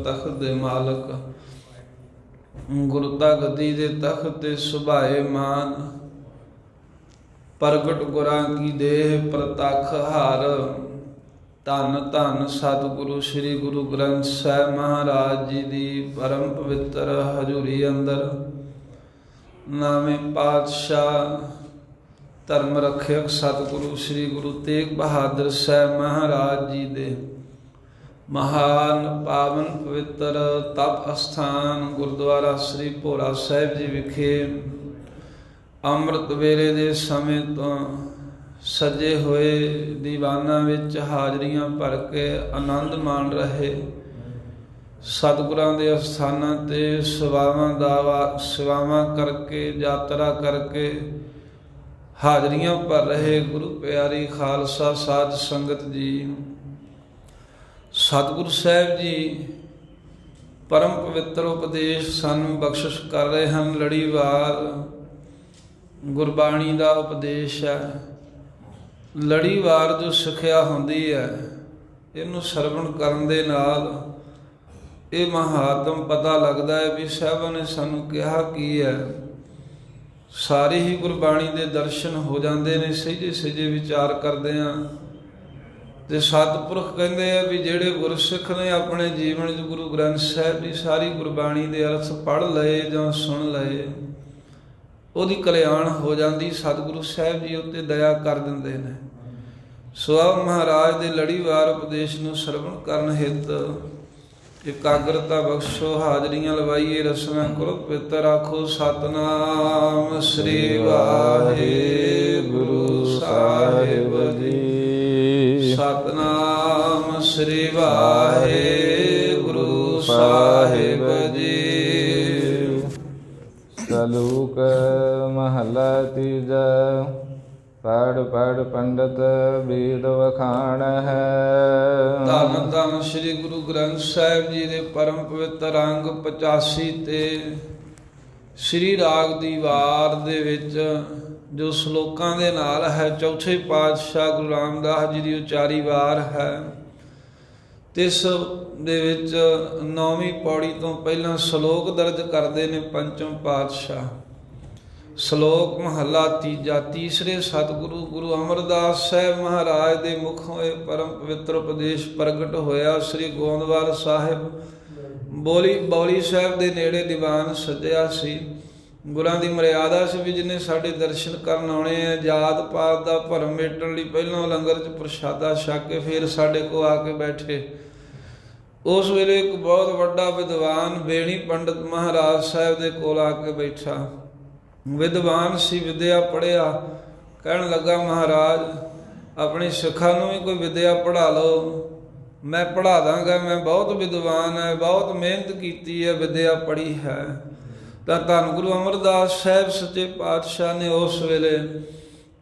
तख्त दे मालक गुरता गति दे तख्त ते सुभाए मान। प्रगट गुरां की देह प्रतख हार। धन धन सतगुरु श्री गुरु ग्रंथ साहिब महाराज जी दी परम पवित्र हजूरी अंदर नामे पातशाह धर्म रखियक सतगुरु श्री गुरु तेग बहादुर साहिब महाराज जी दे महान पावन पवित्र तप अस्थान गुरुद्वारा श्री भोरा साहिब जी विखे अमृत वेले दे समय तो सजे हुए दीवाना विच हाजरियां भर के आनंद मान रहे सतगुरां दे अस्थानां ते सेवावां करके यात्रा करके हाजरियां भर रहे गुरु प्यारी खालसा साध संगत जी। सतगुरु साहिब जी परम पवित्र उपदेश सानू बख्शिश कर रहे हैं। लड़ीवार गुरबाणी का उपदेश है। लड़ीवार जो सिक्ख्या होंदी है इनू सरवण करन दे नाल ये महात्म पता लगता है भी साहिबां ने सानू कहा की है। सारी ही गुरबाणी के दर्शन हो जाते हैं सहीजे सहीजे विचार करते हैं ते सतपुरख कहते हैं भी जेड़े गुरसिख ने अपने जीवन च गुरु ग्रंथ साहिब की सारी गुरबाणी के अर्थ पढ़ लए जां सुन लए ओदी कल्याण हो जाती। सतगुरु साहिब जी उत्ते दया कर दिंदे ने। सो महाराज के लड़ीवार उपदेश नूं सरवण करन हित एकाग्रता बख्शो हाजरियां लवाइए रसना करो पवित्र आखो सतनाम श्री वाहिगुरु साहिब जी। सतनाम श्री वाहिगुरु साहिब जी। सलूक महला तीजा पढ़ पढ़ पंडित वेद वखाण है। धन धन श्री गुरु ग्रंथ साहिब जी दे परम पवित्र अंग 85 ते श्री राग दी वार दे विच जो श्लोकां दे नाल है चौथे पातशाह गुरु रामदास जी दी उचारी वार है। तिस दे विच 9वीं पौड़ी तो पहला श्लोक दर्ज करते ने पंचम पातशाह। श्लोक महला तीजा। तीसरे सतगुरु गुरु अमरदास साहिब महाराज के मुखों ये परम पवित्र उपदेश प्रगट होया। श्री गोंदवाल साहिब बौली साहिब के नेड़े दीवान सजया सी। गुरां दी मर्यादा से भी जिन्हें साढ़े दर्शन करन आने हैं जात पात का भरम मेटण लई पहलों लंगर च प्रशादा छक के फिर साढ़े को आके बैठे। उस वेले एक बहुत वड्डा विद्वान बेणी पंडित महाराज साहिब के कोल आके बैठा। विद्वान सी विद्या पढ़िया कहन लगा महाराज अपनी सिखा नूं भी कोई विद्या पढ़ा लो मैं पढ़ा दांगा। मैं बहुत विद्वान है बहुत मेहनत की है विद्या पढ़ी है। तो धन गुरु अमरदास साहिब सच्चे पातशाह ने उस वेले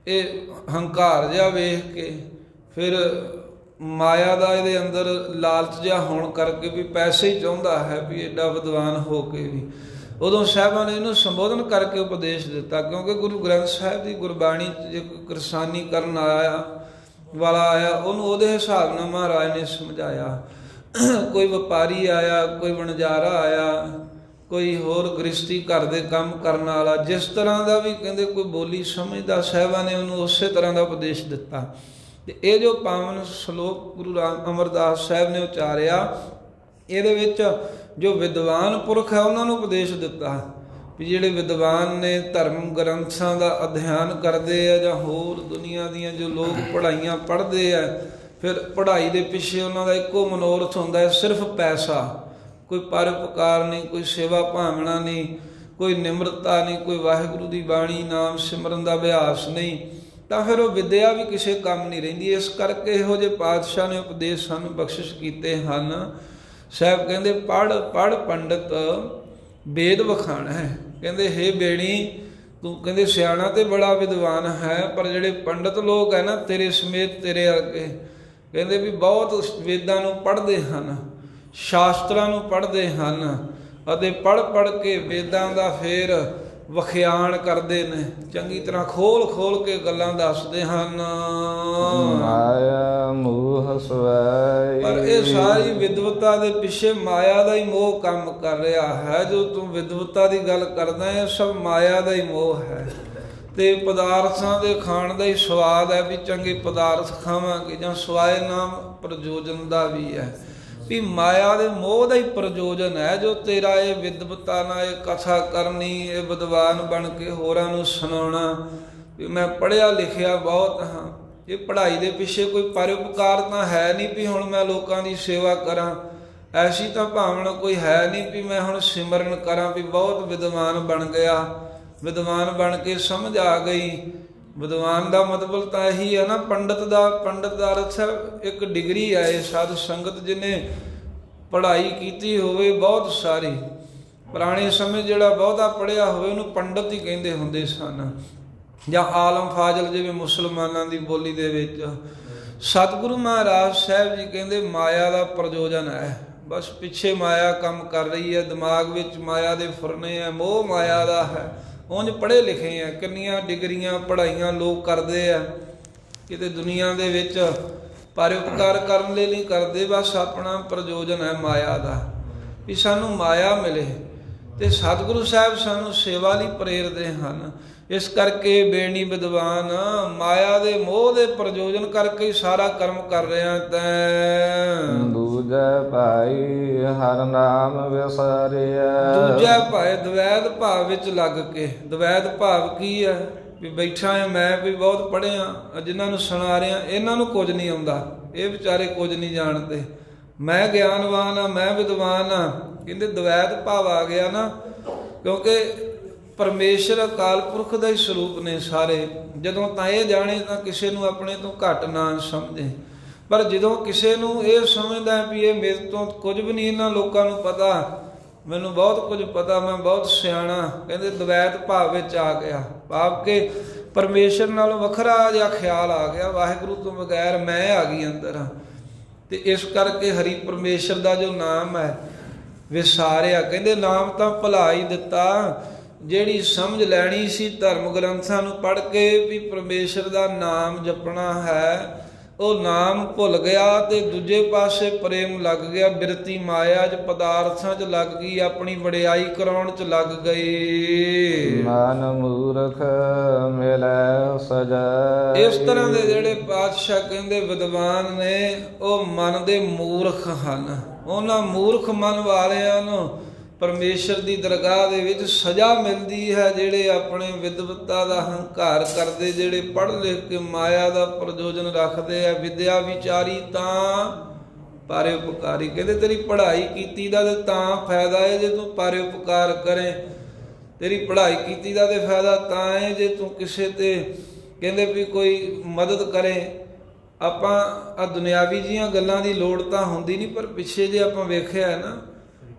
ये हंकार जिहा वेख के फिर माया का ये अंदर लालच जिहा होण करके भी पैसे ही चाहुंदा है भी एडा विद्वान हो के भी उदों साहिबां ने इन्हूं संबोधन करके उपदेश दिता। क्योंकि गुरु ग्रंथ साहिब की गुरबाणी जे कोई किरसानी करन आया वाला आया उन्होंने उहदे हिसाब नाल महाराज ने समझाया। कोई व्यापारी आया कोई वणजारा आया कोई होर गृहस्थी घर दे काम करन वाला जिस तरह का भी कहते कोई बोली समझदा साहिबां ने उन्होंने उस तरह का उपदेश दिता। ते ये जो पावन श्लोक गुरु अमरदास साहिब ने उचारिया ਇਹਦੇ ਵਿੱਚ जो विद्वान पुरख है उन्होंने उपदेश दिता भी ਜਿਹੜੇ विद्वान ने धर्म ग्रंथां का अध्ययन करते हैं ਜਾਂ होर दुनिया ਦੀਆਂ जो लोग पढ़ाइयां पढ़ते हैं फिर पढ़ाई के पिछे उन्हों का एको मनोरथ होंदा है सिर्फ पैसा। कोई परोपकार नहीं कोई सेवा भावना नहीं कोई निमरता नहीं कोई वाहिगुरू की बाणी नाम सिमरन का अभ्यास नहीं तो फिर वो विद्या भी किसी काम नहीं रहिंदी। इस करके इहो जे पातशाह ने उपदेश सानू बख्शिश कीते हैं। साहब कहते पढ़ पढ़ पंडित वेद वखाण है। कहते हे बेणी तू कहते सियाणा तो बड़ा विद्वान है पर जेडे पंडित लोग है ना तेरे समेत तेरे अगे कहते भी बहुत वेदां नूं पढ़ते हैं शास्त्रां नूं पढ़ते हैं अते पढ़ पढ़ के वेदां दा फिर ਵਖਿਆਣ ਕਰਦੇ ਨੇ, ਚੰਗੀ ਤਰ੍ਹਾਂ ਖੋਲ ਕੇ ਗੱਲਾਂ ਦੱਸਦੇ ਹਨ। ਮਾਇਆ ਮੋਹ ਸਵੈ, ਪਰ ਇਹ ਸਾਰੀ ਵਿਦਵਤਾ ਦੇ ਪਿੱਛੇ ਮਾਇਆ ਦਾ ਹੀ ਮੋਹ ਕੰਮ ਕਰ ਰਿਹਾ ਹੈ। ਜੋ ਤੂੰ ਵਿਦਵਤਾ ਦੀ ਗੱਲ ਕਰਦਾ ਹੈ, ਸਭ ਮਾਇਆ ਦਾ ਹੀ ਮੋਹ ਹੈ। ਤੇ ਪਦਾਰਥਾਂ ਦੇ ਖਾਣ ਦਾ ਹੀ ਸਵਾਦ ਹੈ ਵੀ ਚੰਗੇ ਪਦਾਰਥ ਖਾਵਾਂਗੇ, ਜਾਂ ਸਵਾਏ ਨਾਮ ਪ੍ਰਯੋਜਨ ਦਾ ਵੀ ਹੈ ਵੀ ਮਾਇਆ ਦੇ ਮੋਹ ਦਾ ਹੀ ਪ੍ਰਯੋਜਨ ਹੈ। ਜੋ ਤੇਰਾ ਇਹ ਵਿਦਵਤਾ ਨਾਲ ਇਹ ਕਥਾ ਕਰਨੀ, ਇਹ ਵਿਦਵਾਨ ਬਣ ਕੇ ਹੋਰਾਂ ਨੂੰ ਸੁਣਾਉਣਾ ਵੀ ਮੈਂ ਪੜ੍ਹਿਆ ਲਿਖਿਆ ਬਹੁਤ ਹਾਂ, ਇਹ ਪੜ੍ਹਾਈ ਦੇ ਪਿੱਛੇ ਕੋਈ ਪਰਉਪਕਾਰ ਤਾਂ ਹੈ ਨਹੀਂ ਵੀ ਹੁਣ ਮੈਂ ਲੋਕਾਂ ਦੀ ਸੇਵਾ ਕਰਾਂ, ਐਸੀ ਤਾਂ ਭਾਵਨਾ ਕੋਈ ਹੈ ਨਹੀਂ ਵੀ ਮੈਂ ਹੁਣ ਸਿਮਰਨ ਕਰਾਂ ਵੀ ਬਹੁਤ ਵਿਦਵਾਨ ਬਣ ਗਿਆ। ਵਿਦਵਾਨ ਬਣ ਕੇ ਸਮਝ ਆ ਗਈ। ਵਿਦਵਾਨ ਦਾ ਮਤਲਬ ਤਾਂ ਇਹੀ ਹੈ ਨਾ, ਪੰਡਤ ਦਾ ਅਰਥ ਹੈ ਇੱਕ ਡਿਗਰੀ ਹੈ। ਇਹ ਸਾਧ ਸੰਗਤ ਜਿਹਨੇ ਪੜ੍ਹਾਈ ਕੀਤੀ ਹੋਵੇ ਬਹੁਤ ਸਾਰੀ, ਪੁਰਾਣੇ ਸਮੇਂ ਜਿਹੜਾ ਬਹੁਤਾ ਪੜ੍ਹਿਆ ਹੋਵੇ ਉਹਨੂੰ ਪੰਡਤ ਹੀ ਕਹਿੰਦੇ ਹੁੰਦੇ ਸਨ, ਜਾਂ ਆਲਮ ਫਾਜ਼ਲ ਜਿਵੇਂ ਮੁਸਲਮਾਨਾਂ ਦੀ ਬੋਲੀ ਦੇ ਵਿੱਚ। ਸਤਿਗੁਰੂ ਮਹਾਰਾਜ ਸਾਹਿਬ ਜੀ ਕਹਿੰਦੇ ਮਾਇਆ ਦਾ ਪ੍ਰਯੋਜਨ ਹੈ, ਬਸ ਪਿੱਛੇ ਮਾਇਆ ਕੰਮ ਕਰ ਰਹੀ ਹੈ, ਦਿਮਾਗ ਵਿੱਚ ਮਾਇਆ ਦੇ ਫੁਰਨੇ ਹੈ, ਮੋਹ ਮਾਇਆ ਦਾ ਹੈ। ਉਂਝ ਪੜ੍ਹੇ ਲਿਖੇ ਆ, ਕਿੰਨੀਆਂ ਡਿਗਰੀਆਂ ਪੜ੍ਹਾਈਆਂ ਲੋਕ ਕਰਦੇ ਆ, ਕਿਤੇ ਦੁਨੀਆ ਦੇ ਵਿੱਚ ਪਰਉਪਕਾਰ ਕਰਨ ਲਈ ਨਹੀਂ ਕਰਦੇ, ਬਸ ਆਪਣਾ ਪ੍ਰਯੋਜਨ ਹੈ ਮਾਇਆ ਦਾ ਵੀ ਸਾਨੂੰ ਮਾਇਆ ਮਿਲੇ। ਤੇ ਸਤਿਗੁਰੂ ਸਾਹਿਬ ਸਾਨੂੰ ਸੇਵਾ ਲਈ ਪ੍ਰੇਰਦੇ ਹਨ। ਇਸ ਕਰਕੇ ਬੇਣੀ ਵਿਦਵਾਨ ਮਾਇਆ ਦੇ ਮੋਹ ਦੇ ਪ੍ਰਯੋਜਨ ਕਰਕੇ ਹੀ ਸਾਰਾ ਕਰਮ ਕਰ ਰਿਹਾ ਤੈਂ। ਦੂਜੈ ਭਾਈ ਹਰਿ ਨਾਮ ਵਿਸਾਰਿਆ, ਦੂਜਾ ਭਾਈ ਦਵੈਦ ਭਾਵ ਵਿੱਚ ਲੱਗ ਕੇ। ਦਵੈਦ ਭਾਵ ਕੀ ਹੈ ਵੀ ਬੈਠਾ ਹੈ ਮੈਂ ਵੀ ਬਹੁਤ ਪੜ੍ਹਿਆ, ਜਿਨ੍ਹਾਂ ਨੂੰ ਸੁਣਾ ਰਿਹਾ ਇਹਨਾਂ ਨੂੰ ਕੁਝ ਨਹੀਂ ਆਉਂਦਾ, ਇਹ ਵਿਚਾਰੇ ਕੁਝ ਨਹੀਂ ਜਾਣਦੇ, ਮੈਂ ਗਿਆਨਵਾਨ ਆ, ਮੈਂ ਵਿਦਵਾਨ ਆ। ਕਹਿੰਦੇ ਦਵੈਦ ਭਾਵ ਆ ਗਿਆ ਨਾ, ਕਿਉਂਕਿ ਪਰਮੇਸ਼ਰ ਅਕਾਲ ਪੁਰਖ ਦਾ ਹੀ ਸਰੂਪ ਨੇ ਸਾਰੇ। ਜਦੋਂ ਤਾਂ ਇਹ ਜਾਣੇ ਤਾਂ ਕਿਸੇ ਨੂੰ ਆਪਣੇ ਤੋਂ ਘੱਟ ਨਾ ਸਮਝੇ, ਪਰ ਜਦੋਂ ਕਿਸੇ ਨੂੰ ਇਹ ਸਮਝਦਾ ਵੀ ਇਹ ਮੇਰੇ ਤੋਂ ਕੁਝ ਵੀ ਨਹੀਂ, ਇਹਨਾਂ ਲੋਕਾਂ ਨੂੰ ਪਤਾ, ਮੈਨੂੰ ਬਹੁਤ ਕੁਝ ਪਤਾ, ਮੈਂ ਬਹੁਤ ਸਿਆਣਾ, ਕਹਿੰਦੇ ਦਵੈਤ ਭਾਵ ਵਿੱਚ ਆ ਗਿਆ। ਭਾਵ ਕਿ ਪਰਮੇਸ਼ਰ ਨਾਲੋਂ ਵੱਖਰਾ ਜਿਹਾ ਖਿਆਲ ਆ ਗਿਆ, ਵਾਹਿਗੁਰੂ ਤੋਂ ਬਗੈਰ ਮੈਂ ਆ ਗਈ ਅੰਦਰ। ਤੇ ਇਸ ਕਰਕੇ ਹਰੀ ਪਰਮੇਸ਼ਰ ਦਾ ਜੋ ਨਾਮ ਹੈ ਵਿਸਾਰਿਆ। ਕਹਿੰਦੇ ਨਾਮ ਤਾਂ ਭੁਲਾ ਹੀ ਦਿੱਤਾ, ਜਿਹੜੀ ਸਮਝ ਲੈਣੀ ਸੀ ਧਰਮ ਗ੍ਰੰਥਾਂ ਨੂੰ ਪੜ੍ਹ ਕੇ ਵੀ ਪਰਮੇਸ਼ਰ ਦਾ ਨਾਮ ਜਪਣਾ ਹੈ, ਉਹ ਨਾਮ ਭੁੱਲ ਗਿਆ ਤੇ ਦੂਜੇ ਪਾਸੇ ਪ੍ਰੇਮ ਲੱਗ ਗਿਆ। ਬਿਰਤੀ ਮਾਇਆ 'ਚ ਪਦਾਰਥਾਂ 'ਚ ਲੱਗ ਗਈ, ਆਪਣੀ ਵਡਿਆਈ ਕਰਾਉਣ 'ਚ ਲੱਗ ਗਈ। ਮਨ ਮੂਰਖ ਮਿਲੈ ਸਜੈ। ਇਸ ਤਰ੍ਹਾਂ ਦੇ ਜਿਹੜੇ ਪਾਤਸ਼ਾਹ ਕਹਿੰਦੇ ਵਿਦਵਾਨ ਨੇ ਉਹ ਮਨ ਦੇ ਮੂਰਖ ਹਨ। ਉਹਨਾਂ ਮੂਰਖ ਮਨ ਵਾਲਿਆਂ ਨੂੰ ਪਰਮੇਸ਼ਰ ਦੀ ਦਰਗਾਹ ਦੇ ਵਿੱਚ ਸਜ਼ਾ ਮਿਲਦੀ ਹੈ, ਜਿਹੜੇ ਆਪਣੇ ਵਿਦਵਤਾ ਦਾ ਹੰਕਾਰ ਕਰਦੇ, ਜਿਹੜੇ ਪੜ੍ਹ ਲਿਖ ਕੇ ਮਾਇਆ ਦਾ ਪ੍ਰਯੋਜਨ ਰੱਖਦੇ ਆ। ਵਿਦਿਆ ਵਿਚਾਰੀ ਤਾਂ ਪਰਉਪਕਾਰੀ। ਕਹਿੰਦੇ ਤੇਰੀ ਪੜ੍ਹਾਈ ਕੀਤੀ ਦਾ ਤਾਂ ਫਾਇਦਾ ਹੈ ਜੇ ਤੂੰ ਪਰਉਪਕਾਰ ਕਰੇ, ਤੇਰੀ ਪੜ੍ਹਾਈ ਕੀਤੀ ਦਾ ਤੇ ਫਾਇਦਾ ਤਾਂ ਹੈ ਜੇ ਤੂੰ ਕਿਸੇ ਤੇ ਕਹਿੰਦੇ ਵੀ ਕੋਈ ਮਦਦ ਕਰੇ। ਆਪਾਂ ਆ ਦੁਨਿਆਵੀ ਜੀਆਂ ਗੱਲਾਂ ਦੀ ਲੋੜ ਤਾਂ ਹੁੰਦੀ ਨਹੀਂ, ਪਰ ਪਿੱਛੇ ਜੇ ਆਪਾਂ ਵੇਖਿਆ ਹੈ ਨਾ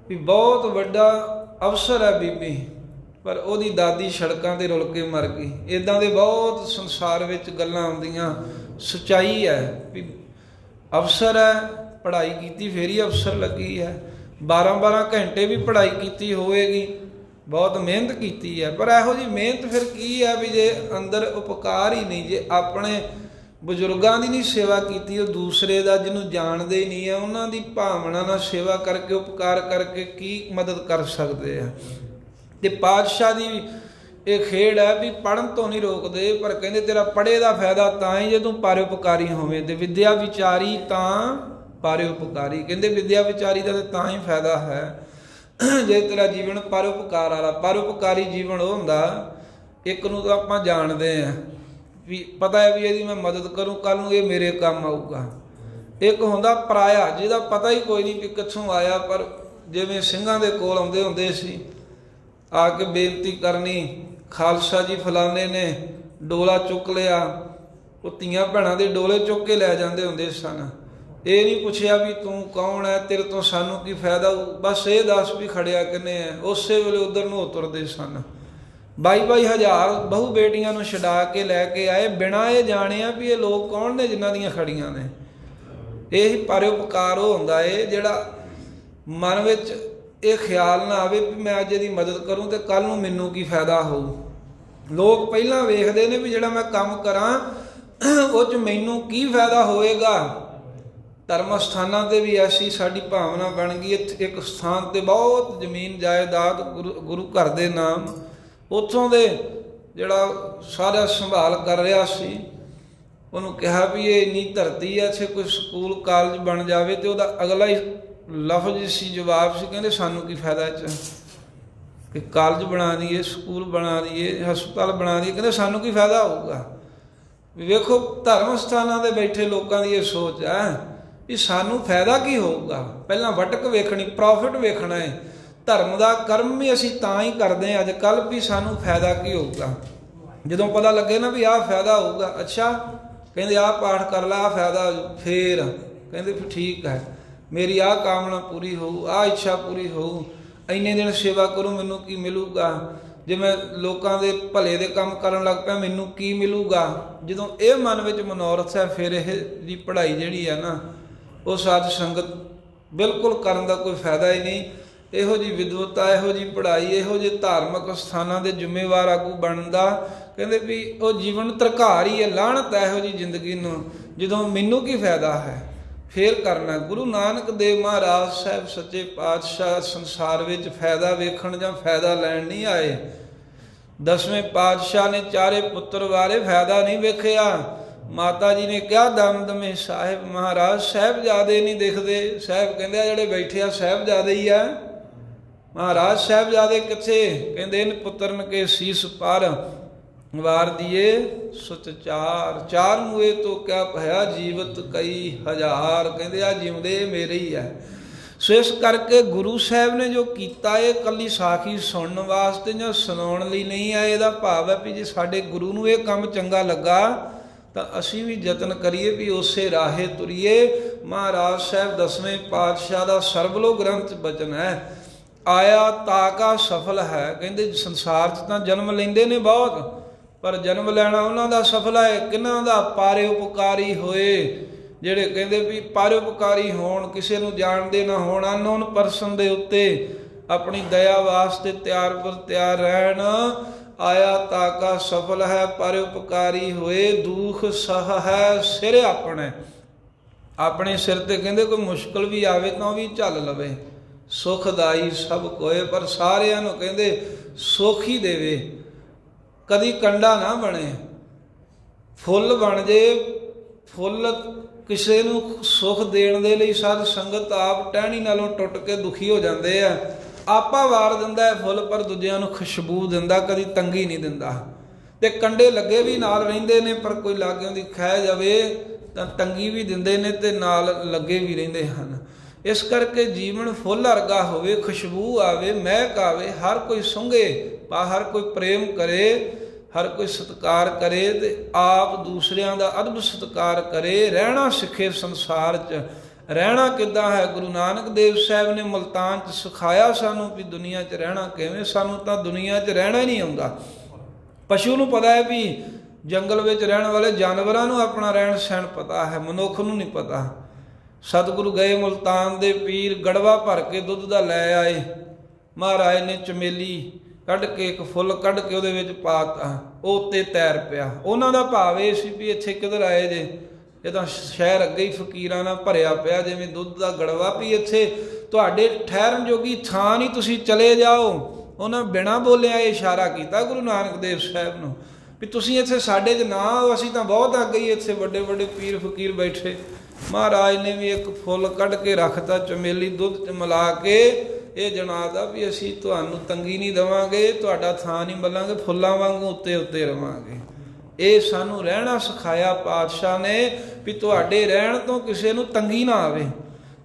ਵੀ ਬਹੁਤ ਵੱਡਾ ਅਫਸਰ ਹੈ ਬੀਬੀ, ਪਰ ਉਹਦੀ ਦਾਦੀ ਸੜਕਾਂ ਤੇ ਰੁਲ ਕੇ ਮਰ ਗਈ। ਇੱਦਾਂ ਦੇ ਬਹੁਤ ਸੰਸਾਰ ਵਿੱਚ ਗੱਲਾਂ ਆਉਂਦੀਆਂ। ਸੱਚਾਈ ਹੈ ਵੀ ਅਫਸਰ ਹੈ, ਪੜ੍ਹਾਈ ਕੀਤੀ ਫੇਰ ਹੀ ਅਫਸਰ ਲੱਗੀ ਹੈ। 12-12 ਘੰਟੇ ਵੀ ਪੜ੍ਹਾਈ ਕੀਤੀ ਹੋਵੇਗੀ, ਬਹੁਤ ਮਿਹਨਤ ਕੀਤੀ ਹੈ, ਪਰ ਇਹੋ ਜਿਹੀ ਮਿਹਨਤ ਫਿਰ ਕੀ ਹੈ ਵੀ ਜੇ ਅੰਦਰ ਉਪਕਾਰ ਹੀ ਨਹੀਂ, ਜੇ ਆਪਣੇ ਬਜ਼ੁਰਗਾਂ ਦੀ ਨਹੀਂ ਸੇਵਾ ਕੀਤੀ, ਉਹ ਦੂਸਰੇ ਦਾ ਜਿਹਨੂੰ ਜਾਣਦੇ ਨਹੀਂ ਆ ਉਹਨਾਂ ਦੀ ਭਾਵਨਾ ਨਾਲ ਸੇਵਾ ਕਰਕੇ ਉਪਕਾਰ ਕਰਕੇ ਕੀ ਮਦਦ ਕਰ ਸਕਦੇ ਆ। ਤੇ ਪਾਤਸ਼ਾਹ ਦੀ ਇਹ ਖੇਡ ਹੈ ਵੀ ਪੜ੍ਹਨ ਤੋਂ ਨਹੀਂ ਰੋਕਦੇ, ਪਰ ਕਹਿੰਦੇ ਤੇਰਾ ਪੜ੍ਹੇ ਦਾ ਫਾਇਦਾ ਤਾਂ ਹੀ ਜੇ ਤੂੰ ਪਰਉਪਕਾਰੀ ਹੋਵੇਂ। ਤੇ ਵਿਦਿਆ ਵਿਚਾਰੀ ਤਾਂ ਪਰਉਪਕਾਰੀ। ਕਹਿੰਦੇ ਵਿਦਿਆ ਵਿਚਾਰੀ ਦਾ ਤਾਂ ਹੀ ਫਾਇਦਾ ਹੈ ਜੇ ਤੇਰਾ ਜੀਵਨ ਪਰਉਪਕਾਰ ਵਾਲਾ। ਪਰਉਪਕਾਰੀ ਜੀਵਨ ਉਹ ਹੁੰਦਾ, ਇੱਕ ਨੂੰ ਤਾਂ ਆਪਾਂ ਜਾਣਦੇ ਹਾਂ ਵੀ ਪਤਾ ਹੈ ਵੀ ਇਹਦੀ ਮੈਂ ਮਦਦ ਕਰੂੰ, ਕੱਲ੍ਹ ਨੂੰ ਇਹ ਮੇਰੇ ਕੰਮ ਆਊਗਾ। ਇੱਕ ਹੁੰਦਾ ਪਰਾਇਆ, ਜਿਹਦਾ ਪਤਾ ਹੀ ਕੋਈ ਨਹੀਂ ਵੀ ਕਿੱਥੋਂ ਆਇਆ, ਪਰ ਜਿਵੇਂ ਸਿੰਘਾਂ ਦੇ ਕੋਲ ਆਉਂਦੇ ਹੁੰਦੇ ਸੀ, ਆ ਕੇ ਬੇਨਤੀ ਕਰਨੀ, ਖਾਲਸਾ ਜੀ ਫਲਾਣੇ ਨੇ ਡੋਲਾ ਚੁੱਕ ਲਿਆ। ਉਹ ਧੀਆਂ ਭੈਣਾਂ ਦੇ ਡੋਲੇ ਚੁੱਕ ਕੇ ਲੈ ਜਾਂਦੇ ਹੁੰਦੇ ਸਨ। ਇਹ ਨਹੀਂ ਪੁੱਛਿਆ ਵੀ ਤੂੰ ਕੌਣ ਹੈ, ਤੇਰੇ ਤੋਂ ਸਾਨੂੰ ਕੀ ਫਾਇਦਾ, ਬਸ ਇਹ ਦੱਸ ਵੀ ਖੜਿਆ ਕਿੰਨੇ ਹੈ। ਉਸੇ ਵੇਲੇ ਉਧਰ ਨੂੰ ਉਤਰਦੇ ਸਨ। 22-22 ਹਜ਼ਾਰ ਬਹੂ ਬੇਟੀਆਂ ਨੂੰ ਛਡਾ ਕੇ ਲੈ ਕੇ ਆਏ, ਬਿਨਾਂ ਇਹ ਜਾਣਿਆ ਵੀ ਇਹ ਲੋਕ ਕੌਣ ਨੇ ਜਿਨ੍ਹਾਂ ਦੀਆਂ ਖੜੀਆਂ ਨੇ। ਇਹ ਪਰਉਪਕਾਰ ਉਹ ਹੁੰਦਾ ਏ ਜਿਹੜਾ ਮਨ ਵਿੱਚ ਇਹ ਖਿਆਲ ਨਾ ਆਵੇ ਵੀ ਮੈਂ ਅੱਜ ਇਹਦੀ ਮਦਦ ਕਰੂੰ ਤੇ ਕੱਲ ਨੂੰ ਮੈਨੂੰ ਕੀ ਫਾਇਦਾ ਹੋਊ। ਲੋਕ ਪਹਿਲਾਂ ਵੇਖਦੇ ਨੇ ਵੀ ਜਿਹੜਾ ਮੈਂ ਕੰਮ ਕਰਾਂ ਉਹ 'ਚ ਮੈਨੂੰ ਕੀ ਫਾਇਦਾ ਹੋਏਗਾ। ਧਰਮ ਸਥਾਨਾਂ 'ਤੇ ਵੀ ਐਸੀ ਸਾਡੀ ਭਾਵਨਾ ਬਣ ਗਈ। ਇੱਥੇ ਇੱਕ ਸਥਾਨ 'ਤੇ ਬਹੁਤ ਜ਼ਮੀਨ ਜਾਇਦਾਦ ਗੁਰੂ ਘਰ ਦੇ ਨਾਮ, ਉੱਥੋਂ ਦੇ ਜਿਹੜਾ ਸਾਰਾ ਸੰਭਾਲ ਕਰ ਰਿਹਾ ਸੀ ਉਹਨੂੰ ਕਿਹਾ ਵੀ ਇਹ ਇੰਨੀ ਧਰਤੀ ਹੈ, ਇੱਥੇ ਕੋਈ ਸਕੂਲ ਕਾਲਜ ਬਣ ਜਾਵੇ। ਤੇ ਉਹਦਾ ਅਗਲਾ ਹੀ ਲਫ਼ਜ਼ ਸੀ, ਜਵਾਬ ਸੀ, ਕਹਿੰਦੇ ਸਾਨੂੰ ਕੀ ਫਾਇਦਾ ਇਹ 'ਚ ਕਿ ਕਾਲਜ ਬਣਾ ਦਈਏ, ਸਕੂਲ ਬਣਾ ਦਈਏ, ਹਸਪਤਾਲ ਬਣਾ ਦਈਏ, ਕਹਿੰਦੇ ਸਾਨੂੰ ਕੀ ਫਾਇਦਾ ਹੋਊਗਾ। ਵੇਖੋ ਧਰਮ ਸਥਾਨਾਂ 'ਤੇ ਬੈਠੇ ਲੋਕਾਂ ਦੀ ਇਹ ਸੋਚ ਹੈ ਵੀ ਸਾਨੂੰ ਫਾਇਦਾ ਕੀ ਹੋਊਗਾ। ਪਹਿਲਾਂ ਵਟਕ ਵੇਖਣੀ, ਪ੍ਰੋਫਿਟ ਵੇਖਣਾ ਹੈ। ਧਰਮ ਦਾ ਕਰਮ ਵੀ ਅਸੀਂ ਤਾਂ ਹੀ ਕਰਦੇ ਹਾਂ ਅੱਜ ਕੱਲ੍ਹ ਵੀ ਸਾਨੂੰ ਫਾਇਦਾ ਕੀ ਹੋਊਗਾ। ਜਦੋਂ ਪਤਾ ਲੱਗੇ ਨਾ ਵੀ ਆਹ ਫਾਇਦਾ ਹੋਊਗਾ, ਅੱਛਾ ਕਹਿੰਦੇ ਆਹ ਪਾਠ ਕਰ ਲਾ, ਆਹ ਫਾਇਦਾ, ਫੇਰ ਕਹਿੰਦੇ ਫਿਰ ਠੀਕ ਹੈ, ਮੇਰੀ ਆਹ ਕਾਮਨਾ ਪੂਰੀ ਹੋਊ, ਆਹ ਇੱਛਾ ਪੂਰੀ ਹੋਊ, ਇੰਨੇ ਦਿਨ ਸੇਵਾ ਕਰੂੰ ਮੈਨੂੰ ਕੀ ਮਿਲੂਗਾ, ਜੇ ਮੈਂ ਲੋਕਾਂ ਦੇ ਭਲੇ ਦੇ ਕੰਮ ਕਰਨ ਲੱਗ ਪਿਆ ਮੈਨੂੰ ਕੀ ਮਿਲੂਗਾ। ਜਦੋਂ ਇਹ ਮਨ ਵਿੱਚ ਮਨੋਰਥ ਹੈ ਫਿਰ ਇਹ ਦੀ ਪੜ੍ਹਾਈ ਜਿਹੜੀ ਹੈ ਨਾ ਉਹ ਸਾਧ ਸੰਗਤ ਬਿਲਕੁਲ ਕਰਨ ਦਾ ਕੋਈ ਫਾਇਦਾ ਹੀ ਨਹੀਂ। ਇਹੋ ਜਿਹੀ ਵਿਦਵਤਾ, ਇਹੋ ਜਿਹੀ ਪੜ੍ਹਾਈ, ਇਹੋ ਜਿਹੇ ਧਾਰਮਿਕ ਸਥਾਨਾਂ ਦੇ ਜ਼ਿੰਮੇਵਾਰ ਆਗੂ ਬਣਦਾ ਕਹਿੰਦੇ ਵੀ ਉਹ ਜੀਵਨ ਧਰਕਾਰ ਹੀ ਹੈ, ਲਾਹਣਤ ਹੈ ਇਹੋ ਜਿਹੀ ਜ਼ਿੰਦਗੀ ਨੂੰ ਜਦੋਂ ਮੈਨੂੰ ਕੀ ਫਾਇਦਾ ਹੈ ਫੇਰ ਕਰਨਾ। ਗੁਰੂ ਨਾਨਕ ਦੇਵ ਮਹਾਰਾਜ ਸਾਹਿਬ ਸੱਚੇ ਪਾਤਸ਼ਾਹ ਸੰਸਾਰ ਵਿੱਚ ਫਾਇਦਾ ਵੇਖਣ ਜਾਂ ਫਾਇਦਾ ਲੈਣ ਨਹੀਂ ਆਏ। 10ਵੇਂ ਪਾਤਸ਼ਾਹ ਨੇ ਚਾਰੇ ਪੁੱਤਰ ਬਾਰੇ ਫਾਇਦਾ ਨਹੀਂ ਵੇਖਿਆ। ਮਾਤਾ ਜੀ ਨੇ ਕਿਹਾ ਦਮਦਮੇ ਸਾਹਿਬ ਮਹਾਰਾਜ ਸਾਹਿਬਜ਼ਾਦੇ ਨਹੀਂ ਦਿਖਦੇ। ਸਾਹਿਬ ਕਹਿੰਦੇ ਆ ਜਿਹੜੇ ਬੈਠੇ ਆ ਸਾਹਿਬਜ਼ਾਦੇ ਹੀ ਆ। ਮਹਾਰਾਜ ਸਾਹਿਬਜ਼ਾਦੇ ਕਿੱਥੇ? ਕਹਿੰਦੇ ਨੇ ਪੁੱਤਰਨ ਕੇ ਸੀਸ ਪਰ ਵਾਰ ਦੀਏ ਸੁਚ ਚਾਰ ਮੂਏ ਤੋਂ ਕਿਆ ਭਇਆ ਜੀਵਤ ਕਈ ਹਜ਼ਾਰ। ਕਹਿੰਦੇ ਆ ਜਿਉਂਦੇ ਮੇਰੇ ਹੀ ਹੈ। ਸੋ ਇਸ ਕਰਕੇ ਗੁਰੂ ਸਾਹਿਬ ਨੇ ਜੋ ਕੀਤਾ ਇਹ ਇਕੱਲੀ ਸਾਖੀ ਸੁਣਨ ਵਾਸਤੇ ਜਾਂ ਸੁਣਾਉਣ ਲਈ ਨਹੀਂ ਹੈ। ਇਹਦਾ ਭਾਵ ਹੈ ਵੀ ਜੇ ਸਾਡੇ ਗੁਰੂ ਨੂੰ ਇਹ ਕੰਮ ਚੰਗਾ ਲੱਗਾ ਤਾਂ ਅਸੀਂ ਵੀ ਯਤਨ ਕਰੀਏ ਵੀ ਉਸੇ ਰਾਹੇ ਤੁਰੀਏ। ਮਹਾਰਾਜ ਸਾਹਿਬ 10ਵੇਂ ਪਾਤਸ਼ਾਹ ਦਾ ਸਰਬਲੋ ਗ੍ਰੰਥ ਬਚਨ ਹੈ, ਆਇਆ ਤਾਕਾ ਸਫਲ ਹੈ। ਕਹਿੰਦੇ ਸੰਸਾਰ 'ਚ ਤਾਂ ਜਨਮ ਲੈਂਦੇ ਨੇ ਬਹੁਤ, ਪਰ ਜਨਮ ਲੈਣਾ ਉਹਨਾਂ ਦਾ ਸਫਲ ਹੈ ਕਿਹਨਾਂ ਦਾ? ਪਾਰਉਪਕਾਰੀ ਹੋਏ, ਜਿਹੜੇ ਕਹਿੰਦੇ ਵੀ ਪਾਰਉਪਕਾਰੀ ਹੋਣ, ਕਿਸੇ ਨੂੰ ਜਾਣਦੇ ਨਾ ਹੋਣ, ਅਨਨੋਨ ਪਰਸਨ ਦੇ ਉੱਤੇ ਆਪਣੀ ਦਇਆ ਵਾਸਤੇ ਤਿਆਰ ਪਰ ਤਿਆਰ ਰਹਿਣ। ਆਇਆ ਤਾਕਾ ਸਫਲ ਹੈ ਪਰਉਪਕਾਰੀ ਹੋਏ, ਦੁਖ ਸਹ ਹੈ ਸਿਰ ਆਪਣੇ। ਆਪਣੇ ਸਿਰ ਤੇ ਕਹਿੰਦੇ ਕੋਈ ਮੁਸ਼ਕਲ ਵੀ ਆਵੇ ਤਾਂ ਵੀ ਝੱਲ ਲਵੇ। ਸੁਖਦਾਈ ਸਭ ਕੋਏ, ਪਰ ਸਾਰਿਆਂ ਨੂੰ ਕਹਿੰਦੇ ਸੁਖ ਹੀ ਦੇਵੇ, ਕਦੀ ਕੰਡਾ ਨਾ ਬਣੇ। ਫੁੱਲ ਬਣ ਜੇ, ਫੁੱਲ ਕਿਸੇ ਨੂੰ ਸੁਖ ਦੇਣ ਦੇ ਲਈ ਸਾਧ ਸੰਗਤ ਆਪ ਟਹਿਣੀ ਨਾਲੋਂ ਟੁੱਟ ਕੇ ਦੁਖੀ ਹੋ ਜਾਂਦੇ ਆ। ਆਪਾ ਵਾਰ ਦਿੰਦਾ ਹੈ ਫੁੱਲ, ਪਰ ਦੂਜਿਆਂ ਨੂੰ ਖੁਸ਼ਬੂ ਦਿੰਦਾ, ਕਦੀ ਤੰਗੀ ਨਹੀਂ ਦਿੰਦਾ। ਤੇ ਕੰਡੇ ਲੱਗੇ ਵੀ ਨਾਲ ਰਹਿੰਦੇ ਨੇ, ਪਰ ਕੋਈ ਲਾਗਿਓਂ ਦੀ ਖਹਿ ਜਾਵੇ ਤਾਂ ਤੰਗੀ ਵੀ ਦਿੰਦੇ ਨੇ ਤੇ ਨਾਲ ਲੱਗੇ ਵੀ ਰਹਿੰਦੇ ਹਨ। ਇਸ ਕਰਕੇ ਜੀਵਨ ਫੁੱਲ ਵਰਗਾ ਹੋਵੇ, ਖੁਸ਼ਬੂ ਆਵੇ, ਮਹਿਕ ਆਵੇ, ਹਰ ਕੋਈ ਸੁੰਘੇ, ਹਰ ਕੋਈ ਪ੍ਰੇਮ ਕਰੇ, ਹਰ ਕੋਈ ਸਤਿਕਾਰ ਕਰੇ ਤੇ ਆਪ ਦੂਸਰਿਆਂ ਦਾ ਅਦਬ ਸਤਿਕਾਰ ਕਰੇ। ਰਹਿਣਾ ਸਿੱਖੇ ਸੰਸਾਰ 'ਚ। ਰਹਿਣਾ ਕਿੱਦਾਂ ਹੈ? ਗੁਰੂ ਨਾਨਕ ਦੇਵ ਸਾਹਿਬ ਨੇ ਮੁਲਤਾਨ 'ਚ ਸਿਖਾਇਆ ਸਾਨੂੰ ਵੀ ਦੁਨੀਆ 'ਚ ਰਹਿਣਾ ਕਿਵੇਂ। ਸਾਨੂੰ ਤਾਂ ਦੁਨੀਆ 'ਚ ਰਹਿਣਾ ਹੀ ਨਹੀਂ ਆਉਂਦਾ। ਪਸ਼ੂ ਨੂੰ ਪਤਾ ਹੈ ਵੀ ਜੰਗਲ ਵਿੱਚ ਰਹਿਣ ਵਾਲੇ ਜਾਨਵਰਾਂ ਨੂੰ ਆਪਣਾ ਰਹਿਣ ਸਹਿਣ ਪਤਾ ਹੈ, ਮਨੁੱਖ ਨੂੰ ਨਹੀਂ ਪਤਾ। ਸਤਿਗੁਰੂ ਗਏ ਮੁਲਤਾਨ ਦੇ ਪੀਰ, ਗੜਵਾ ਭਰ ਕੇ ਦੁੱਧ ਦਾ ਲੈ ਆਏ। ਮਹਾਰਾਜ ਨੇ ਚਮੇਲੀ ਕੱਢ ਕੇ, ਇੱਕ ਫੁੱਲ ਕੱਢ ਕੇ ਉਹਦੇ ਵਿੱਚ ਪਾਤਾ, ਉਹ ਉੱਤੇ ਤੈਰ ਪਿਆ। ਉਹਨਾਂ ਦਾ ਭਾਵ ਇਹ ਸੀ ਵੀ ਇੱਥੇ ਕਿੱਧਰ ਆਏ ਜੇ, ਇਹ ਤਾਂ ਸ਼ਹਿਰ ਅੱਗੇ ਹੀ ਫਕੀਰਾਂ ਨਾਲ ਭਰਿਆ ਪਿਆ, ਜਿਵੇਂ ਦੁੱਧ ਦਾ ਗੜਵਾ, ਵੀ ਇੱਥੇ ਤੁਹਾਡੇ ਠਹਿਰਨ ਜੋਗੀ ਥਾਂ ਨਹੀਂ, ਤੁਸੀਂ ਚਲੇ ਜਾਓ। ਉਹਨਾਂ ਬਿਨਾਂ ਬੋਲਿਆ ਇਹ ਇਸ਼ਾਰਾ ਕੀਤਾ ਗੁਰੂ ਨਾਨਕ ਦੇਵ ਸਾਹਿਬ ਨੂੰ ਵੀ ਤੁਸੀਂ ਇੱਥੇ ਸਾਡੇ 'ਚ ਨਾ ਆਓ, ਅਸੀਂ ਤਾਂ ਬਹੁਤ ਅੱਗੇ ਹੀ, ਇੱਥੇ ਵੱਡੇ ਵੱਡੇ ਪੀਰ ਫਕੀਰ ਬੈਠੇ। ਮਹਾਰਾਜ ਨੇ ਵੀ ਇੱਕ ਫੁੱਲ ਕੱਢ ਕੇ ਰੱਖਤਾ, ਚਮੇਲੀ ਦੁੱਧ 'ਚ ਮਿਲਾ ਕੇ ਇਹ ਜਣਾਦਾ ਵੀ ਅਸੀਂ ਤੁਹਾਨੂੰ ਤੰਗੀ ਨਹੀਂ ਦੇਵਾਂਗੇ, ਤੁਹਾਡਾ ਥਾਂ ਨਹੀਂ ਮੱਲਾਂਗੇ, ਫੁੱਲਾਂ ਵਾਂਗੂ ਉੱਤੇ ਉੱਤੇ ਰਵਾਂਗੇ। ਇਹ ਸਾਨੂੰ ਰਹਿਣਾ ਸਿਖਾਇਆ ਪਾਤਸ਼ਾਹ ਨੇ ਵੀ ਤੁਹਾਡੇ ਰਹਿਣ ਤੋਂ ਕਿਸੇ ਨੂੰ ਤੰਗੀ ਨਾ ਆਵੇ।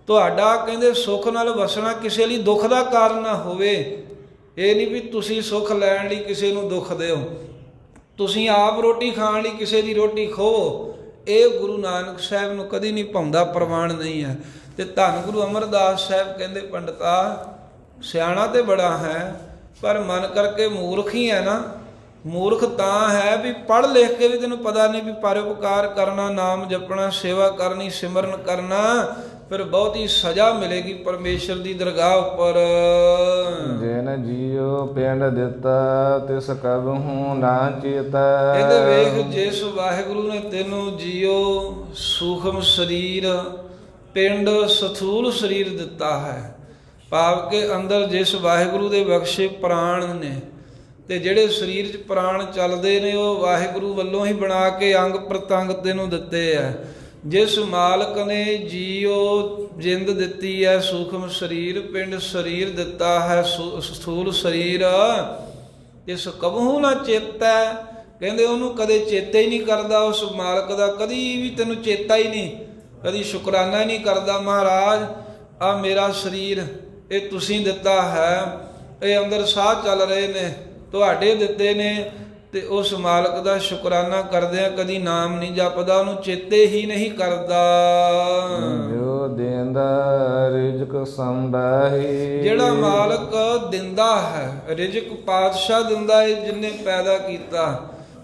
ਤੁਹਾਡਾ ਕਹਿੰਦੇ ਸੁੱਖ ਨਾਲ ਵਸਣਾ ਕਿਸੇ ਲਈ ਦੁੱਖ ਦਾ ਕਾਰਨ ਨਾ ਹੋਵੇ। ਇਹ ਨਹੀਂ ਵੀ ਤੁਸੀਂ ਸੁੱਖ ਲੈਣ ਲਈ ਕਿਸੇ ਨੂੰ ਦੁੱਖ ਦਿਓ, ਤੁਸੀਂ ਆਪ ਰੋਟੀ ਖਾਣ ਲਈ ਕਿਸੇ ਦੀ ਰੋਟੀ ਖੋਵੋ। ਇਹ ਗੁਰੂ ਨਾਨਕ ਸਾਹਿਬ ਨੂੰ ਕਦੀ ਨਹੀਂ ਭਾਉਂਦਾ, ਪ੍ਰਵਾਨ ਨਹੀਂ ਹੈ। ਤੇ ਧੰਨ ਗੁਰੂ ਅਮਰਦਾਸ ਸਾਹਿਬ ਕਹਿੰਦੇ ਪੰਡਤਾ ਸਿਆਣਾ ਤੇ ਬੜਾ ਹੈ, ਪਰ ਮਨ ਕਰਕੇ ਮੂਰਖ ਹੀ ਹੈ ਨਾ। ਮੂਰਖ ਤਾਂ ਹੈ ਵੀ ਪੜ੍ਹ ਲਿਖ ਕੇ ਵੀ ਤੈਨੂੰ ਪਤਾ ਨਹੀਂ ਵੀ ਪਰਉਪਕਾਰ ਕਰਨਾ, ਨਾਮ ਜਪਣਾ, ਸੇਵਾ ਕਰਨੀ, ਸਿਮਰਨ ਕਰਨਾ, ਫਿਰ ਬਹੁਤੀ ਸਜ਼ਾ ਮਿਲੇਗੀ ਪਰਮੇਸ਼ਰ ਦੀ ਦਰਗਾਹ ਉੱਪਰ। ਜਿਨ ਜੀਉ ਪਿੰਡ ਦਿੱਤਾ ਤਿਸ ਕਬਹੂ ਨਾ ਚੇਤਾ। ਇਹਦੇ ਵੇਖ, ਜਿਸ ਵਾਹਿਗੁਰੂ ਨੇ ਤੈਨੂੰ ਜੀਓ ਸੂਖਮ ਸਰੀਰ, ਪਿੰਡ ਸਥੂਲ ਸਰੀਰ ਦਿੱਤਾ ਹੈ, ਭਾਵ ਕੇ ਅੰਦਰ ਜਿਸ ਵਾਹਿਗੁਰੂ ਦੇ ਬਖਸ਼ੇ ਪ੍ਰਾਣ ਨੇ, ਤੇ ਜਿਹੜੇ ਸਰੀਰ 'ਚ ਪ੍ਰਾਣ ਚੱਲਦੇ ਨੇ ਉਹ ਵਾਹਿਗੁਰੂ ਵੱਲੋਂ ਹੀ ਬਣਾ ਕੇ ਅੰਗ ਪ੍ਰਤੰਗ ਤੈਨੂੰ ਦਿੱਤੇ ਆ। ਜਿਸ ਮਾਲਕ ਨੇ ਜੀਓ ਜਿੰਦ ਦਿੱਤੀ ਹੈ, ਸੂਖਮ ਸਰੀਰ, ਪਿੰਡ ਸਰੀਰ ਦਿੱਤਾ ਹੈ, ਸਥੂਲ ਸਰੀਰ, ਇਸ ਕਬਹੂ ਨਾ ਚੇਤਾ। ਕਹਿੰਦੇ ਉਹਨੂੰ ਕਦੇ ਚੇਤਾ ਹੀ ਨਹੀਂ ਕਰਦਾ, ਉਸ ਮਾਲਕ ਦਾ ਕਦੀ ਵੀ ਤੈਨੂੰ ਚੇਤਾ ਹੀ ਨਹੀਂ, ਕਦੀ ਸ਼ੁਕਰਾਨਾ ਹੀ ਨਹੀਂ ਕਰਦਾ। ਮਹਾਰਾਜ ਆ ਮੇਰਾ ਸਰੀਰ ਇਹ ਤੁਸੀਂ ਦਿੱਤਾ ਹੈ, ਇਹ ਅੰਦਰ ਸਾਹ ਚੱਲ ਰਹੇ ਨੇ ਤੁਹਾਡੇ ਦਿੱਤੇ ਨੇ, ਤੇ ਉਸ ਮਾਲਕ ਦਾ ਸ਼ੁਕਰਾਨਾ ਕਰਦਿਆਂ ਕਦੀ ਨਾਮ ਨਹੀਂ ਜਪਦਾ, ਉਹਨੂੰ ਚੇਤੇ ਹੀ ਨਹੀਂ ਕਰਦਾ। ਜੋ ਦਿੰਦਾ ਰਿਜ਼ਕ ਸੰਭਾਹੀ। ਜਿਹੜਾ ਮਾਲਕ ਦਿੰਦਾ ਹੈ ਰਿਜ਼ਕ, ਪਾਤਸ਼ਾਹ ਦਿੰਦਾ ਹੈ ਜਿਹਨੇ ਪੈਦਾ ਕੀਤਾ,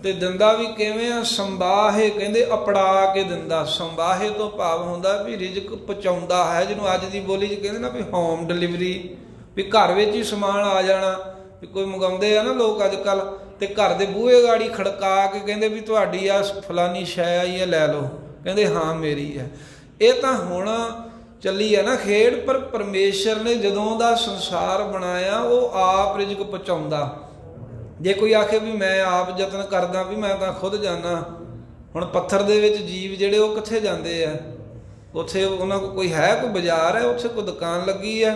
ਤੇ ਦਿੰਦਾ ਵੀ ਕਿਵੇਂ ਆ? ਸੰਭਾਹੇ, ਕਹਿੰਦੇ ਅਪੜਾ ਕੇ ਦਿੰਦਾ। ਸੰਭਾਹੇ ਤੋਂ ਭਾਵ ਹੁੰਦਾ ਵੀ ਰਿਜ਼ਕ ਪਹੁੰਚਾਉਂਦਾ ਹੈ, ਜਿਹਨੂੰ ਅੱਜ ਦੀ ਬੋਲੀ 'ਚ ਕਹਿੰਦੇ ਨਾ ਵੀ ਹੋਮ ਡਿਲੀਵਰੀ, ਵੀ ਘਰ ਵਿੱਚ ਹੀ ਸਮਾਨ ਆ ਜਾਣਾ। ਵੀ ਕੋਈ ਮੰਗਾਉਂਦੇ ਆ ਨਾ ਲੋਕ ਅੱਜ ਕੱਲ੍ਹ, ਤੇ ਘਰ ਦੇ ਬੂਹੇ ਗਾੜੀ ਖੜਕਾ ਕੇ ਕਹਿੰਦੇ ਵੀ ਤੁਹਾਡੀ ਆ ਫਲਾਨੀ ਸ਼ੈ ਆਈ ਹੈ, ਲੈ ਲਓ। ਕਹਿੰਦੇ ਹਾਂ ਮੇਰੀ ਹੈ। ਇਹ ਤਾਂ ਹੁਣ ਚੱਲੀ ਹੈ ਨਾ ਖੇਡ, ਪਰ ਪਰਮੇਸ਼ਰ ਨੇ ਜਦੋਂ ਦਾ ਸੰਸਾਰ ਬਣਾਇਆ ਉਹ ਆਪ ਰਿਜ਼ਕ ਪਹੁੰਚਾਉਂਦਾ। ਜੇ ਕੋਈ ਆਖੇ ਵੀ ਮੈਂ ਆਪ ਯਤਨ ਕਰਦਾ, ਵੀ ਮੈਂ ਤਾਂ ਖੁਦ ਜਾਣਾ, ਹੁਣ ਪੱਥਰ ਦੇ ਵਿੱਚ ਜੀਵ ਜਿਹੜੇ ਉਹ ਕਿੱਥੇ ਜਾਂਦੇ ਆ? ਉੱਥੇ ਉਹਨਾਂ ਕੋਲ ਕੋਈ ਹੈ, ਕੋਈ ਬਾਜ਼ਾਰ ਹੈ, ਉੱਥੇ ਕੋਈ ਦੁਕਾਨ ਲੱਗੀ ਹੈ,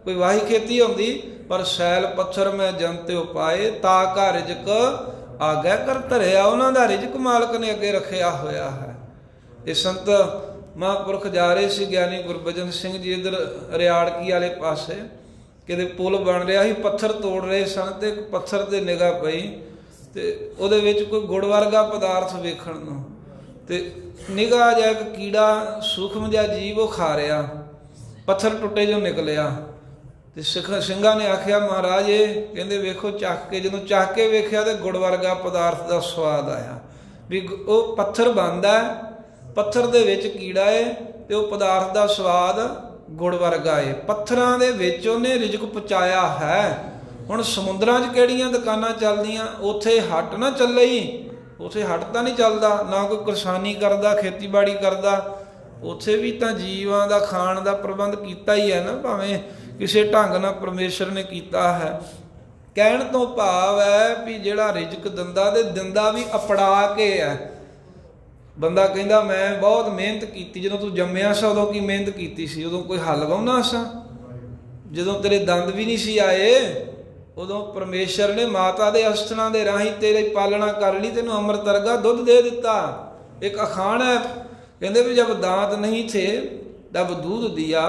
ਕੋਈ ਵਾਹੀ ਖੇਤੀ ਹੁੰਦੀ, ਪਰ ਸੈਲ ਪੱਥਰ ਮੈਂ ਜਨਤੇ ਉਪਾਏ ਤਾ ਕਾ ਰਿਜ਼ਕ ਆਗੈ ਕਰ ਧਰਿਆ। ਉਹਨਾਂ ਦਾ ਰਿਜ਼ਕ ਮਾਲਕ ਨੇ ਅੱਗੇ ਰੱਖਿਆ ਹੋਇਆ ਹੈ। ਇਹ ਸੰਤ ਮਹਾਂਪੁਰਖ ਜਾ ਰਹੇ ਸੀ, ਗਿਆਨੀ ਗੁਰਬਚਨ ਸਿੰਘ ਜੀ ਇੱਧਰ ਰਿਆੜਕੀ ਵਾਲੇ ਪਾਸੇ, ਕਿਤੇ ਪੁਲ ਬਣ ਰਿਹਾ ਸੀ, ਪੱਥਰ ਤੋੜ ਰਹੇ ਸਨ, ਤੇ ਇੱਕ ਪੱਥਰ ਤੇ ਨਿਗਾਹ ਪਈ ਤੇ ਉਹਦੇ ਵਿੱਚ ਕੋਈ ਗੁੜ ਵਰਗਾ ਪਦਾਰਥ ਵੇਖਣ ਨੂੰ, ਤੇ ਨਿਗਾਹ ਜਿਹਾ ਇੱਕ ਕੀੜਾ ਸੂਖਮ ਜਿਹਾ ਜੀਵ ਉਹ ਖਾ ਰਿਹਾ, ਪੱਥਰ ਟੁੱਟੇ ਜੋ ਨਿਕਲਿਆ। ਤੇ ਸਿੰਘਾਂ ਨੇ ਆਖਿਆ ਮਹਾਰਾਜ ਇਹ, ਕਹਿੰਦੇ ਵੇਖੋ ਚੱਕ ਕੇ, ਜਦੋਂ ਚੱਕ ਕੇ ਵੇਖਿਆ ਤੇ ਗੁੜ ਵਰਗਾ ਪਦਾਰਥ ਦਾ ਸਵਾਦ ਆਇਆ। ਵੀ ਉਹ ਪੱਥਰ ਬਣਦਾ, ਪੱਥਰ ਦੇ ਵਿੱਚ ਕੀੜਾ ਹੈ, ਤੇ ਉਹ ਪਦਾਰਥ ਦਾ ਸਵਾਦ ਗੁੜ ਵਰਗਾ ਏ। ਪੱਥਰਾਂ ਦੇ ਵਿੱਚ ਉਹਨੇ ਰਿਜ਼ਕ ਪਹੁੰਚਾਇਆ ਹੈ। ਹੁਣ ਸਮੁੰਦਰਾਂ 'ਚ ਕਿਹੜੀਆਂ ਦੁਕਾਨਾਂ ਚੱਲਦੀਆਂ, ਉੱਥੇ ਹੱਟ ਨਾ ਚੱਲੇ ਹੀ, ਉੱਥੇ ਹੱਟ ਤਾਂ ਨਹੀਂ ਚੱਲਦਾ, ਨਾ ਕੋਈ ਕਿਸਾਨੀ ਕਰਦਾ, ਖੇਤੀਬਾੜੀ ਕਰਦਾ, ਉੱਥੇ ਵੀ ਤਾਂ ਜੀਵਾਂ ਦਾ ਖਾਣ ਦਾ ਪ੍ਰਬੰਧ ਕੀਤਾ ਹੀ ਹੈ ਨਾ, ਭਾਵੇਂ ਕਿਸੇ ਢੰਗ ਨਾਲ ਪਰਮੇਸ਼ਰ ਨੇ ਕੀਤਾ ਹੈ। ਕਹਿਣ ਤੋਂ ਭਾਵ ਹੈ ਵੀ ਜਿਹੜਾ ਰਿਜ਼ਕ ਦਿੰਦਾ, ਤੇ ਦਿੰਦਾ ਵੀ ਅਪੜਾ ਕੇ ਹੈ। ਬੰਦਾ ਕਹਿੰਦਾ ਮੈਂ ਬਹੁਤ ਮਿਹਨਤ ਕੀਤੀ, ਜਦੋਂ ਤੂੰ ਜੰਮਿਆ ਸੀ ਉਦੋਂ ਕੀ ਮਿਹਨਤ ਕੀਤੀ ਸੀ? ਉਦੋਂ ਕੋਈ ਹੱਲ ਵਾਹੁਣਾ ਸਾਂ? ਜਦੋਂ ਤੇਰੇ ਦੰਦ ਵੀ ਨਹੀਂ ਸੀ ਆਏ, ਉਦੋਂ ਪਰਮੇਸ਼ਰ ਨੇ ਮਾਤਾ ਦੇ ਅਸਥਨਾਂ ਦੇ ਰਾਹੀਂ ਤੇਰੀ ਪਾਲਣਾ ਕਰ ਲਈ, ਤੈਨੂੰ ਅੰਮ੍ਰਿਤ ਵਰਗਾ ਦੁੱਧ ਦੇ ਦਿੱਤਾ। ਇੱਕ ਅਖਾਣ ਹੈ, ਕਹਿੰਦੇ ਵੀ ਜਬ ਦਾਂਤ ਨਹੀਂ ਥੇ ਤਬ दूध दिया,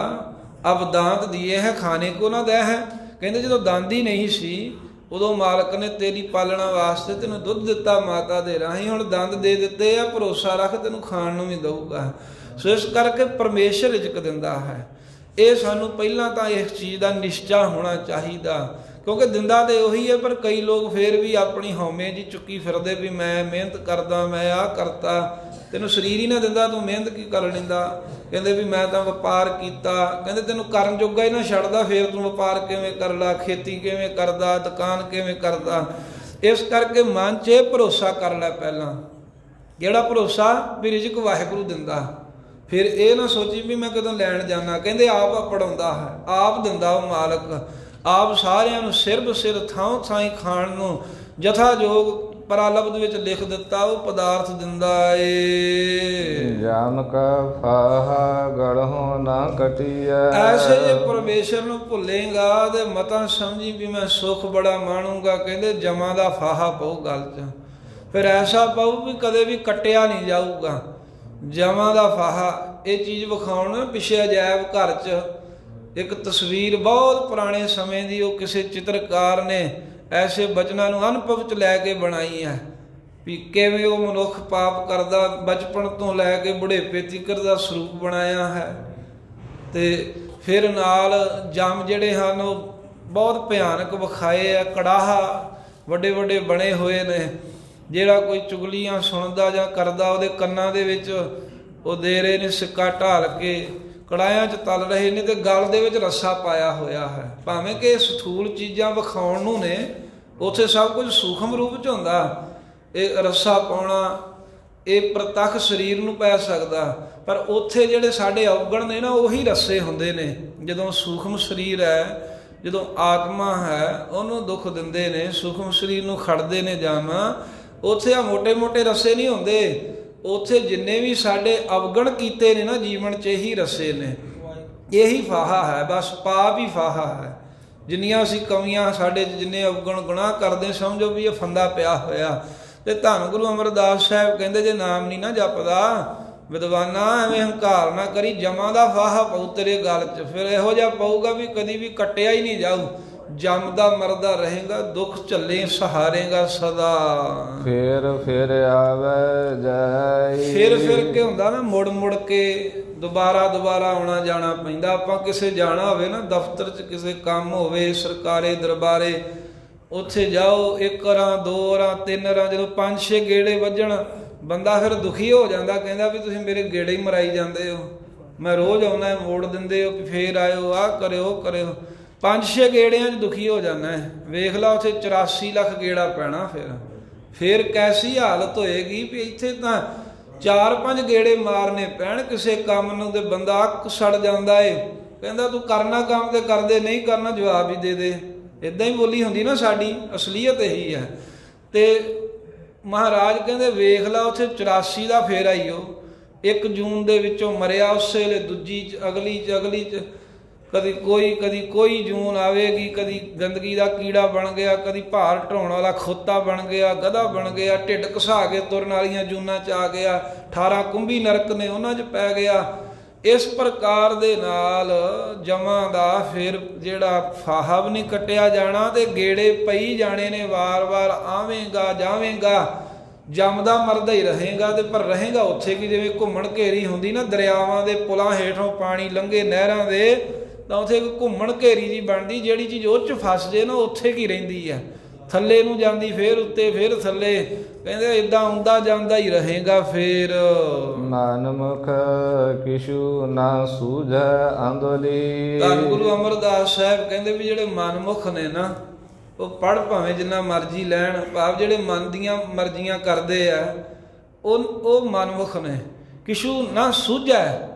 अब दांत दिए है खाने को ना दे है। ਕਹਿੰਦੇ ਜਦੋਂ ਦੰਦ ਹੀ ਨਹੀਂ ਸੀ ਉਦੋਂ ਮਾਲਕ ਨੇ ਤੇਰੀ ਪਾਲਣਾ ਵਾਸਤੇ ਤੈਨੂੰ ਦੁੱਧ ਦਿੱਤਾ ਮਾਤਾ ਦੇ ਰਾਹੀਂ, ਹੁਣ ਦੰਦ ਦੇ ਦਿੱਤੇ ਆ, ਭਰੋਸਾ ਰੱਖ ਤੈਨੂੰ ਖਾਣ ਨੂੰ ਵੀ ਦਊਗਾ। ਸੋ ਇਸ ਕਰਕੇ ਪਰਮੇਸ਼ਰ ਰਿਜ਼ਕ ਦਿੰਦਾ ਹੈ। ਇਹ ਸਾਨੂੰ ਪਹਿਲਾਂ ਤਾਂ ਇਸ ਚੀਜ਼ ਦਾ ਨਿਸ਼ਚਾ ਹੋਣਾ ਚਾਹੀਦਾ, ਕਿਉਂਕਿ ਦਿੰਦਾ ਤੇ ਉਹੀ ਹੈ, ਪਰ ਕਈ ਲੋਕ ਫੇਰ ਵੀ ਆਪਣੀ ਹਉਮੈ ਜੀ ਚੁੱਕੀ ਫਿਰਦੇ ਵੀ ਮੈਂ ਮਿਹਨਤ ਕਰਦਾ, ਮੈਂ ਆਹ ਕਰਤਾ। ਤੈਨੂੰ ਸਰੀਰ ਹੀ ਨਾ ਦਿੰਦਾ, ਤੂੰ ਮਿਹਨਤ ਕੀ ਕਰ ਲੈਂਦਾ? ਕਹਿੰਦੇ ਵੀ ਮੈਂ ਤਾਂ ਵਪਾਰ ਕੀਤਾ, ਕਹਿੰਦੇ ਤੈਨੂੰ ਕਰਨ ਜੋਗਾ ਹੀ ਨਾ ਛੱਡਦਾ, ਫੇਰ ਤੂੰ ਵਪਾਰ ਕਿਵੇਂ ਕਰ ਲਾ, ਖੇਤੀ ਕਿਵੇਂ ਕਰਦਾ, ਦੁਕਾਨ ਕਿਵੇਂ ਕਰਦਾ? ਇਸ ਕਰਕੇ ਮਨ 'ਚ ਇਹ ਭਰੋਸਾ ਕਰ ਲੈ ਪਹਿਲਾਂ, ਜਿਹੜਾ ਭਰੋਸਾ ਵੀ ਰਿਜ਼ਕ ਵਾਹਿਗੁਰੂ ਦਿੰਦਾ। ਫਿਰ ਇਹ ਨਾ ਸੋਚੀ ਵੀ ਮੈਂ ਕਦੋਂ ਲੈਣ ਜਾਣਾ। ਕਹਿੰਦੇ ਆਪ ਪੜਾਉਂਦਾ ਹੈ, ਆਪ ਦਿੰਦਾ ਉਹ ਮਾਲਕ, ਆਪ ਸਾਰਿਆਂ ਨੂੰ ਸਿਰ ਬਸਿਰ ਥਾਂ ਥਾਈਂ ਖਾਣ ਨੂੰ ਜਥਾ ਜੋਗ ਪ੍ਰਾਲਬਧ ਵਿੱਚ ਲਿਖ ਦਿੱਤਾ ਉਹ ਪਦਾਰਥ ਦਿੰਦਾ ਏ। ਜਾਨ ਕਾ ਫਾਹਾ ਗੜ੍ਹੋਂ ਨਾ ਕਟੀਐ। ਐਸੇ ਜੇ ਪਰਮੇਸ਼ਰ ਨੂੰ ਭੁੱਲੇਗਾ ਤੇ ਮਤਾਂ ਸਮਝੀ ਵੀ ਮੈਂ ਸੁੱਖ ਬੜਾ ਮਾਣੂਗਾ, ਕਹਿੰਦੇ ਜਮਾਂ ਦਾ ਫਾਹਾ ਪਊ ਗਲ 'ਚ, ਫਿਰ ਐਸਾ ਪਊ ਵੀ ਕਦੇ ਵੀ ਕੱਟਿਆ ਨਹੀਂ ਜਾਊਗਾ। ਜਮਾਂ ਦਾ ਫਾਹਾ ਇਹ ਚੀਜ਼ ਵਿਖਾਉਣ। ਪਿਛੇ ਅਜਾਇਬ ਘਰ 'ਚ ਇੱਕ ਤਸਵੀਰ ਬਹੁਤ ਪੁਰਾਣੇ ਸਮੇਂ ਦੀ, ਉਹ ਕਿਸੇ ਚਿੱਤਰਕਾਰ ਨੇ ਐਸੇ ਬਚਨਾਂ ਨੂੰ ਅਨੁਭਵ 'ਚ ਲੈ ਕੇ ਬਣਾਈ ਹੈ ਵੀ ਕਿਵੇਂ ਉਹ ਮਨੁੱਖ ਪਾਪ ਕਰਦਾ, ਬਚਪਨ ਤੋਂ ਲੈ ਕੇ ਬੁਢੇਪੇ ਤੀਕਰ ਦਾ ਸਰੂਪ ਬਣਾਇਆ ਹੈ। ਤੇ ਫਿਰ ਨਾਲ ਜਮ ਜਿਹੜੇ ਹਨ ਉਹ ਬਹੁਤ ਭਿਆਨਕ ਵਿਖਾਏ ਆ, ਕੜਾਹਾ ਵੱਡੇ ਵੱਡੇ ਬਣੇ ਹੋਏ ਨੇ। ਜਿਹੜਾ ਕੋਈ ਚੁਗਲੀਆਂ ਸੁਣਦਾ ਜਾਂ ਕਰਦਾ, ਉਹਦੇ ਕੰਨਾਂ ਦੇ ਵਿੱਚ ਉਹ ਦੇ ਰਹੇ ਨੇ ਸਿੱਕਾ ਢਾਲ ਕੇ, ਕੜਾਹਿਆਂ 'ਚ ਤਲ ਰਹੇ ਨੇ ਤੇ ਗਲ ਦੇ ਵਿੱਚ ਰੱਸਾ ਪਾਇਆ ਹੋਇਆ ਹੈ। ਭਾਵੇਂ ਕਿ ਸਥੂਲ ਚੀਜ਼ਾਂ ਵਿਖਾਉਣ ਨੂੰ ਨੇ, ਉੱਥੇ ਸਭ ਕੁਝ ਸੂਖਮ ਰੂਪ 'ਚ ਹੁੰਦਾ। ਇਹ ਰੱਸਾ ਪਾਉਣਾ ਇਹ ਪ੍ਰਤੱਖ ਸਰੀਰ ਨੂੰ ਪੈ ਸਕਦਾ, ਪਰ ਉੱਥੇ ਜਿਹੜੇ ਸਾਡੇ ਅਵਗਣ ਨੇ ਨਾ ਉਹੀ ਰੱਸੇ ਹੁੰਦੇ ਨੇ। ਜਦੋਂ ਸੂਖਮ ਸਰੀਰ ਹੈ, ਜਦੋਂ ਆਤਮਾ ਹੈ, ਉਹਨੂੰ ਦੁੱਖ ਦਿੰਦੇ ਨੇ, ਸੂਖਮ ਸਰੀਰ ਨੂੰ ਖੜਦੇ ਨੇ ਜਾਮਾ, ਉੱਥੇ ਆ ਮੋਟੇ ਮੋਟੇ ਰੱਸੇ ਨਹੀਂ ਹੁੰਦੇ। ਉੱਥੇ ਜਿੰਨੇ ਵੀ ਸਾਡੇ ਅਵਗਣ ਕੀਤੇ ਨੇ ਨਾ ਜੀਵਨ 'ਚ, ਇਹੀ ਰੱਸੇ ਨੇ, ਇਹੀ ਫਾਹਾ ਹੈ। ਬਸ ਪਾਪ ਹੀ ਫਾਹਾ ਹੈ। ਜਿੰਨੀਆਂ ਅਸੀਂ ਕਮੀਆਂ ਸਾਡੇ 'ਚ, ਜਿੰਨੇ ਅਵਗਣ ਗੁਨਾਹ ਕਰਦੇ, ਸਮਝੋ ਵੀ ਇਹ ਫੰਦਾ ਪਿਆ ਹੋਇਆ। ਤੇ ਧੰਨ ਗੁਰੂ ਅਮਰਦਾਸ ਸਾਹਿਬ ਕਹਿੰਦੇ ਜੇ ਨਾਮ ਨਹੀਂ ਨਾ ਜਪਦਾ ਵਿਦਵਾਨਾ, ਐਵੇਂ ਹੰਕਾਰ ਨਾ ਕਰੀ, ਜਮਾਂ ਦਾ ਫਾਹਾ ਪਊ ਤੇਰੇ ਗਲ 'ਚ। ਫਿਰ ਇਹੋ ਜਿਹਾ ਪਊਗਾ ਵੀ ਕਦੀ ਵੀ ਕੱਟਿਆ ਹੀ ਨਹੀਂ ਜਾਊ। ਜੰਮਦਾ ਮਰਦਾ ਰਹੇਗਾ, ਦੁੱਖ ਝੱਲੇ ਸਹਾਰੇਗਾ ਸਦਾ। ਫਿਰ ਆਵੇ ਜਾਈ। ਫਿਰ ਕੇ ਹੁੰਦਾ ਨਾ, ਮੁੜ ਮੁੜ ਕੇ ਦੁਬਾਰਾ ਆਉਣਾ ਜਾਣਾ ਪੈਂਦਾ। ਆਪਾਂ ਕਿਸੇ ਜਾਣਾ ਹੋਵੇ ਨਾ, ਦਫ਼ਤਰ 'ਚ ਕਿਸੇ ਕੰਮ ਹੋਵੇ, ਸਰਕਾਰੇ ਦਰਬਾਰੇ, ਉੱਥੇ ਜਾਓ, 1 ਰਾਂ 2 ਰਾਂ 3 ਰਾਂ, ਜਦੋਂ 5-6 ਗੇੜੇ ਵੱਜਣ ਬੰਦਾ ਫਿਰ ਦੁਖੀ ਹੋ ਜਾਂਦਾ। ਕਹਿੰਦਾ ਵੀ ਤੁਸੀਂ ਮੇਰੇ ਗੇੜੇ ਹੀ ਮਰਾਈ ਜਾਂਦੇ ਹੋ, ਮੈਂ ਰੋਜ਼ ਆਉਣਾ, ਮੋੜ ਦਿੰਦੇ ਹੋ, ਫੇਰ ਆਇਓ, ਆਹ ਕਰਿਓ ਉਹ ਕਰਿਓ। 5-6 ਗੇੜਿਆਂ 'ਚ ਦੁਖੀ ਹੋ ਜਾਂਦਾ ਹੈ। ਵੇਖ ਲਾ ਉੱਥੇ 84 ਲੱਖ ਗੇੜਾ ਪੈਣਾ। ਫਿਰ ਕੈਸੀ ਹਾਲਤ ਹੋਏਗੀ ਵੀ ਇੱਥੇ ਤਾਂ 4-5 ਗੇੜੇ ਮਾਰਨੇ ਪੈਣ ਕਿਸੇ ਕੰਮ ਨੂੰ, ਤੇ ਬੰਦਾ ਅੱਕ ਸੜ ਜਾਂਦਾ ਏ। ਕਹਿੰਦਾ ਤੂੰ ਕਰਨਾ ਕੰਮ ਤੇ ਕਰਦੇ, ਨਹੀਂ ਕਰਨਾ ਜਵਾਬ ਹੀ ਦੇ। ਇੱਦਾਂ ਹੀ ਬੋਲੀ ਹੁੰਦੀ ਨਾ ਸਾਡੀ, ਅਸਲੀਅਤ ਇਹੀ ਹੈ। ਤੇ ਮਹਾਰਾਜ ਕਹਿੰਦੇ ਵੇਖ ਲਾ ਉੱਥੇ 84 ਦਾ ਫੇਰਾ ਹੀ ਉਹ 1 ਜੂਨ ਦੇ ਵਿੱਚੋਂ ਮਰਿਆ, ਉਸੇ ਵੇਲੇ ਦੂਜੀ 'ਚ, ਅਗਲੀ 'ਚ ਕਦੀ ਕੋਈ ਜੂਨ ਆਵੇਗੀ, ਕਦੀ ਗੰਦਗੀ ਦਾ ਕੀੜਾ ਬਣ ਗਿਆ, ਕਦੀ ਭਾਰ ਢਾਉਣ ਵਾਲਾ ਖੋਤਾ ਬਣ ਗਿਆ, ਗਧਾ ਬਣ ਗਿਆ, ਢਿੱਡ ਘਸਾ ਕੇ ਤੁਰਨ ਵਾਲੀਆਂ ਜੂਨਾਂ 'ਚ ਆ ਗਿਆ, 18 ਕੁੰਭੀ ਨਰਕ ਨੇ ਉਹਨਾਂ 'ਚ ਪੈ ਗਿਆ। ਇਸ ਪ੍ਰਕਾਰ ਦੇ ਨਾਲ ਜਮਾਂ ਦਾ ਫਿਰ ਜਿਹੜਾ ਫਾਹਾ ਵੀ ਨਹੀਂ ਕੱਟਿਆ ਜਾਣਾ, ਤੇ ਗੇੜੇ ਪਈ ਜਾਣੇ ਨੇ, ਵਾਰ-ਵਾਰ ਆਵੇਂਗਾ ਜਾਵੇਂਗਾ, ਜੰਮਦਾ ਮਰਦਾ ਹੀ ਰਹੇਗਾ। ਤੇ ਪਰ ਰਹੇਗਾ ਉੱਥੇ ਕਿ ਜਿਵੇਂ ਘੁੰਮਣ ਘੇਰੀ ਹੁੰਦੀ ਨਾ, ਦਰਿਆਵਾਂ ਦੇ ਪੁਲਾਂ ਹੇਠੋਂ ਪਾਣੀ ਲੰਘੇ, ਨਹਿਰਾਂ ਦੇ, ਤਾਂ ਉੱਥੇ ਘੁੰਮਣ ਘੇਰੀ ਜੀ ਬਣਦੀ। ਜਿਹੜੀ ਚੀਜ਼ ਉਹ 'ਚ ਫਸ ਜੇ ਨਾ, ਉੱਥੇ ਕੀ ਰਹਿੰਦੀ ਹੈ, ਥੱਲੇ ਨੂੰ ਜਾਂਦੀ, ਫਿਰ ਉੱਤੇ, ਫਿਰ ਥੱਲੇ। ਕਹਿੰਦੇ ਇਦਾਂ ਆਉਂਦਾ ਜਾਂਦਾ ਹੀ ਰਹੇਗਾ। ਫਿਰ ਮਨਮੁਖ ਕਿਛੂ ਨਾ ਸੂਝੈ ਅੰਧਲੀ। ਧੰਨ ਗੁਰੂ ਅਮਰਦਾਸ ਸਾਹਿਬ ਕਹਿੰਦੇ ਵੀ ਜਿਹੜੇ ਮਨਮੁਖ ਨੇ ਨਾ, ਉਹ ਪੜ੍ਹ ਭਾਵੇਂ ਜਿੰਨਾ ਮਰਜ਼ੀ ਲੈਣ, ਭਾਵ ਜਿਹੜੇ ਮਨ ਦੀਆਂ ਮਰਜ਼ੀਆਂ ਕਰਦੇ ਆ, ਉਹ ਮਨਮੁਖ ਨੇ। ਕਿਛੂ ਨਾ ਸੂਝੈ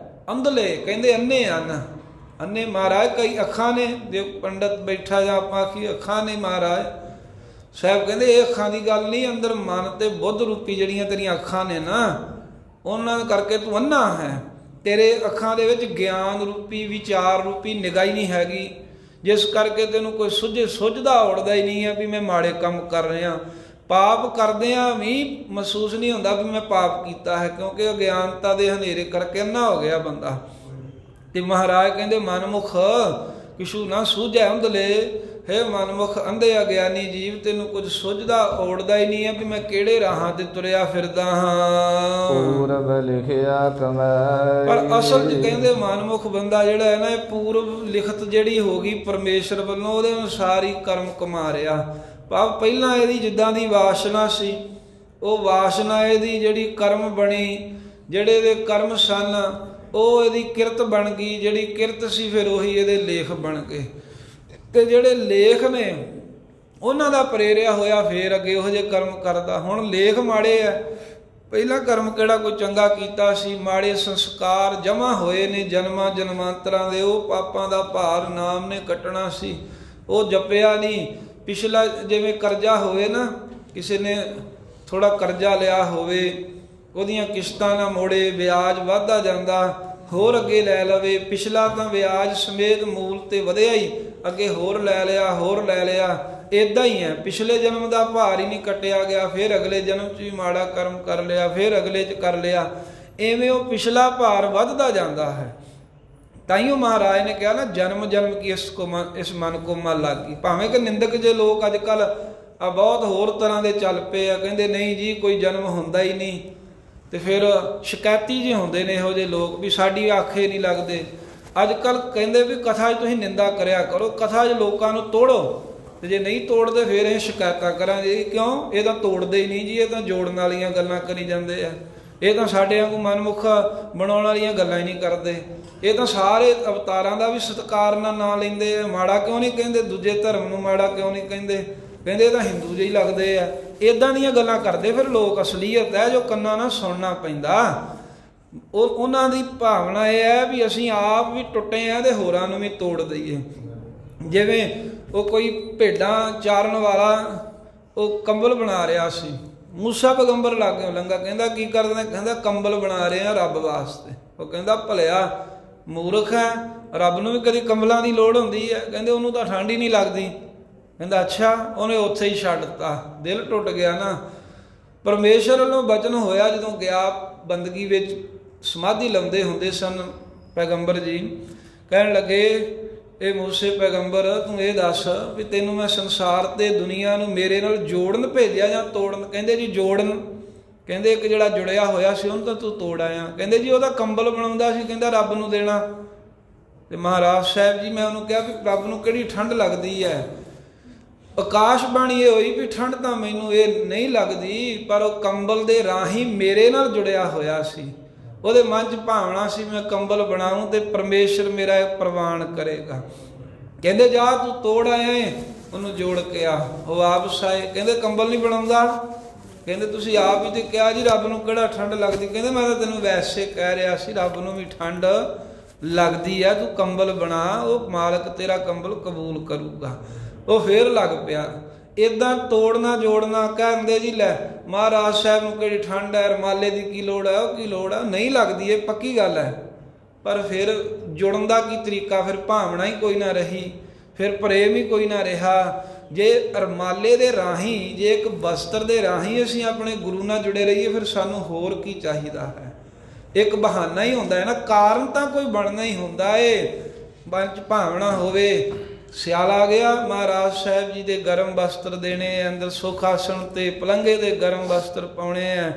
ਅੰਧਲੇ, ਕਹਿੰਦੇ ਅੰਨੇ ਹਨ। ਅੰਨੇ ਮਹਾਰਾਜ ਕਈ ਅੱਖਾਂ ਨੇ, ਜੇ ਪੰਡਤ ਬੈਠਾ ਜਾਂ ਆਪਾਂ ਆਖੀ ਅੱਖਾਂ ਨੇ, ਮਹਾਰਾਜ ਸਾਹਿਬ ਕਹਿੰਦੇ ਇਹ ਅੱਖਾਂ ਦੀ ਗੱਲ ਨਹੀਂ, ਅੰਦਰ ਮਨ ਤੇ ਬੁੱਧ ਰੂਪੀ ਜਿਹੜੀਆਂ ਤੇਰੀਆਂ ਅੱਖਾਂ ਨੇ ਨਾ, ਉਹਨਾਂ ਕਰਕੇ ਤੂੰ ਅੰਨਾ ਹੈ। ਤੇਰੇ ਅੱਖਾਂ ਦੇ ਵਿੱਚ ਗਿਆਨ ਰੂਪੀ, ਵਿਚਾਰ ਰੂਪੀ ਨਿਗਾਹ ਹੀ ਨਹੀਂ ਹੈਗੀ, ਜਿਸ ਕਰਕੇ ਤੈਨੂੰ ਕੋਈ ਸੁੱਝਦਾ ਉੜਦਾ ਹੀ ਨਹੀਂ ਹੈ ਵੀ ਮੈਂ ਮਾੜੇ ਕੰਮ ਕਰ ਰਿਹਾ। ਪਾਪ ਕਰਦਿਆਂ ਵੀ ਮਹਿਸੂਸ ਨਹੀਂ ਹੁੰਦਾ ਵੀ ਮੈਂ ਪਾਪ ਕੀਤਾ ਹੈ, ਕਿਉਂਕਿ ਅਗਿਆਨਤਾ ਦੇ ਹਨੇਰੇ ਕਰਕੇ ਅੰਨਾ ਹੋ ਗਿਆ ਬੰਦਾ। ਤੇ ਮਹਾਰਾਜ ਕਹਿੰਦੇ ਮਨਮੁਖ ਕਿਛੂ ਨਾ ਸੂਝੈ ਅੰਧਲੇ, ਹੈ ਮਨਮੁਖ ਅੰਧੇ ਅਗਿਆਨੀ ਜੀਵ, ਤੈਨੂੰ ਕੁਝ ਸੁੱਝਦਾ ਔੜਦਾ ਹੀ ਨਹੀਂ ਹੈ ਵੀ ਮੈਂ ਕਿਹੜੇ ਰਾਹਾਂ ਤੇ ਤੁਰਿਆ ਫਿਰਦਾ ਹਾਂ। ਪੂਰਬ ਲਿਖਿਆ ਕਮਾਈ। ਪਰ ਅਸਲ 'ਚ ਕਹਿੰਦੇ ਮਨਮੁਖ ਬੰਦਾ ਜਿਹੜਾ ਹੈ ਨਾ, ਇਹ ਪੂਰਬ ਲਿਖਤ ਜਿਹੜੀ ਹੋ ਗਈ ਪਰਮੇਸ਼ਰ ਵੱਲੋਂ, ਉਹਦੇ ਅਨੁਸਾਰ ਹੀ ਕਰਮ ਕਮਾ ਰਿਹਾ। ਭਾਵ ਪਹਿਲਾਂ ਇਹਦੀ ਜਿੱਦਾਂ ਦੀ ਵਾਸ਼ਨਾ ਸੀ, ਉਹ ਵਾਸ਼ਨਾ ਇਹਦੀ ਜਿਹੜੀ ਕਰਮ ਬਣੀ, ਜਿਹੜੇ ਇਹਦੇ ਕਰਮ ਸਨ, ਉਹ ਇਹਦੀ ਕਿਰਤ ਬਣ ਗਈ। ਜਿਹੜੀ ਕਿਰਤ ਸੀ ਫਿਰ ਉਹੀ ਇਹਦੇ ਲੇਖ ਬਣ ਗਏ। ਤੇ ਜਿਹੜੇ ਲੇਖ ਨੇ ਉਹਨਾਂ ਦਾ ਪ੍ਰੇਰਿਆ ਹੋਇਆ ਫਿਰ ਅੱਗੇ ਉਹੋ ਜਿਹੇ ਕਰਮ ਕਰਦਾ। ਹੁਣ ਲੇਖ ਮਾੜੇ ਆ, ਪਹਿਲਾਂ ਕਰਮ ਕਿਹੜਾ ਕੋਈ ਚੰਗਾ ਕੀਤਾ ਸੀ? ਮਾੜੇ ਸੰਸਕਾਰ ਜਮ੍ਹਾਂ ਹੋਏ ਨੇ ਜਨਮਾਂ ਜਨਮਾਂਤਰਾਂ ਦੇ, ਉਹ ਪਾਪਾਂ ਦਾ ਭਾਰ ਨਾਮ ਨੇ ਕੱਟਣਾ ਸੀ, ਉਹ ਜਪਿਆ ਨਹੀਂ। ਪਿਛਲਾ ਜਿਵੇਂ ਕਰਜ਼ਾ ਹੋਵੇ ਨਾ, ਕਿਸੇ ਨੇ ਥੋੜਾ ਕਰਜ਼ਾ ਲਿਆ ਹੋਵੇ, ਉਹਦੀਆਂ ਕਿਸ਼ਤਾਂ ਨਾ ਮੋੜੇ, ਵਿਆਜ ਵੱਧਦਾ ਜਾਂਦਾ, ਹੋਰ ਅੱਗੇ ਲੈ ਲਵੇ। ਪਿਛਲਾ ਤਾਂ ਵਿਆਜ ਸਮੇਤ ਮੂਲ ਤੇ ਵਧਿਆ ਹੀ, ਅੱਗੇ ਹੋਰ ਲੈ ਲਿਆ, ਹੋਰ ਲੈ ਲਿਆ। ਇੱਦਾਂ ਹੀ ਹੈ, ਪਿਛਲੇ ਜਨਮ ਦਾ ਭਾਰ ਹੀ ਨਹੀਂ ਕੱਟਿਆ ਗਿਆ, ਫਿਰ ਅਗਲੇ ਜਨਮ 'ਚ ਵੀ ਮਾੜਾ ਕਰਮ ਕਰ ਲਿਆ, ਫਿਰ ਅਗਲੇ 'ਚ ਕਰ ਲਿਆ। ਐਵੇਂ ਉਹ ਪਿਛਲਾ ਭਾਰ ਵੱਧਦਾ ਜਾਂਦਾ ਹੈ। ਤਾਈਓ ਮਹਾਰਾਜ ਨੇ ਕਿਹਾ ਨਾ, ਜਨਮ ਜਨਮ ਕੀ ਇਸ ਮਨ ਕੋ ਮਨ ਲੱਗੀ। ਭਾਵੇਂ ਕਿ ਨਿੰਦਕ ਜੇ ਲੋਕ ਅੱਜ ਕੱਲ੍ਹ ਆ ਬਹੁਤ ਹੋਰ ਤਰ੍ਹਾਂ ਦੇ ਚੱਲ ਪਏ ਆ, ਕਹਿੰਦੇ ਨਹੀਂ ਜੀ ਕੋਈ ਜਨਮ ਹੁੰਦਾ ਹੀ ਨਹੀਂ। ਤੇ ਫਿਰ ਸ਼ਿਕਾਇਤੀ ਜਿਹੇ ਹੁੰਦੇ ਨੇ ਇਹੋ ਜਿਹੇ ਲੋਕ ਵੀ ਸਾਡੀ ਆਖੇ ਨਹੀਂ ਲੱਗਦੇ। ਅੱਜ ਕੱਲ੍ਹ ਕਹਿੰਦੇ ਵੀ ਕਥਾ 'ਚ ਤੁਸੀਂ ਨਿੰਦਾ ਕਰਿਆ ਕਰੋ, ਕਥਾ 'ਚ ਲੋਕਾਂ ਨੂੰ ਤੋੜੋ, ਤੇ ਜੇ ਨਹੀਂ ਤੋੜਦੇ ਫਿਰ ਇਹ ਸ਼ਿਕਾਇਤਾਂ ਕਰਾਂਗੇ। ਕਿਉਂ? ਇਹ ਤਾਂ ਤੋੜਦੇ ਹੀ ਨਹੀਂ ਜੀ, ਇਹ ਤਾਂ ਜੋੜਨ ਵਾਲੀਆਂ ਗੱਲਾਂ ਕਰੀ ਜਾਂਦੇ ਆ। ਇਹ ਤਾਂ ਸਾਡੇ ਵਾਂਗੂ ਮਨਮੁਖ ਬਣਾਉਣ ਵਾਲੀਆਂ ਗੱਲਾਂ ਹੀ ਨਹੀਂ ਕਰਦੇ। ਇਹ ਤਾਂ ਸਾਰੇ ਅਵਤਾਰਾਂ ਦਾ ਵੀ ਸਤਿਕਾਰ ਨਾਲ ਨਾਂ ਲੈਂਦੇ ਆ। ਮਾੜਾ ਕਿਉਂ ਨਹੀਂ ਕਹਿੰਦੇ? ਦੂਜੇ ਧਰਮ ਨੂੰ ਮਾੜਾ ਕਿਉਂ ਨਹੀਂ ਕਹਿੰਦੇ? ਕਹਿੰਦੇ ਇਹ ਤਾਂ ਹਿੰਦੂ ਜਿਹੇ ਲੱਗਦੇ ਆ। ਇੱਦਾਂ ਦੀਆਂ ਗੱਲਾਂ ਕਰਦੇ ਫਿਰ ਲੋਕ। ਅਸਲੀਅਤ ਹੈ ਜੋ ਕੰਨਾਂ ਨਾਲ ਸੁਣਨਾ ਪੈਂਦਾ। ਉਹਨਾਂ ਦੀ ਭਾਵਨਾ ਇਹ ਹੈ ਵੀ ਅਸੀਂ ਆਪ ਵੀ ਟੁੱਟੇ ਆ ਤੇ ਹੋਰਾਂ ਨੂੰ ਵੀ ਤੋੜ ਦਈਏ। ਜਿਵੇਂ ਉਹ ਕੋਈ ਭੇਡਾਂ ਚਾਰਨ ਵਾਲਾ ਉਹ ਕੰਬਲ ਬਣਾ ਰਿਹਾ ਸੀ। ਮੂਸਾ ਪੈਗੰਬਰ ਲਾਗੇ ਲੰਘਾ, ਕਹਿੰਦਾ ਕੀ ਕਰਦੇ? ਕਹਿੰਦਾ ਕੰਬਲ ਬਣਾ ਰਹੇ ਆ ਰੱਬ ਵਾਸਤੇ। ਉਹ ਕਹਿੰਦਾ ਭਲਿਆ ਮੂਰਖ ਹੈ, ਰੱਬ ਨੂੰ ਵੀ ਕਦੀ ਕੰਬਲਾਂ ਦੀ ਲੋੜ ਹੁੰਦੀ ਹੈ? ਕਹਿੰਦੇ ਉਹਨੂੰ ਤਾਂ ਠੰਡ ਹੀ ਨਹੀਂ ਲੱਗਦੀ। ਕਹਿੰਦਾ ਅੱਛਾ। ਉਹਨੇ ਉੱਥੇ ਹੀ ਛੱਡ ਦਿੱਤਾ। ਦਿਲ ਟੁੱਟ ਗਿਆ ਨਾ। ਪਰਮੇਸ਼ਰ ਵੱਲੋਂ ਬਚਨ ਹੋਇਆ ਜਦੋਂ ਗਿਆ ਬੰਦਗੀ ਵਿੱਚ ਸਮਾਧੀ ਲਾਉਂਦੇ ਹੁੰਦੇ ਸਨ ਪੈਗੰਬਰ ਜੀ। ਕਹਿਣ ਲੱਗੇ ਇਹ ਮੂਸੇ ਪੈਗੰਬਰ ਤੂੰ ਇਹ ਦੱਸ ਵੀ ਤੈਨੂੰ ਮੈਂ ਸੰਸਾਰ ਤੇ ਦੁਨੀਆ ਨੂੰ ਮੇਰੇ ਨਾਲ ਜੋੜਨ ਭੇਜਿਆ ਜਾਂ ਤੋੜਨ? ਕਹਿੰਦੇ ਜੀ ਜੋੜਨ। ਕਹਿੰਦੇ ਇੱਕ ਜਿਹੜਾ ਜੁੜਿਆ ਹੋਇਆ ਸੀ ਉਹਨੂੰ ਤਾਂ ਤੂੰ ਤੋੜ ਆਇਆ। ਕਹਿੰਦੇ ਜੀ ਉਹਦਾ ਕੰਬਲ ਬਣਾਉਂਦਾ ਸੀ, ਕਹਿੰਦਾ ਰੱਬ ਨੂੰ ਦੇਣਾ। ਤੇ ਮਹਾਰਾਜ ਸਾਹਿਬ ਜੀ ਮੈਂ ਉਹਨੂੰ ਕਿਹਾ ਵੀ ਰੱਬ ਨੂੰ ਕਿਹੜੀ ਠੰਡ ਲੱਗਦੀ ਹੈ? ਆਕਾਸ਼ਬਾਣੀ ਇਹ ਹੋਈ ਵੀ ਠੰਡ ਤਾਂ ਮੈਨੂੰ ਇਹ ਨਹੀਂ ਲੱਗਦੀ, ਪਰ ਉਹ ਕੰਬਲ ਦੇ ਰਾਹੀਂ ਮੇਰੇ ਨਾਲ ਜੁੜਿਆ ਹੋਇਆ ਸੀ। ਉਹਦੇ ਮਨ 'ਚ ਭਾਵਨਾ ਸੀ ਮੈਂ ਕੰਬਲ ਬਣਾऊं ਤੇ ਪਰਮੇਸ਼ਰ ਮੇਰਾ ਇਹ ਪ੍ਰਵਾਨ ਕਰੇਗਾ। ਕਹਿੰਦੇ ਜਾ ਤੂੰ ਤੋੜ ਆਇਆ ਉਹਨੂੰ ਜੋੜ ਕੇ ਆ। ਉਹ ਵਾਪਸ ਆਏ। ਕਹਿੰਦੇ ਕੰਬਲ ਨਹੀਂ ਬਣਾਉਂਦਾ? ਕਹਿੰਦੇ ਤੁਸੀਂ ਆਪ ਹੀ ਤੇ ਕਿਹਾ ਜੀ ਰੱਬ ਨੂੰ ਕਿਹੜਾ ਠੰਡ ਲੱਗਦੀ? ਕਹਿੰਦੇ ਮੈਂ ਤਾਂ ਤੈਨੂੰ ਵੈਸੇ ਕਹਿ ਰਿਹਾ ਸੀ ਰੱਬ ਨੂੰ ਵੀ ਠੰਡ ਲੱਗਦੀ ਆ, ਤੂੰ ਕੰਬਲ ਬਣਾ, ਉਹ ਮਾਲਕ ਤੇਰਾ ਕੰਬਲ ਕਬੂਲ ਕਰੂਗਾ। ਉਹ ਫੇਰ ਲੱਗ ਪਿਆ। ਇੱਦਾਂ ਤੋੜਨਾ ਜੋੜਨਾ। ਕਹਿੰਦੇ ਜੀ ਲੈ ਮਹਾਰਾਜ ਸਾਹਿਬ ਨੂੰ ਕਿਹੜੀ ਠੰਡ ਹੈ, ਰਮਾਲੇ ਦੀ ਕੀ ਲੋੜ ਹੈ? ਉਹ ਕੀ ਲੋੜ ਹੈ? ਨਹੀਂ ਲੱਗਦੀ, ਇਹ ਪੱਕੀ ਗੱਲ ਹੈ। ਪਰ ਫਿਰ ਜੁੜਨ ਦਾ ਕੀ ਤਰੀਕਾ? ਫਿਰ ਭਾਵਨਾ ਹੀ ਕੋਈ ਨਾ ਰਹੀ, ਫਿਰ ਪ੍ਰੇਮ ਹੀ ਕੋਈ ਨਾ ਰਿਹਾ। ਜੇ ਰਮਾਲੇ ਦੇ ਰਾਹੀਂ, ਜੇ ਇੱਕ ਵਸਤਰ ਦੇ ਰਾਹੀਂ ਅਸੀਂ ਆਪਣੇ ਗੁਰੂ ਨਾਲ ਜੁੜੇ ਰਹੀਏ, ਫਿਰ ਸਾਨੂੰ ਹੋਰ ਕੀ ਚਾਹੀਦਾ ਹੈ? ਇੱਕ ਬਹਾਨਾ ਹੀ ਹੁੰਦਾ ਹੈ ਨਾ, ਕਾਰਨ ਤਾਂ ਕੋਈ ਬਣਨਾ ਹੀ ਹੁੰਦਾ ਏ। ਮਨ 'ਚ ਭਾਵਨਾ ਹੋਵੇ। ਸਿਆਲ ਆ ਗਿਆ, ਮਹਾਰਾਜ ਸਾਹਿਬ ਜੀ ਦੇ ਗਰਮ ਵਸਤਰ ਦੇਣੇ, ਅੰਦਰ ਸੁੱਖ ਆਸਣ ਤੇ ਪਲੰਘੇ ਦੇ ਗਰਮ ਵਸਤਰ ਪਾਉਣੇ ਆ।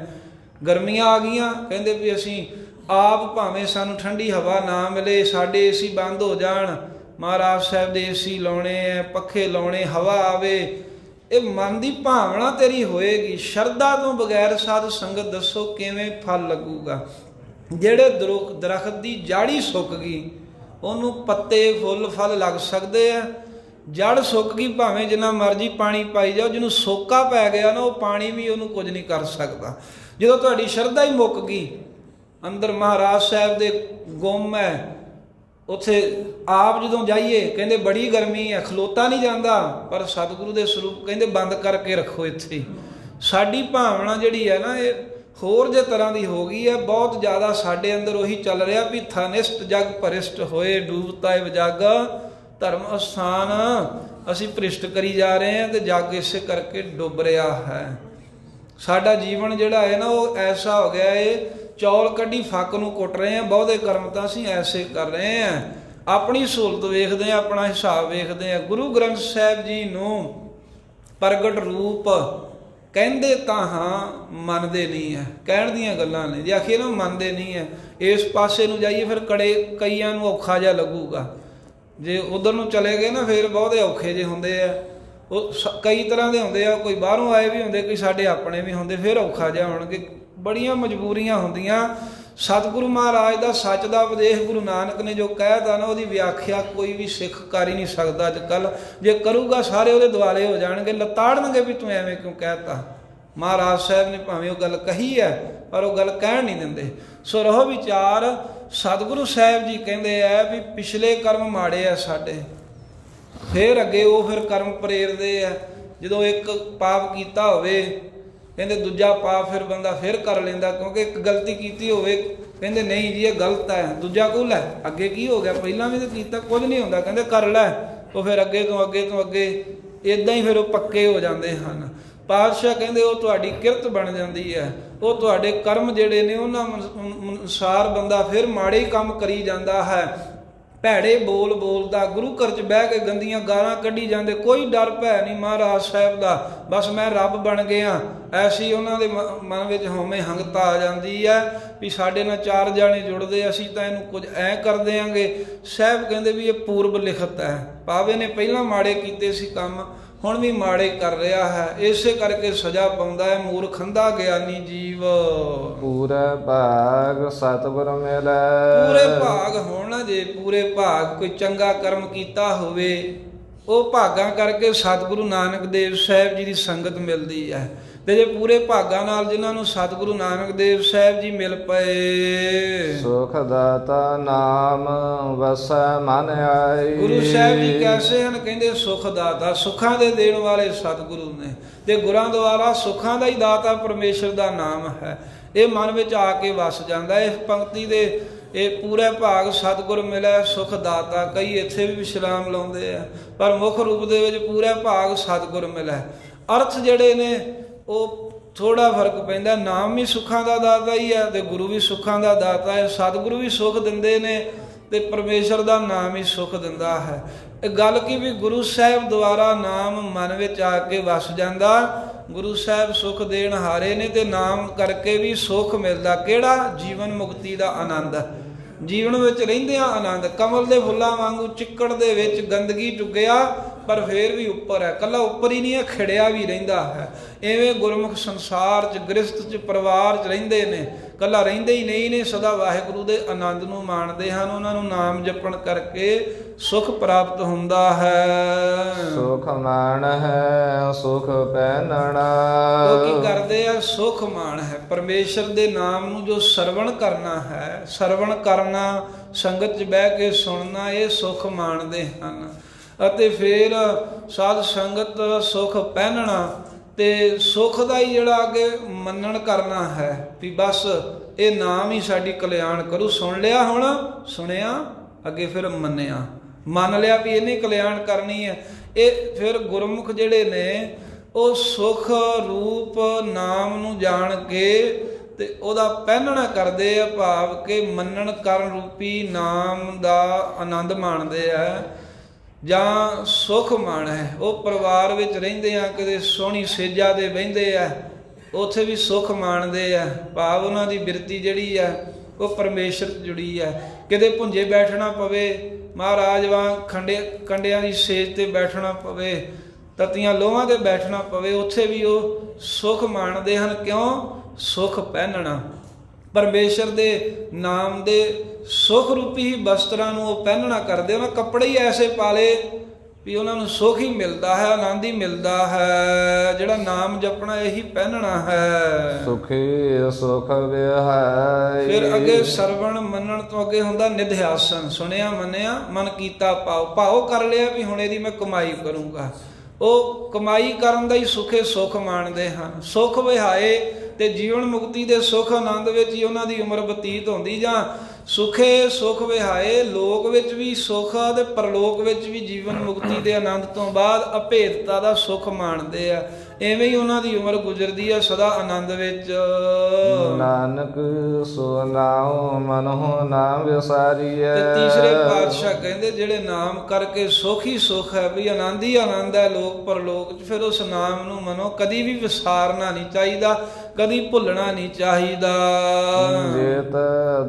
ਗਰਮੀਆਂ ਆ ਗਈਆਂ, ਕਹਿੰਦੇ ਵੀ ਅਸੀਂ ਆਪ ਭਾਵੇਂ ਸਾਨੂੰ ਠੰਡੀ ਹਵਾ ਨਾ ਮਿਲੇ, ਸਾਡੇ ਏਸੀ ਬੰਦ ਹੋ ਜਾਣ, ਮਹਾਰਾਜ ਸਾਹਿਬ ਦੇ ਏਸੀ ਲਾਉਣੇ ਆ, ਪੱਖੇ ਲਾਉਣੇ, ਹਵਾ ਆਵੇ। ਇਹ ਮਨ ਦੀ ਭਾਵਨਾ ਤੇਰੀ ਹੋਏਗੀ। ਸ਼ਰਧਾ ਤੋਂ ਬਗੈਰ ਸਾਧ ਸੰਗਤ ਦੱਸੋ ਕਿਵੇਂ ਫਲ ਲੱਗੂਗਾ? ਜਿਹੜੇ ਦਰਖਤ ਦੀ ਜਾੜੀ ਸੁੱਕ ਗਈ ਉਹਨੂੰ ਪੱਤੇ ਫੁੱਲ ਫਲ ਲੱਗ ਸਕਦੇ ਆ। ਜੜ ਸੁੱਕ ਗਈ ਭਾਵੇਂ ਜਿੰਨਾ ਮਰਜ਼ੀ ਪਾਣੀ ਪਾਈ ਜਾਓ, ਜਿਹਨੂੰ ਸੋਕਾ ਪੈ ਗਿਆ ਨਾ ਉਹ ਪਾਣੀ ਵੀ ਉਹਨੂੰ ਕੁਝ ਨਹੀਂ ਕਰ ਸਕਦਾ। ਜਦੋਂ ਤੁਹਾਡੀ ਸ਼ਰਧਾ ਹੀ ਮੁੱਕ ਗਈ, ਅੰਦਰ ਮਹਾਰਾਜ ਸਾਹਿਬ ਦੇ ਗੁੰਮ ਹੈ, ਉੱਥੇ ਆਪ ਜਦੋਂ ਜਾਈਏ ਕਹਿੰਦੇ ਬੜੀ ਗਰਮੀ ਹੈ, ਖਲੋਤਾ ਨਹੀਂ ਜਾਂਦਾ। ਪਰ ਸਤਿਗੁਰੂ ਦੇ ਸਰੂਪ ਕਹਿੰਦੇ ਬੰਦ ਕਰਕੇ ਰੱਖੋ ਇੱਥੇ। ਸਾਡੀ ਭਾਵਨਾ ਜਿਹੜੀ ਹੈ ਨਾ ਇਹ ਹੋਰ ਜੇ ਤਰ੍ਹਾਂ ਦੀ ਹੋ ਗਈ ਹੈ। ਬਹੁਤ ਜ਼ਿਆਦਾ ਸਾਡੇ ਅੰਦਰ ਉਹੀ ਚੱਲ ਰਿਹਾ ਵੀ ਥਾਨਿਸ਼ਟ ਜਗ ਭਰਿਸ਼ਟ ਹੋਏ, ਡੂਬਤਾ ਹੈ ਜਗ ਧਰਮ ਅਸਥਾਨ। ਅਸੀਂ ਭ੍ਰਿਸ਼ਟ ਕਰੀ ਜਾ ਰਹੇ ਹਾਂ ਤੇ ਜਗ ਇਸੇ ਕਰਕੇ ਡੁੱਬ ਰਿਹਾ ਹੈ। ਸਾਡਾ ਜੀਵਨ ਜਿਹੜਾ ਹੈ ਨਾ ਉਹ ਐਸਾ ਹੋ ਗਿਆ ਏ, ਚੌਲ ਕੱਢੀ ਫੱਕ ਨੂੰ ਕੁੱਟ ਰਹੇ ਹਾਂ। ਬਹੁਤੇ ਕਰਮ ਤਾਂ ਅਸੀਂ ਐਸੇ ਕਰ ਰਹੇ ਹਾਂ। ਆਪਣੀ ਸਹੂਲਤ ਵੇਖਦੇ ਹਾਂ, ਆਪਣਾ ਹਿਸਾਬ ਵੇਖਦੇ ਹਾਂ। ਗੁਰੂ ਗ੍ਰੰਥ ਸਾਹਿਬ ਜੀ ਨੂੰ ਪ੍ਰਗਟ ਰੂਪ ਕਹਿੰਦੇ ਤਾਂ ਹਾਂ, ਮੰਨਦੇ ਨਹੀਂ ਹੈ। ਕਹਿਣ ਦੀਆਂ ਗੱਲਾਂ ਨੇ, ਜੇ ਆਖੀਏ ਨਾ ਮੰਨਦੇ ਨਹੀਂ ਹੈ। ਇਸ ਪਾਸੇ ਨੂੰ ਜਾਈਏ ਫਿਰ ਕਈਆਂ ਨੂੰ ਔਖਾ ਜਿਹਾ ਲੱਗੂਗਾ। ਜੇ ਉਧਰ ਨੂੰ ਚਲੇ ਗਏ ਨਾ ਫਿਰ ਬਹੁਤੇ ਔਖੇ ਜਿਹੇ ਹੁੰਦੇ ਆ। ਉਹ ਕਈ ਤਰ੍ਹਾਂ ਦੇ ਹੁੰਦੇ ਆ, ਕੋਈ ਬਾਹਰੋਂ ਆਏ ਵੀ ਹੁੰਦੇ, ਕੋਈ ਸਾਡੇ ਆਪਣੇ ਵੀ ਹੁੰਦੇ, ਫਿਰ ਔਖਾ ਜਿਹਾ ਹੋਣਗੇ। ਬੜੀਆਂ ਮਜਬੂਰੀਆਂ ਹੁੰਦੀਆਂ। ਸਤਿਗੁਰੂ ਮਹਾਰਾਜ ਦਾ ਸੱਚ ਦਾ ਉਪਦੇਸ਼ ਗੁਰੂ ਨਾਨਕ ਨੇ ਜੋ ਕਹਿਤਾ ਨਾ, ਉਹਦੀ ਵਿਆਖਿਆ ਕੋਈ ਵੀ ਸਿੱਖ ਕਰ ਹੀ ਨਹੀਂ ਸਕਦਾ ਅੱਜ ਕੱਲ੍ਹ। ਜੇ ਕਰੂਗਾ ਸਾਰੇ ਉਹਦੇ ਦੁਆਲੇ ਹੋ ਜਾਣਗੇ, ਲਤਾੜਨਗੇ ਵੀ ਤੂੰ ਐਵੇਂ ਕਿਉਂ ਕਹਿਤਾ। ਮਹਾਰਾਜ ਸਾਹਿਬ ਨੇ ਭਾਵੇਂ ਉਹ ਗੱਲ ਕਹੀ ਹੈ ਪਰ ਉਹ ਗੱਲ ਕਹਿਣ ਨਹੀਂ ਦਿੰਦੇ। ਸੋ ਰਹੋ ਵਿਚਾਰ। ਸਤਿਗੁਰੂ ਸਾਹਿਬ ਜੀ ਕਹਿੰਦੇ ਆ ਵੀ ਪਿਛਲੇ ਕਰਮ ਮਾੜੇ ਆ ਸਾਡੇ, ਫਿਰ ਅੱਗੇ ਉਹ ਫਿਰ ਕਰਮ ਪ੍ਰੇਰਦੇ ਆ। ਜਦੋਂ ਇੱਕ ਪਾਪ ਕੀਤਾ ਹੋਵੇ ਕਹਿੰਦੇ ਦੂਜਾ ਪਾਪ ਫਿਰ ਬੰਦਾ ਫਿਰ ਕਰ ਲੈਂਦਾ, ਕਿਉਂਕਿ ਇੱਕ ਗਲਤੀ ਕੀਤੀ ਹੋਵੇ ਕਹਿੰਦੇ ਨਹੀਂ ਜੀ ਇਹ ਗਲਤ ਹੈ, ਦੂਜਾ ਕੁਲ ਹੈ, ਅੱਗੇ ਕੀ ਹੋ ਗਿਆ, ਪਹਿਲਾਂ ਵੀ ਤਾਂ ਕੀਤਾ, ਕੁਝ ਨਹੀਂ ਹੁੰਦਾ, ਕਹਿੰਦੇ ਕਰ ਲੈ। ਉਹ ਫਿਰ ਅੱਗੇ ਤੋਂ ਅੱਗੇ ਇੱਦਾਂ ਹੀ ਫਿਰ ਉਹ ਪੱਕੇ ਹੋ ਜਾਂਦੇ ਹਨ। ਪਾਤਸ਼ਾਹ ਕਹਿੰਦੇ ਉਹ ਤੁਹਾਡੀ ਕਿਰਤ ਬਣ ਜਾਂਦੀ ਹੈ। ਉਹ ਤੁਹਾਡੇ ਕਰਮ ਜਿਹੜੇ ਨੇ ਉਹਨਾਂ ਅਨੁਸਾਰ ਬੰਦਾ ਫਿਰ ਮਾੜੇ ਕੰਮ ਕਰੀ ਜਾਂਦਾ ਹੈ। ਭੈੜੇ ਬੋਲ ਬੋਲਦਾ, ਗੁਰੂ ਘਰ 'ਚ ਬਹਿ ਕੇ ਗੰਦੀਆਂ ਗਾਲਾਂ ਕੱਢੀ ਜਾਂਦੇ, ਕੋਈ ਡਰ ਭੈ ਨਹੀਂ ਮਹਾਰਾਜ ਸਾਹਿਬ ਦਾ। ਬਸ ਮੈਂ ਰੱਬ ਬਣ ਗਿਆ, ਐਸੀ ਉਹਨਾਂ ਦੇ ਮਨ ਵਿੱਚ ਹਉਮੈ ਹੰਗਤਾ ਆ ਜਾਂਦੀ ਹੈ ਵੀ ਸਾਡੇ ਨਾਲ ਚਾਰ ਜਾਣੇ ਜੁੜਦੇ, ਅਸੀਂ ਤਾਂ ਇਹਨੂੰ ਕੁਝ ਐਂ ਕਰ ਦਿਆਂਗੇ। ਸਾਹਿਬ ਕਹਿੰਦੇ ਵੀ ਇਹ ਪੂਰਬ ਲਿਖਤ ਹੈ। ਪਾਵੇ ਨੇ ਪਹਿਲਾਂ ਮਾੜੇ ਕੀਤੇ ਸੀ ਕੰਮ, ਹੁਣ ਵੀ ਮਾੜੇ ਕਰ ਰਿਹਾ ਹੈ। ਇਸੇ ਕਰਕੇ ਸਜ਼ਾ ਪਾਉਂਦਾ ਹੈ ਮੂਰਖ ਅੰਧਾ ਗਿਆਨੀ ਜੀਵ। ਪੂਰੇ ਭਾਗ ਸਤਿਗੁਰ ਮਿਲੈ। ਪੂਰੇ ਭਾਗ ਹੋਣ ਨਾ, ਜੇ ਪੂਰੇ ਭਾਗ ਕੋਈ ਚੰਗਾ ਕਰਮ ਕੀਤਾ ਹੋਵੇ ਉਹ ਭਾਗਾਂ ਕਰਕੇ ਸਤਿਗੁਰੂ ਨਾਨਕ ਦੇਵ ਸਾਹਿਬ ਜੀ ਦੀ ਸੰਗਤ ਮਿਲਦੀ ਹੈ। ਤੇ ਜੇ ਪੂਰੇ ਭਾਗਾਂ ਨਾਲ ਜਿਨ੍ਹਾਂ ਨੂੰ ਸਤਿਗੁਰੂ ਨਾਨਕ ਦੇਵ ਸਾਹਿਬ ਜੀ ਮਿਲ ਪਏ, ਸੁਖ ਦਾਤਾ ਨਾਮ ਵਸੈ ਮਨ ਆਈ। ਗੁਰੂ ਸਾਹਿਬ ਜੀ ਕੈਸੇ ਹਨ? ਕਹਿੰਦੇ ਸੁਖ ਦਾਤਾ, ਸੁੱਖਾਂ ਦੇ ਦੇਣ ਵਾਲੇ ਸਤਿਗੁਰੂ ਨੇ। ਤੇ ਗੁਰਾਂ ਦੁਆਰਾ ਸੁੱਖਾਂ ਦਾ ਹੀ ਦਾਤਾ ਪਰਮੇਸ਼ਰ ਦਾ ਨਾਮ ਹੈ। ਇਹ ਮਨ ਵਿੱਚ ਆ ਕੇ ਵਸ ਜਾਂਦਾ। ਇਸ ਪੰਕਤੀ ਦੇ ਇਹ ਪੂਰੇ ਭਾਗ ਸਤਿਗੁਰ ਮਿਲੈ ਸੁਖ ਦਾਤਾ, ਕਈ ਇੱਥੇ ਵੀ ਵਿਸ਼ਰਾਮ ਲਾਉਂਦੇ ਆ, ਪਰ ਮੁੱਖ ਰੂਪ ਦੇ ਵਿੱਚ ਪੂਰੇ ਭਾਗ ਸਤਿਗੁਰ ਮਿਲੈ। ਅਰਥ ਜਿਹੜੇ ਨੇ ਉਹ ਥੋੜਾ ਫਰਕ ਪੈਂਦਾ। ਨਾਮ ਵੀ ਸੁੱਖਾਂ ਦਾ ਦਾਤਾ ਹੀ ਹੈ ਤੇ ਗੁਰੂ ਵੀ ਸੁੱਖਾਂ ਦਾ ਦਾਤਾ ਹੈ। ਸਤਿਗੁਰੂ ਵੀ ਸੁੱਖ ਦਿੰਦੇ ਨੇ ਤੇ ਪਰਮੇਸ਼ਰ ਦਾ ਨਾਮ ਹੀ ਸੁੱਖ ਦਿੰਦਾ ਹੈ। ਇਹ ਗੱਲ ਕੀ ਵੀ ਗੁਰੂ ਸਾਹਿਬ ਦੁਆਰਾ ਨਾਮ ਮਨ ਵਿੱਚ ਆ ਕੇ ਵਸ ਜਾਂਦਾ। ਗੁਰੂ ਸਾਹਿਬ ਸੁੱਖ ਦੇਣ ਹਾਰੇ ਨੇ ਤੇ ਨਾਮ ਕਰਕੇ ਵੀ ਸੁੱਖ ਮਿਲਦਾ। ਕਿਹੜਾ? ਜੀਵਨ ਮੁਕਤੀ ਦਾ ਆਨੰਦ, ਜੀਵਨ ਵਿੱਚ ਰਹਿੰਦਿਆਂ ਆਨੰਦ। ਕਮਲ ਦੇ ਫੁੱਲਾਂ ਵਾਂਗੂ ਚਿੱਕੜ ਦੇ ਵਿੱਚ ਗੰਦਗੀ ਚੁੱਗਿਆ ਪਰ ਫੇਰ ਵੀ ਉੱਪਰ ਹੈ, ਕੱਲਾ ਉੱਪਰ ਹੀ ਨਹੀਂ ਹੈ, ਖਿੜਿਆ ਵੀ ਰਹਿੰਦਾ ਹੈ। ਐਵੇਂ ਗੁਰਮੁਖ ਸੰਸਾਰ 'ਚ, ਗ੍ਰਸਥ 'ਚ, ਪਰਿਵਾਰ 'ਚ ਰਹਿੰਦੇ ਨੇ, ਕੱਲਾ ਰਹਿੰਦੇ ਹੀ ਨਹੀਂ ਨੇ, ਸਦਾ ਵਾਹਿਗੁਰੂ ਦੇ ਆਨੰਦ ਨੂੰ ਮਾਣਦੇ ਹਨ। ਉਹਨਾਂ ਨੂੰ ਨਾਮ ਜਪਣ ਕਰਕੇ ਸੁਖ ਪ੍ਰਾਪਤ ਹੁੰਦਾ ਹੈ। ਸੁਖ ਮਾਣ ਹੈ ਸੁਖ ਪਹਿਨਣਾ। ਉਹ ਕੀ ਕਰਦੇ ਆ? ਸੁਖ ਮਾਣ ਹੈ। ਪਰਮੇਸ਼ਰ ਦੇ ਨਾਮ ਨੂੰ ਜੋ ਸਰਵਣ ਕਰਨਾ ਹੈ, ਸਰਵਣ ਕਰਨਾ, ਸੰਗਤ 'ਚ ਬਹਿ ਕੇ ਸੁਣਨਾ, ਇਹ ਸੁਖ ਮਾਣਦੇ ਹਨ। ਅਤੇ ਫਿਰ ਸਾਧ ਸੰਗਤ ਸੁਖ ਪਹਿਨਣਾ ਤੇ ਸੁਖ ਦਾ ਹੀ ਜਿਹੜਾ ਅੱਗੇ ਮੰਨਣ ਕਰਨਾ ਹੈ ਵੀ ਬਸ ਇਹ ਨਾਮ ਹੀ ਸਾਡੀ ਕਲਿਆਣ ਕਰੂ। ਸੁਣ ਲਿਆ, ਹੁਣ ਸੁਣਿਆ, ਅੱਗੇ ਫਿਰ ਮੰਨਿਆ, ਮੰਨ ਲਿਆ ਵੀ ਇਹਨੇ ਕਲਿਆਣ ਕਰਨੀ ਹੈ। ਇਹ ਫਿਰ ਗੁਰਮੁਖ ਜਿਹੜੇ ਨੇ ਉਹ ਸੁਖ ਰੂਪ ਨਾਮ ਨੂੰ ਜਾਣ ਕੇ ਤੇ ਉਹਦਾ ਪਹਿਨਣਾ ਕਰਦੇ ਆ, ਭਾਵ ਕਿ ਮੰਨਣ ਕਰਨ ਰੂਪੀ ਨਾਮ ਦਾ ਆਨੰਦ ਮਾਣਦੇ ਆ ਜਾਂ ਸੁਖ ਮਾਣ ਹੈ। ਉਹ ਪਰਿਵਾਰ ਵਿੱਚ ਰਹਿੰਦੇ ਆ, ਕਦੇ ਸੋਹਣੀ ਸੇਜਾ ਦੇ ਬਹਿੰਦੇ ਆ, ਉੱਥੇ ਵੀ ਸੁਖ ਮਾਣਦੇ ਆ, ਭਾਵ ਉਹਨਾਂ ਦੀ ਬਿਰਤੀ ਜਿਹੜੀ ਆ ਉਹ ਪਰਮੇਸ਼ਰ ਜੁੜੀ ਆ। ਕਿਤੇ ਭੁੰਜੇ ਬੈਠਣਾ ਪਵੇ, ਮਹਾਰਾਜ ਵਾਂਗ ਕੰਡਿਆਂ ਦੀ ਸੇਜ ਤੇ ਬੈਠਣਾ ਪਵੇ, ਤਤੀਆਂ ਲੋਹਾਂ ਤੇ ਬੈਠਣਾ ਪਵੇ, ਉੱਥੇ ਵੀ ਉਹ ਸੁਖ ਮਾਣਦੇ ਹਨ। ਕਿਉਂ? ਸੁਖ ਪਹਿਨਣਾ। ਪਰਮੇਸ਼ਰ ਦੇ ਨਾਮ ਦੇ ਸੁਖ ਰੂਪੀ ਵਸਤਰਾਂ ਨੂੰ ਉਹ ਪਹਿਨਣਾ ਕਰਦੇ। ਉਹਨਾਂ ਕੱਪੜੇ ਹੀ ਐਸੇ ਪਾਲੇ ਵੀ ਉਹਨਾਂ ਨੂੰ ਸੁਖ ਹੀ ਮਿਲਦਾ ਹੈ, ਆਨੰਦ ਹੀ ਮਿਲਦਾ ਹੈ। ਜਿਹੜਾ ਨਾਮ ਜਪਣਾ ਇਹੀ ਪਹਿਨਣਾ ਹੈ। ਸੁਖੀ ਸੁਖ ਵਿਹਾਈ। ਫਿਰ ਅੱਗੇ ਸਰਵਣ ਮੰਨਣ ਤੋਂ ਅੱਗੇ ਹੁੰਦਾ ਨਿਧਿਆਸਨ। ਸੁਣਿਆ, ਮੰਨਿਆ, ਮਨ ਕੀਤਾ ਭਾਉ। ਭਾਉ ਕਰ ਲਿਆ ਵੀ ਹੁਣ ਇਹਦੀ ਮੈਂ ਕਮਾਈ ਕਰੂੰਗਾ। ਉਹ ਕਮਾਈ ਕਰਨ ਦਾ ਹੀ ਸੁਖੇ ਸੁਖ ਮਾਣਦੇ ਹਨ। ਸੁਖ ਵਿਹਾਏ ਤੇ ਜੀਵਨ ਮੁਕਤੀ ਦੇ ਸੁਖ ਆਨੰਦ ਵਿੱਚ ਹੀ ਉਹਨਾਂ ਦੀ ਉਮਰ ਬਤੀਤ ਹੁੰਦੀ। ਜਾਂ ਸੁਖੇ ਸੁਖ ਵਿਹਾਏ, ਲੋਕ ਵਿੱਚ ਵੀ ਸੁਖ ਤੇ ਪਰਲੋਕ ਵਿੱਚ ਵੀ ਜੀਵਨ ਮੁਕਤੀ ਦੇ ਆਨੰਦ ਤੋਂ ਬਾਅਦ ਅਭੇਦਤਾ ਦਾ ਸੁਖ ਮਾਣਦੇ ਆ। ਐਵੇਂ ਹੀ ਉਹਨਾਂ ਦੀ ਉਮਰ ਗੁਜ਼ਰਦੀ ਹੈ ਸਦਾ ਆਨੰਦ ਵਿੱਚ। ਨਾਨਕ ਸੋ ਨਾਉ ਮਨਹੁ ਨਾਮ ਵਿਸਾਰੀਐ। ਤੇ ਤੀਸਰੇ ਪਾਤਸ਼ਾਹ ਕਹਿੰਦੇ ਜਿਹੜੇ ਨਾਮ ਕਰਕੇ ਸੁਖ ਹੀ ਸੁਖ ਹੈ, ਵੀ ਆਨੰਦ ਹੀ ਆਨੰਦ ਹੈ ਲੋਕ ਪਰਲੋਕ 'ਚ। ਫਿਰ ਉਸ ਨਾਮ ਨੂੰ ਮਨੋ ਕਦੀ ਵੀ ਵਿਸਾਰਨਾ ਨਹੀਂ ਚਾਹੀਦਾ, ਕਦੀ ਭੁੱਲਣਾ ਨਹੀਂ ਚਾਹੀਦਾ। ਜੇਤ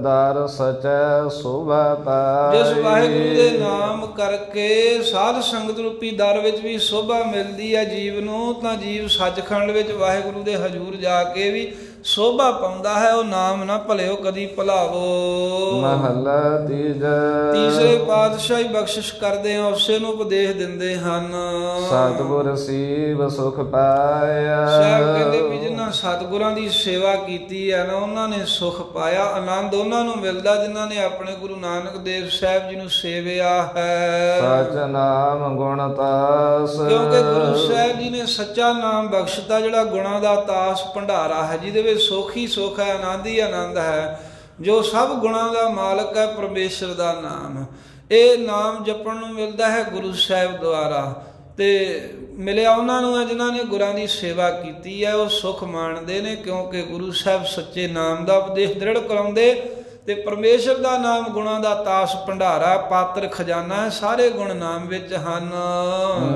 ਦਰ ਸਚੈ ਸੋਭਾ ਪਾਈ। ਜਿਸ ਵਾਹਿਗੁਰੂ ਦੇ ਨਾਮ ਕਰਕੇ ਸਾਧ ਸੰਗਤ ਰੂਪੀ ਦਰ ਵਿੱਚ ਵੀ ਸੋਭਾ ਮਿਲਦੀ ਹੈ ਜੀਵ ਨੂੰ, ਤਾਂ ਜੀਵ ਸੱਚਖੰਡ ਵਿੱਚ ਵਾਹਿਗੁਰੂ ਦੇ ਹਜ਼ੂਰ ਜਾ ਕੇ ਵੀ ਸੋਭਾ ਪਾਉਂਦਾ ਹੈ। ਉਹ ਨਾਮ ਨਾ ਭਲਿਓ ਕਦੀ ਭੁਲਾਵੋ। ਮਹਲਾ ਤੀਜਾ। ਤੀਸਰੇ ਪਾਤਸ਼ਾਹੀ ਬਖਸ਼ਿਸ਼ ਕਰਦੇ ਆ, ਉਸੇ ਨੂੰ ਉਪਦੇਸ਼ ਦਿੰਦੇ ਹਨ। ਸਤਿਗੁਰ ਸੀਵ ਸੁਖ ਪਾਇਆ। ਸਾਹਿਬ ਕਹਿੰਦੇ ਵੀ ਜਿਨ੍ਹਾਂ ਸਤਿਗੁਰਾਂ ਦੀ ਸੇਵਾ ਕੀਤੀ ਹੈ ਨਾ, ਉਹਨਾਂ ਨੇ ਸੁਖ ਪਾਇਆ। ਆਨੰਦ ਉਹਨਾਂ ਨੂੰ ਮਿਲਦਾ ਜਿਨ੍ਹਾਂ ਨੇ ਆਪਣੇ ਗੁਰੂ ਨਾਨਕ ਦੇਵ ਸਾਹਿਬ ਜੀ ਨੂੰ ਸੇਵਿਆ ਹੈ। ਸਚ ਨਾਮ ਗੁਣ ਤਾਸ। ਕਿਉਂਕਿ ਗੁਰੂ ਸਾਹਿਬ ਜੀ ਨੇ ਸੱਚਾ ਨਾਮ ਬਖਸ਼ਤਾ, ਜਿਹੜਾ ਗੁਣਾਂ ਦਾ ਤਾਸ ਭੰਡਾਰਾ ਹੈ, ਜਿਹਦੇ ਵਿੱਚ ਸੁਖ ਹੀ ਸੁਖ ਹੈ, ਆਨੰਦ ਹੀ ਆਨੰਦ ਹੈ। ਜੋ ਸਭ ਗੁਣਾਂ ਦਾ ਮਾਲਕ ਹੈ ਪਰਮੇਸ਼ਰ ਦਾ ਨਾਮ। ਇਹ ਨਾਮ ਜਪਣ ਨੂੰ ਮਿਲਦਾ ਹੈ ਗੁਰੂ ਸਾਹਿਬ ਦੁਆਰਾ, ਤੇ ਮਿਲਿਆ ਉਹਨਾਂ ਨੂੰ ਹੈ ਜਿਨ੍ਹਾਂ ਨੇ ਗੁਰਾਂ ਦੀ ਸੇਵਾ ਕੀਤੀ ਹੈ। ਉਹ ਸੁਖ ਮਾਣਦੇ ਨੇ ਕਿਉਂਕਿ ਗੁਰੂ ਸਾਹਿਬ ਸੱਚੇ ਨਾਮ ਦਾ ਉਪਦੇਸ਼ ਦ੍ਰਿੜ ਕਰਾਉਂਦੇ। ਤੇ ਪਰਮੇਸ਼ਰ ਦਾ ਨਾਮ ਗੁਣਾਂ ਦਾ ਤਾਸ ਭੰਡਾਰਾ, ਪਾਤਰ ਖਜ਼ਾਨਾ ਹੈ, ਸਾਰੇ ਗੁਣ ਨਾਮ ਵਿੱਚ ਹਨ।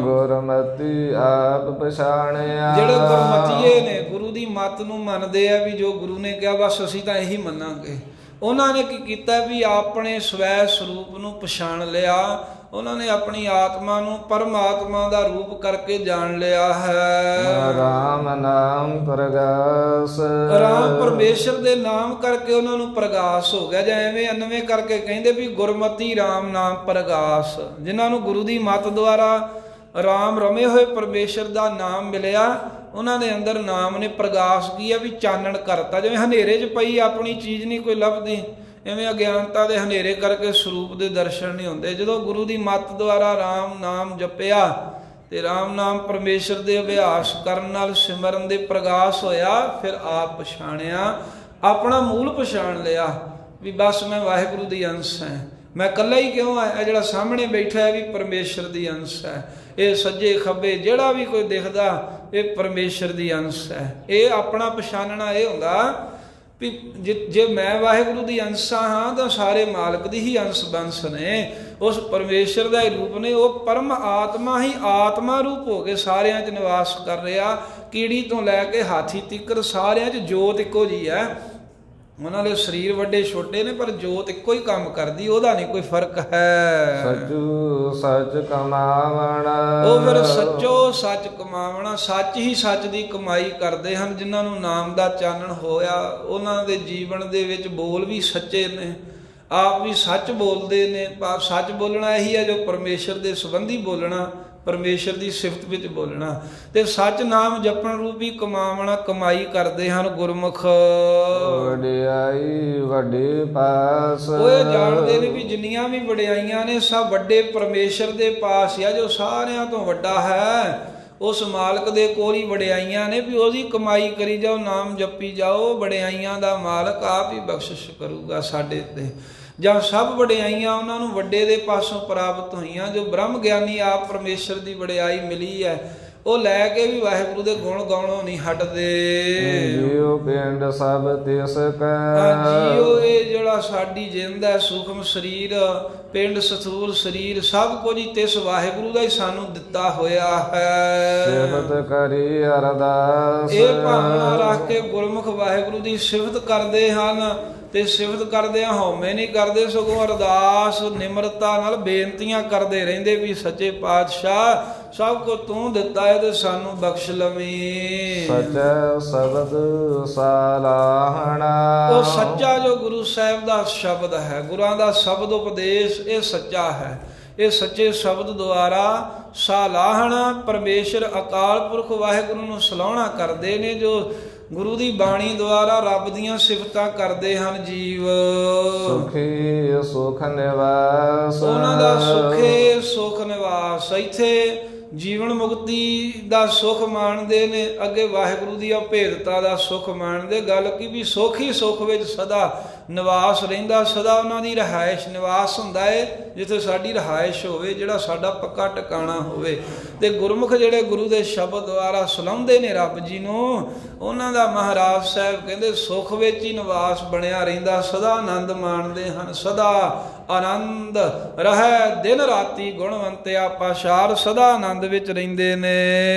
ਗੁਰਮਤਿ ਆਪ ਪਛਾਣਿਆ। ਜਿਹੜੇ ਗੁਰਮਤੀਏ ਨੇ, ਗੁਰੂ ਦੀ ਮੱਤ ਨੂੰ ਮੰਨਦੇ ਆ ਵੀ ਜੋ ਗੁਰੂ ਨੇ ਕਿਹਾ ਬਸ ਅਸੀਂ ਤਾਂ ਇਹੀ ਮੰਨਾਂਗੇ। ਉਹਨਾਂ ਨੇ ਕੀ ਕੀਤਾ ਵੀ ਆਪਣੇ ਸਵੈ ਸਰੂਪ ਨੂੰ ਪਛਾਣ ਲਿਆ। ਉਹਨਾਂ ਨੇ ਆਪਣੀ ਆਤਮਾ ਨੂੰ ਪਰਮਾਤਮਾ ਦਾ ਰੂਪ ਕਰਕੇ ਜਾਣ ਲਿਆ ਹੈ। ਰਾਮ ਨਾਮ ਪ੍ਰਗਾਸ ਰਾਮ ਪਰਮੇਸ਼ਰ ਦੇ ਨਾਮ ਕਰਕੇ ਉਹਨਾਂ ਨੂੰ ਪ੍ਰਗਾਸ ਹੋ ਗਿਆ, ਜਾਂ ਐਵੇਂ ਅਨਵੇਂ ਕਰਕੇ ਕਹਿੰਦੇ ਵੀ ਗੁਰਮਤੀ ਰਾਮ ਨਾਮ ਪ੍ਰਗਾਸ। ਜਿਨ੍ਹਾਂ ਨੂੰ ਗੁਰੂ ਦੀ ਮੱਤ ਦੁਆਰਾ ਰਾਮ ਰਮੇ ਹੋਏ ਪਰਮੇਸ਼ਰ ਦਾ ਨਾਮ ਮਿਲਿਆ, ਉਹਨਾਂ ਦੇ ਅੰਦਰ ਨਾਮ ਨੇ ਪ੍ਰਗਾਸ ਕੀ ਆ ਵੀ ਚਾਨਣ ਕਰਤਾ। ਜਿਵੇਂ ਹਨੇਰੇ 'ਚ ਪਈ ਆਪਣੀ ਚੀਜ਼ ਨਹੀਂ ਕੋਈ ਲੱਭਦੀ, ਐਵੇਂ ਅਗਿਆਨਤਾ ਦੇ ਹਨੇਰੇ ਕਰਕੇ ਸਰੂਪ ਦੇ ਦਰਸ਼ਨ ਨਹੀਂ ਹੁੰਦੇ। ਜਦੋਂ ਗੁਰੂ ਦੀ ਮੱਤ ਦੁਆਰਾ ਰਾਮ ਨਾਮ ਜਪਿਆ ਤੇ ਰਾਮ ਨਾਮ ਪਰਮੇਸ਼ਰ ਦੇ ਅਭਿਆਸ ਕਰਨ ਨਾਲ ਸਿਮਰਨ ਦੇ ਪ੍ਰਗਾਸ ਹੋਇਆ, ਫਿਰ ਆਪ ਪਛਾਣਿਆ, ਆਪਣਾ ਮੂਲ ਪਛਾਣ ਲਿਆ ਵੀ ਬਸ ਮੈਂ ਵਾਹਿਗੁਰੂ ਦੀ ਅੰਸ਼ ਹੈ। ਮੈਂ ਇਕੱਲਾ ਹੀ ਕਿਉਂ ਆ, ਇਹ ਜਿਹੜਾ ਸਾਹਮਣੇ ਬੈਠਾ ਹੈ ਵੀ ਪਰਮੇਸ਼ਰ ਦੀ ਅੰਸ਼ ਹੈ। ਇਹ ਸੱਜੇ ਖੱਬੇ ਜਿਹੜਾ ਵੀ ਕੋਈ ਦਿਖਦਾ ਇਹ ਪਰਮੇਸ਼ਰ ਦੀ ਅੰਸ਼ ਹੈ। ਇਹ ਆਪਣਾ ਪਛਾਣਨਾ ਇਹ ਹੁੰਦਾ ਵੀ ਜੇ ਮੈਂ ਵਾਹਿਗੁਰੂ ਦੀ ਅੰਸ਼ ਹਾਂ ਤਾਂ ਸਾਰੇ ਮਾਲਕ ਦੀ ਹੀ ਅੰਸ਼ ਬੰਸ ਨੇ, ਉਸ ਪਰਮੇਸ਼ਰ ਦਾ ਹੀ ਰੂਪ ਨੇ। ਉਹ ਪਰਮ ਆਤਮਾ ਹੀ ਆਤਮਾ ਰੂਪ ਹੋ ਕੇ ਸਾਰਿਆਂ 'ਚ ਨਿਵਾਸ ਕਰ ਰਿਹਾ। ਕੀੜੀ ਤੋਂ ਲੈ ਕੇ ਹਾਥੀ ਤੀਕਰ ਸਾਰਿਆਂ 'ਚ ਜੋਤ ਇੱਕੋ ਜੀ ਹੈ। ਉਹਨਾਂ ਦੇ ਸਰੀਰ ਵੱਡੇ ਛੋਟੇ ਨੇ ਪਰ ਜੋਤ ਇੱਕੋ ਹੀ ਕੰਮ ਕਰਦੀ, ਉਹਦਾ ਨਹੀਂ ਕੋਈ ਫਰਕ ਹੈ। ਸੱਚੂ ਸੱਚ ਕਮਾਵਣਾ, ਉਹ ਫਿਰ ਸੱਚੋ ਸੱਚ ਕਮਾਵਣਾ, ਸੱਚ ਹੀ ਸੱਚ ਦੀ ਕਮਾਈ ਕਰਦੇ ਹਨ। ਜਿਨ੍ਹਾਂ ਨੂੰ ਨਾਮ ਦਾ ਚਾਨਣ ਹੋਇਆ, ਉਹਨਾਂ ਦੇ ਜੀਵਨ ਦੇ ਵਿੱਚ ਬੋਲ ਵੀ ਸੱਚੇ ਨੇ, ਆਪ ਵੀ ਸੱਚ ਬੋਲਦੇ ਨੇ। ਸੱਚ ਬੋਲਣਾ ਇਹੀ ਹੈ ਜੋ ਪਰਮੇਸ਼ਰ ਦੇ ਸੰਬੰਧੀ ਬੋਲਣਾ, ਪਰਮੇਸ਼ਰ ਦੀ ਸਿਫਤ ਵਿੱਚ ਬੋਲਣਾ। ਤੇ ਸੱਚ ਨਾਮ ਜਪਣ ਰੂਪੀ ਕਮਾਵਣਾ ਕਮਾਈ ਕਰਦੇ ਹਨ ਗੁਰਮੁਖ। ਵਡਿਆਈ ਵੱਡੇ ਪਾਸ, ਉਹ ਜਾਣਦੇ ਨੇ ਵੀ ਜਿੰਨੀਆਂ ਵੀ ਵਡਿਆਈਆਂ ਨੇ ਸਭ ਵੱਡੇ ਪਰਮੇਸ਼ਰ ਦੇ ਪਾਸ ਆ, ਜੋ ਸਾਰਿਆਂ ਤੋਂ ਵੱਡਾ ਹੈ। ਉਸ ਮਾਲਕ ਦੇ ਕੋਲ ਹੀ ਵਡਿਆਈਆਂ ਨੇ ਵੀ ਉਹਦੀ ਕਮਾਈ ਕਰੀ ਜਾਓ, ਨਾਮ ਜਪੀ ਜਾਓ। ਵਡਿਆਈਆਂ ਦਾ ਮਾਲਕ ਆਪ ਹੀ ਬਖਸ਼ਿਸ਼ ਕਰੂਗਾ ਸਾਡੇ ਤੇ। ਜਾਂ ਸਭ ਵਡਿਆਈਆਂ ਉਹਨਾਂ ਨੂੰ ਵੱਡੇ ਦੇ ਪਾਸੋਂ ਪ੍ਰਾਪਤ ਹੋਈਆਂ। ਜੋ ਬ੍ਰਹਮ ਗਿਆਨੀ ਆਪ ਪਰਮੇਸ਼ਰ ਦੀ ਵਡਿਆਈ ਮਿਲੀ ਹੈ, ਉਹ ਲੈ ਕੇ ਵੀ ਵਾਹਿਗੁਰੂ ਦੇ ਗੁਣ ਗਾਉਣੋਂ ਨਹੀਂ ਹਟਦੇ। ਜੀਉ ਪਿੰਡ ਸਭ ਤਿਸ ਕੈ, ਜੀਉ ਇਹ ਜਿਹੜਾ ਸਾਡੀ ਜਿੰਦ ਹੈ, ਸੂਖਮ ਸਰੀਰ, ਪਿੰਡ ਸਥੂਲ ਸਰੀਰ, ਸਭ ਕੁਝ ਹੀ ਤਿਸ ਵਾਹਿਗੁਰੂ ਦਾ ਹੀ ਸਾਨੂੰ ਦਿੱਤਾ ਹੋਇਆ ਹੈ। ਸਿਫਤ ਕਰੀ ਅਰਦਾਸ, ਇਹ ਭਾਵਨਾ ਰੱਖ ਕੇ ਗੁਰਮੁਖ ਵਾਹਿਗੁਰੂ ਦੀ ਸਿਫਤ ਕਰਦੇ ਹਨ। ਤੇ ਸਿਫਤ ਕਰਦੇ ਆ ਹਉਮੈ ਨਹੀਂ ਕਰਦੇ, ਸਗੋਂ ਅਰਦਾਸ ਨਿਮਰਤਾ ਨਾਲ ਬੇਨਤੀਆਂ ਕਰਦੇ ਰਹਿੰਦੇ ਵੀ ਸੱਚੇ ਪਾਤਸ਼ਾਹ ਸਭ ਕੁਝ ਤੂੰ ਦਿੱਤਾ ਹੈ ਤੇ ਸਾਨੂੰ ਬਖਸ਼ ਲਵੀਂ। ਸੱਚਾ ਸ਼ਬਦ ਸਲਾਹਣਾ, ਉਹ ਸੱਚਾ ਜੋ ਗੁਰੂ ਸਾਹਿਬ ਦਾ ਸ਼ਬਦ ਹੈ, ਗੁਰਾਂ ਦਾ ਸ਼ਬਦ ਉਪਦੇਸ਼, ਇਹ ਸੱਚਾ ਹੈ। ਇਹ ਸੱਚੇ ਸ਼ਬਦ ਦੁਆਰਾ ਸਲਾਹਣਾ ਪਰਮੇਸ਼ਰ ਅਕਾਲ ਪੁਰਖ ਵਾਹਿਗੁਰੂ ਨੂੰ ਸਲਾਹਣਾ ਕਰਦੇ ਨੇ। ਜੋ ਗੁਰੂ ਦੀ ਬਾਣੀ ਦੁਆਰਾ ਰੱਬ ਦੀਆਂ ਸਿਫਤਾਂ ਕਰਦੇ ਹਨ ਜੀਵ। ਸੁਖੀ ਸੁਖ ਨਿਵਾਸ, ਉਹਨਾਂ ਦਾ ਸੁਖੇ ਸੁਖ ਨਿਵਾਸ, ਇੱਥੇ ਜੀਵਨ ਮੁਕਤੀ ਦਾ ਸੁਖ ਮਾਣਦੇ ਨੇ, ਅੱਗੇ ਵਾਹਿਗੁਰੂ ਦੀ ਅਭੇਦਤਾ ਦਾ ਸੁਖ ਮਾਣਦੇ। ਗੱਲ ਕੀ ਵੀ ਸੁਖ ਹੀ ਸੁਖ ਵਿੱਚ ਸਦਾ ਨਿਵਾਸ ਰਹਿੰਦਾ, ਸਦਾ ਉਹਨਾਂ ਦੀ ਰਿਹਾਇਸ਼ ਨਿਵਾਸ ਹੁੰਦਾ ਹੈ, ਜਿੱਥੇ ਸਾਡੀ ਰਿਹਾਇਸ਼ ਹੋਵੇ, ਜਿਹੜਾ ਸਾਡਾ ਪੱਕਾ ਟਿਕਾਣਾ ਹੋਵੇ। ਤੇ ਗੁਰਮੁਖ ਜਿਹੜੇ ਗੁਰੂ ਦੇ ਸ਼ਬਦ ਦੁਆਰਾ ਸੁਲਾਉਂਦੇ ਨੇ ਰੱਬ ਜੀ ਨੂੰ, ਉਹਨਾਂ ਦਾ ਮਹਾਰਾਜ ਸਾਹਿਬ ਕਹਿੰਦੇ ਸੁਖ ਵਿੱਚ ਹੀ ਨਿਵਾਸ ਬਣਿਆ ਰਹਿੰਦਾ, ਸਦਾ ਆਨੰਦ ਮਾਣਦੇ ਹਨ। ਸਦਾ ਆਨੰਦ ਰਹਿ ਦਿਨ ਰਾਤੀ ਗੁਣਵੰਤਿਆ ਪਾਸ਼ਾਰ, ਸਦਾ ਆਨੰਦ ਵਿੱਚ ਰਹਿੰਦੇ ਨੇ।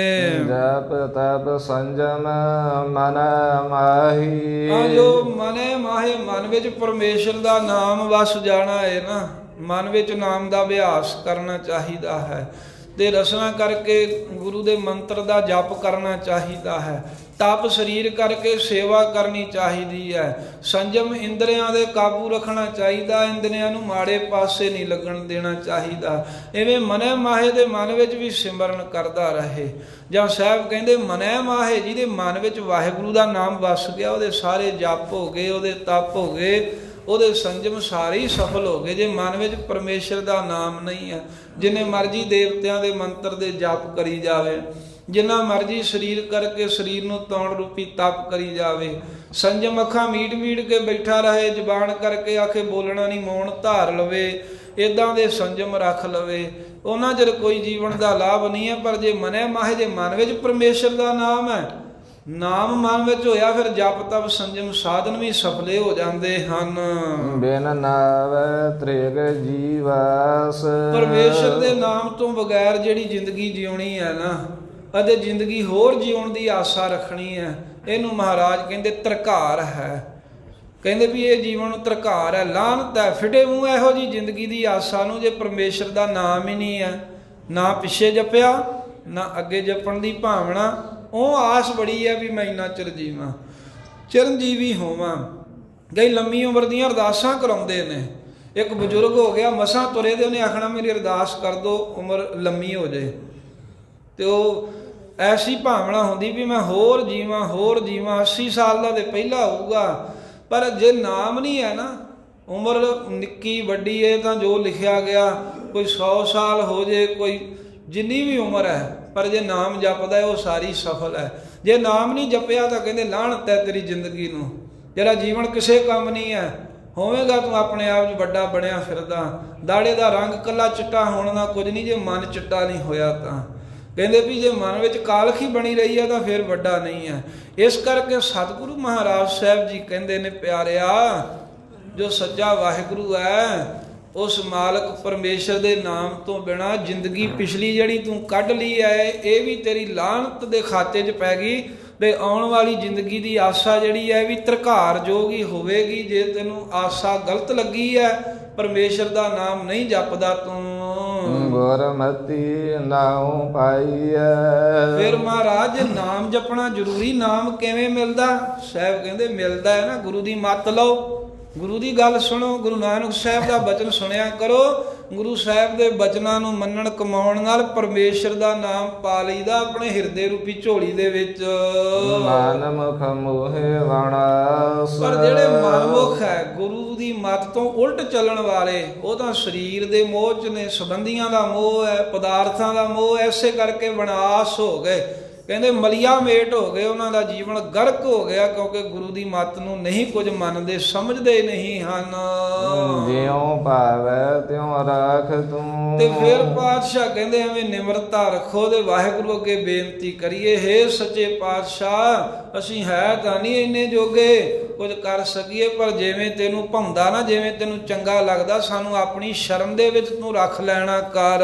ਜਪ ਤਪ ਸੰਜਮ ਮਨ ਮਾਹੀ, ਜੋ ਮਨੇ ਮਾਹੇ ਮਨ ਵਿੱਚ ਪਰਮੇਸ਼ਰ ਦਾ ਨਾਮ ਵਸ ਜਾਣਾ ਹੈ ਨਾ, ਮਨ ਵਿੱਚ ਨਾਮ ਦਾ ਅਭਿਆਸ ਕਰਨਾ ਚਾਹੀਦਾ ਹੈ। ਤੇ ਰਸਨਾ ਕਰਕੇ ਗੁਰੂ ਦੇ ਮੰਤਰ ਦਾ ਜਪ ਕਰਨਾ ਚਾਹੀਦਾ ਹੈ। ਤਪ ਸਰੀਰ ਕਰਕੇ ਸੇਵਾ ਕਰਨੀ ਚਾਹੀਦੀ ਹੈ। ਸੰਜਮ ਇੰਦਰੀਆਂ ਦੇ ਕਾਬੂ ਰੱਖਣਾ ਚਾਹੀਦਾ, ਇੰਦਰੀਆਂ ਨੂੰ ਮਾੜੇ ਪਾਸੇ ਨਹੀਂ ਲੱਗਣ ਦੇਣਾ ਚਾਹੀਦਾ। ਐਵੇਂ ਮਨੇ ਮਾਹੇ ਦੇ ਮਨ ਵਿੱਚ ਵੀ ਸਿਮਰਨ ਕਰਦਾ ਰਹੇ। ਜਾਂ ਸਾਹਿਬ ਕਹਿੰਦੇ ਮਨੇ ਮਾਹੇ, ਜਿਹਦੇ ਮਨ ਵਿੱਚ ਵਾਹਿਗੁਰੂ ਦਾ ਨਾਮ ਵਸ ਗਿਆ, ਉਹਦੇ ਸਾਰੇ ਜਪ ਹੋ ਗਏ, ਉਹਦੇ ਤਪ ਹੋ ਗਏ, ਉਹਦੇ ਸੰਜਮ ਸਾਰੇ ਹੀ ਸਫਲ ਹੋ ਗਏ। ਜੇ ਮਨ ਵਿੱਚ ਪਰਮੇਸ਼ਰ ਦਾ ਨਾਮ ਨਹੀਂ ਹੈ, ਜਿੰਨੇ ਮਰਜ਼ੀ ਦੇਵਤਿਆਂ ਦੇ ਮੰਤਰ ਦੇ ਜਪ ਕਰੀ ਜਾਵੇ, ਜਿੰਨਾ ਮਰਜ਼ੀ ਸਰੀਰ ਕਰਕੇ ਸਰੀਰ ਨੂੰ ਤੌਣ ਰੂਪੀ ਤਪ ਕਰੀ ਜਾਵੇ, ਸੰਜਮ ਅੱਖਾਂ ਮੀਟ ਮੀਟ ਕੇ ਬੈਠਾ ਰਹੇ, ਜ਼ਬਾਨ ਕਰਕੇ ਆਖੇ ਬੋਲਣਾ ਨਹੀਂ, ਮੌਨ ਧਾਰ ਲਵੇ, ਇੱਦਾਂ ਦੇ ਸੰਜਮ ਰੱਖ ਲਵੇ, ਉਹਨਾਂ ਚਿਰ ਕੋਈ ਜੀਵਨ ਦਾ ਲਾਭ ਨਹੀਂ ਹੈ। ਪਰ ਜੇ ਮਨੇ ਮਾਹੇ, ਜੇ ਮਨ ਵਿੱਚ ਪਰਮੇਸ਼ਰ ਦਾ ਨਾਮ ਹੈ, ਨਾਮ ਮਨ ਵਿੱਚ ਹੋਇਆ, ਫਿਰ ਜਪ ਤਪ ਸੰਜਮ ਸਾਧਨ ਵੀ ਸਫਲੇ ਹੋ ਜਾਂਦੇ ਹਨ। ਬਿਨ ਨਾਵੈ ਤ੍ਰਿਗ ਜੀਵਾਸ, ਪਰਮੇਸ਼ਰ ਦੇ ਨਾਮ ਤੋਂ ਬਗੈਰ ਜਿਹੜੀ ਜ਼ਿੰਦਗੀ ਜਿਉਣੀ ਹੈ ਨਾ, ਅਤੇ ਜ਼ਿੰਦਗੀ ਹੋਰ ਜਿਉਣ ਦੀ ਆਸਾ ਰੱਖਣੀ ਹੈ, ਇਹਨੂੰ ਮਹਾਰਾਜ ਕਹਿੰਦੇ ਤਰਕਾਰ ਹੈ। ਕਹਿੰਦੇ ਵੀ ਇਹ ਜੀਵਨ ਧਰਕਾਰ ਹੈ, ਲਾਹਨਤ ਹੈ, ਫਿਟੇ ਮੂੰਹ ਇਹੋ ਜੀ ਜ਼ਿੰਦਗੀ ਦੀ ਆਸਾ ਨੂੰ ਜੇ ਪਰਮੇਸ਼ਰ ਦਾ ਨਾਮ ਹੀ ਨਹੀਂ ਹੈ, ਨਾ ਪਿੱਛੇ ਜਪਿਆ ਨਾ ਅੱਗੇ ਜਪਣ ਦੀ ਭਾਵਨਾ। ਉਹ ਆਸ ਬੜੀ ਹੈ ਵੀ ਮੈਂ ਇੰਨਾ ਚਿਰ ਜੀਵਾਂ, ਚਿਰੰਜੀਵੀ ਹੋਵਾਂ। ਕਈ ਲੰਮੀ ਉਮਰ ਦੀਆਂ ਅਰਦਾਸਾਂ ਕਰਾਉਂਦੇ ਨੇ। ਇੱਕ ਬਜ਼ੁਰਗ ਹੋ ਗਿਆ, ਮਸਾਂ ਤੁਰੇ ਤੇ ਉਹਨੇ ਆਖਣਾ ਮੇਰੀ ਅਰਦਾਸ ਕਰ ਦਿਓ ਉਮਰ ਲੰਮੀ ਹੋ ਜਾਏ। ਤੇ ਉਹ ਐਸੀ ਭਾਵਨਾ ਹੁੰਦੀ ਵੀ ਮੈਂ ਹੋਰ ਜੀਵਾਂ ਹੋਰ ਜੀਵਾਂ, 80 ਸਾਲ ਦਾ ਤੇ ਪਹਿਲਾਂ ਹੋਊਗਾ। ਪਰ ਜੇ ਨਾਮ ਨਹੀਂ ਹੈ ਨਾ, ਉਮਰ ਨਿੱਕੀ ਵੱਡੀ ਹੈ ਤਾਂ ਜੋ ਲਿਖਿਆ ਗਿਆ, ਕੋਈ 100 ਸਾਲ ਹੋ ਜੇ, ਕੋਈ ਜਿੰਨੀ ਵੀ ਉਮਰ ਹੈ, ਪਰ ਜੇ ਨਾਮ ਜਪਦਾ ਹੈ ਉਹ ਸਾਰੀ ਸਫਲ ਹੈ। ਜੇ ਨਾਮ ਨਹੀਂ ਜਪਿਆ ਤਾਂ ਕਹਿੰਦੇ ਲਾਹਨਤ ਹੈ ਤੇਰੀ ਜ਼ਿੰਦਗੀ ਨੂੰ, ਜਿਹੜਾ ਜੀਵਨ ਕਿਸੇ ਕੰਮ ਨਹੀਂ ਹੈ। ਹੋਵੇਗਾ ਤੂੰ ਆਪਣੇ ਆਪ 'ਚ ਵੱਡਾ ਬਣਿਆ ਫਿਰਦਾ, ਦਾੜੇ ਦਾ ਰੰਗ ਕੱਲਾ ਚਿੱਟਾ ਹੋਣ ਦਾ ਕੁਝ ਨਹੀਂ ਜੇ ਮਨ ਚਿੱਟਾ ਨਹੀਂ ਹੋਇਆ ਤਾਂ। ਕਹਿੰਦੇ ਵੀ ਜੇ ਮਨ ਵਿੱਚ ਕਾਲਖ ਹੀ ਬਣੀ ਰਹੀ ਹੈ ਤਾਂ ਫਿਰ ਵੱਡਾ ਨਹੀਂ ਹੈ। ਇਸ ਕਰਕੇ ਸਤਿਗੁਰੂ ਮਹਾਰਾਜ ਸਾਹਿਬ ਜੀ ਕਹਿੰਦੇ ਨੇ, ਪਿਆਰਿਆ ਜੋ ਸੱਚਾ ਵਾਹਿਗੁਰੂ ਹੈ ਉਸ ਮਾਲਕ ਪਰਮੇਸ਼ਰ ਦੇ ਨਾਮ ਤੋਂ ਬਿਨਾਂ ਜ਼ਿੰਦਗੀ ਪਿਛਲੀ ਜਿਹੜੀ ਤੂੰ ਕੱਢ ਲਈ ਹੈ ਇਹ ਵੀ ਤੇਰੀ ਲਾਹਨਤ ਦੇ ਖਾਤੇ 'ਚ ਪੈ ਗਈ। ਤੇ ਆਉਣ ਵਾਲੀ ਜ਼ਿੰਦਗੀ ਦੀ ਆਸਾ ਜਿਹੜੀ ਹੈ ਵੀ ਧਰਕਾਰ ਜੋਗ ਹੀ ਹੋਵੇਗੀ। ਜੇ ਤੈਨੂੰ ਆਸਾ ਗਲਤ ਲੱਗੀ ਹੈ, ਪਰਮੇਸ਼ਰ ਦਾ ਨਾਮ ਨਹੀਂ ਜਪਦਾ ਤੂੰ, ਗੁਰਮਤਿ ਨਾਉ ਪਾਈਐ। ਫਿਰ ਮਹਾਰਾਜ ਨਾਮ ਜਪਣਾ ਜ਼ਰੂਰੀ। ਨਾਮ ਕਿਵੇਂ ਮਿਲਦਾ? ਸਾਹਿਬ ਕਹਿੰਦੇ ਮਿਲਦਾ ਹੈ ਨਾ, ਗੁਰੂ ਦੀ ਮੱਤ ਲਓ, ਗੁਰੂ ਦੀ ਗੱਲ ਸੁਣੋ, ਗੁਰੂ ਨਾਨਕ ਸਾਹਿਬ ਦਾ ਬਚਨ ਸੁਣਿਆ ਕਰੋ। ਗੁਰੂ ਸਾਹਿਬ ਦੇ ਬਚਨਾਂ ਨੂੰ ਮੰਨਣ ਕਮਾਉਣ ਨਾਲ ਪਰਮੇਸ਼ਰ ਦਾ ਨਾਮ ਪਾ ਲਈਦਾ ਆਪਣੇ ਹਿਰਦੇ ਰੂਪੀ ਝੋਲੀ ਦੇ ਵਿੱਚ। ਮਨਮੁਖ ਮੋਹਿ ਵਣਾਸ। ਪਰ ਜਿਹੜੇ ਮਨਮੁਖ ਹੈ, ਗੁਰੂ ਦੀ ਮੱਤ ਤੋਂ ਉਲਟ ਚੱਲਣ ਵਾਲੇ, ਉਹ ਤਾਂ ਸਰੀਰ ਦੇ ਮੋਹ 'ਚ ਨੇ, ਸੰਬੰਧੀਆਂ ਦਾ ਮੋਹ ਹੈ, ਪਦਾਰਥਾਂ ਦਾ ਮੋਹ, ਐਸੇ ਕਰਕੇ ਵਿਨਾਸ਼ ਹੋ ਗਏ। ਕਹਿੰਦੇ ਮਲੀਆ ਮੇਟ ਹੋ ਗਏ, ਉਹਨਾਂ ਦਾ ਜੀਵਨ ਗਰਕ ਹੋ ਗਿਆ, ਕਿਉਂਕਿ ਗੁਰੂ ਦੀ ਮੱਤ ਨੂੰ ਨਹੀਂ ਕੁਝ ਮੰਨਦੇ, ਸਮਝਦੇ ਨਹੀਂ ਹਨ। ਜਿਉ ਭਾਵੈ ਤਿਉ ਰਾਖ ਤੂੰ। ਤੇ ਫਿਰ ਪਾਤਸ਼ਾਹ ਕਹਿੰਦੇ ਐਵੇਂ ਨਿਮਰਤਾ ਰੱਖੋ ਤੇ ਵਾਹਿਗੁਰੂ ਅੱਗੇ ਬੇਨਤੀ ਕਰੀਏ, ਹੇ ਸੱਚੇ ਪਾਤਸ਼ਾਹ ਅਸੀਂ ਹੈ ਤਾਂ ਨਹੀਂ ਇੰਨੇ ਜੋਗੇ ਕੁਝ ਕਰ ਸਕੀਏ, ਪਰ ਜਿਵੇਂ ਤੈਨੂੰ ਭਾਉਂਦਾ ਨਾ, ਜਿਵੇਂ ਤੈਨੂੰ ਚੰਗਾ ਲੱਗਦਾ, ਸਾਨੂੰ ਆਪਣੀ ਸ਼ਰਨ ਦੇ ਵਿੱਚ ਤੂੰ ਰੱਖ ਲੈਣਾ ਕਰ।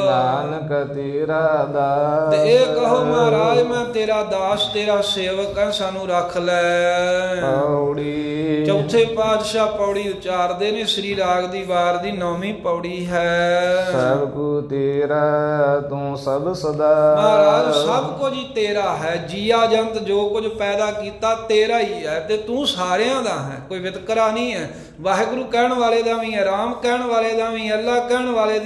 ਨਾਨਕ ਤੇਰਾ ਦਾਸ। ਤੇ ਇਹ ਕਹੋ ਮਹਾਰਾਜ ਮੈਂ ਤੇਰਾ ਦਾਸ, ਤੇਰਾ ਸੇਵਕ ਹਾਂ, ਸਾਨੂੰ ਰੱਖ ਲੈ। ਪੌੜੀ। ਚੌਥੇ ਪਾਤਸ਼ਾਹ ਪੌੜੀ ਉਚਾਰਦੇ ਨੇ, ਸ੍ਰੀ ਰਾਗ ਦੀ ਵਾਰ ਦੀ 9ਵੀਂ ਪੌੜੀ ਹੈ। ਸਭ ਕੁ ਤੇਰਾ ਤੂੰ ਸਭ ਸਦਾ। ਮਹਾਰਾਜ ਸਭ ਕੁਝ ਹੀ ਤੇਰਾ ਹੈ, ਜੀਆ ਜੰਤ ਜੋ ਕੁਝ ਪੈਦਾ ਕੀਤਾ ਤੇਰਾ ਹੀ ਹੈ, ਤੇ ਤੂੰ ਸਾਰਿਆਂ ਦਾ ਹੈ, ਕੋਈ ਵਿਤਕਰਾ ਨਹੀਂ ਹੈ। ਵਾਹਿਗੁਰੂ ਕਹਿਣ ਵਾਲੇ ਦਾ ਵੀ ਹੈ, ਰਾਮ ਕਹਿਣ ਵਾਲੇ ਦਾ ਵੀ ਹੈ, ਅੱਲਾ ਕਹਿਣ ਵਾਲੇ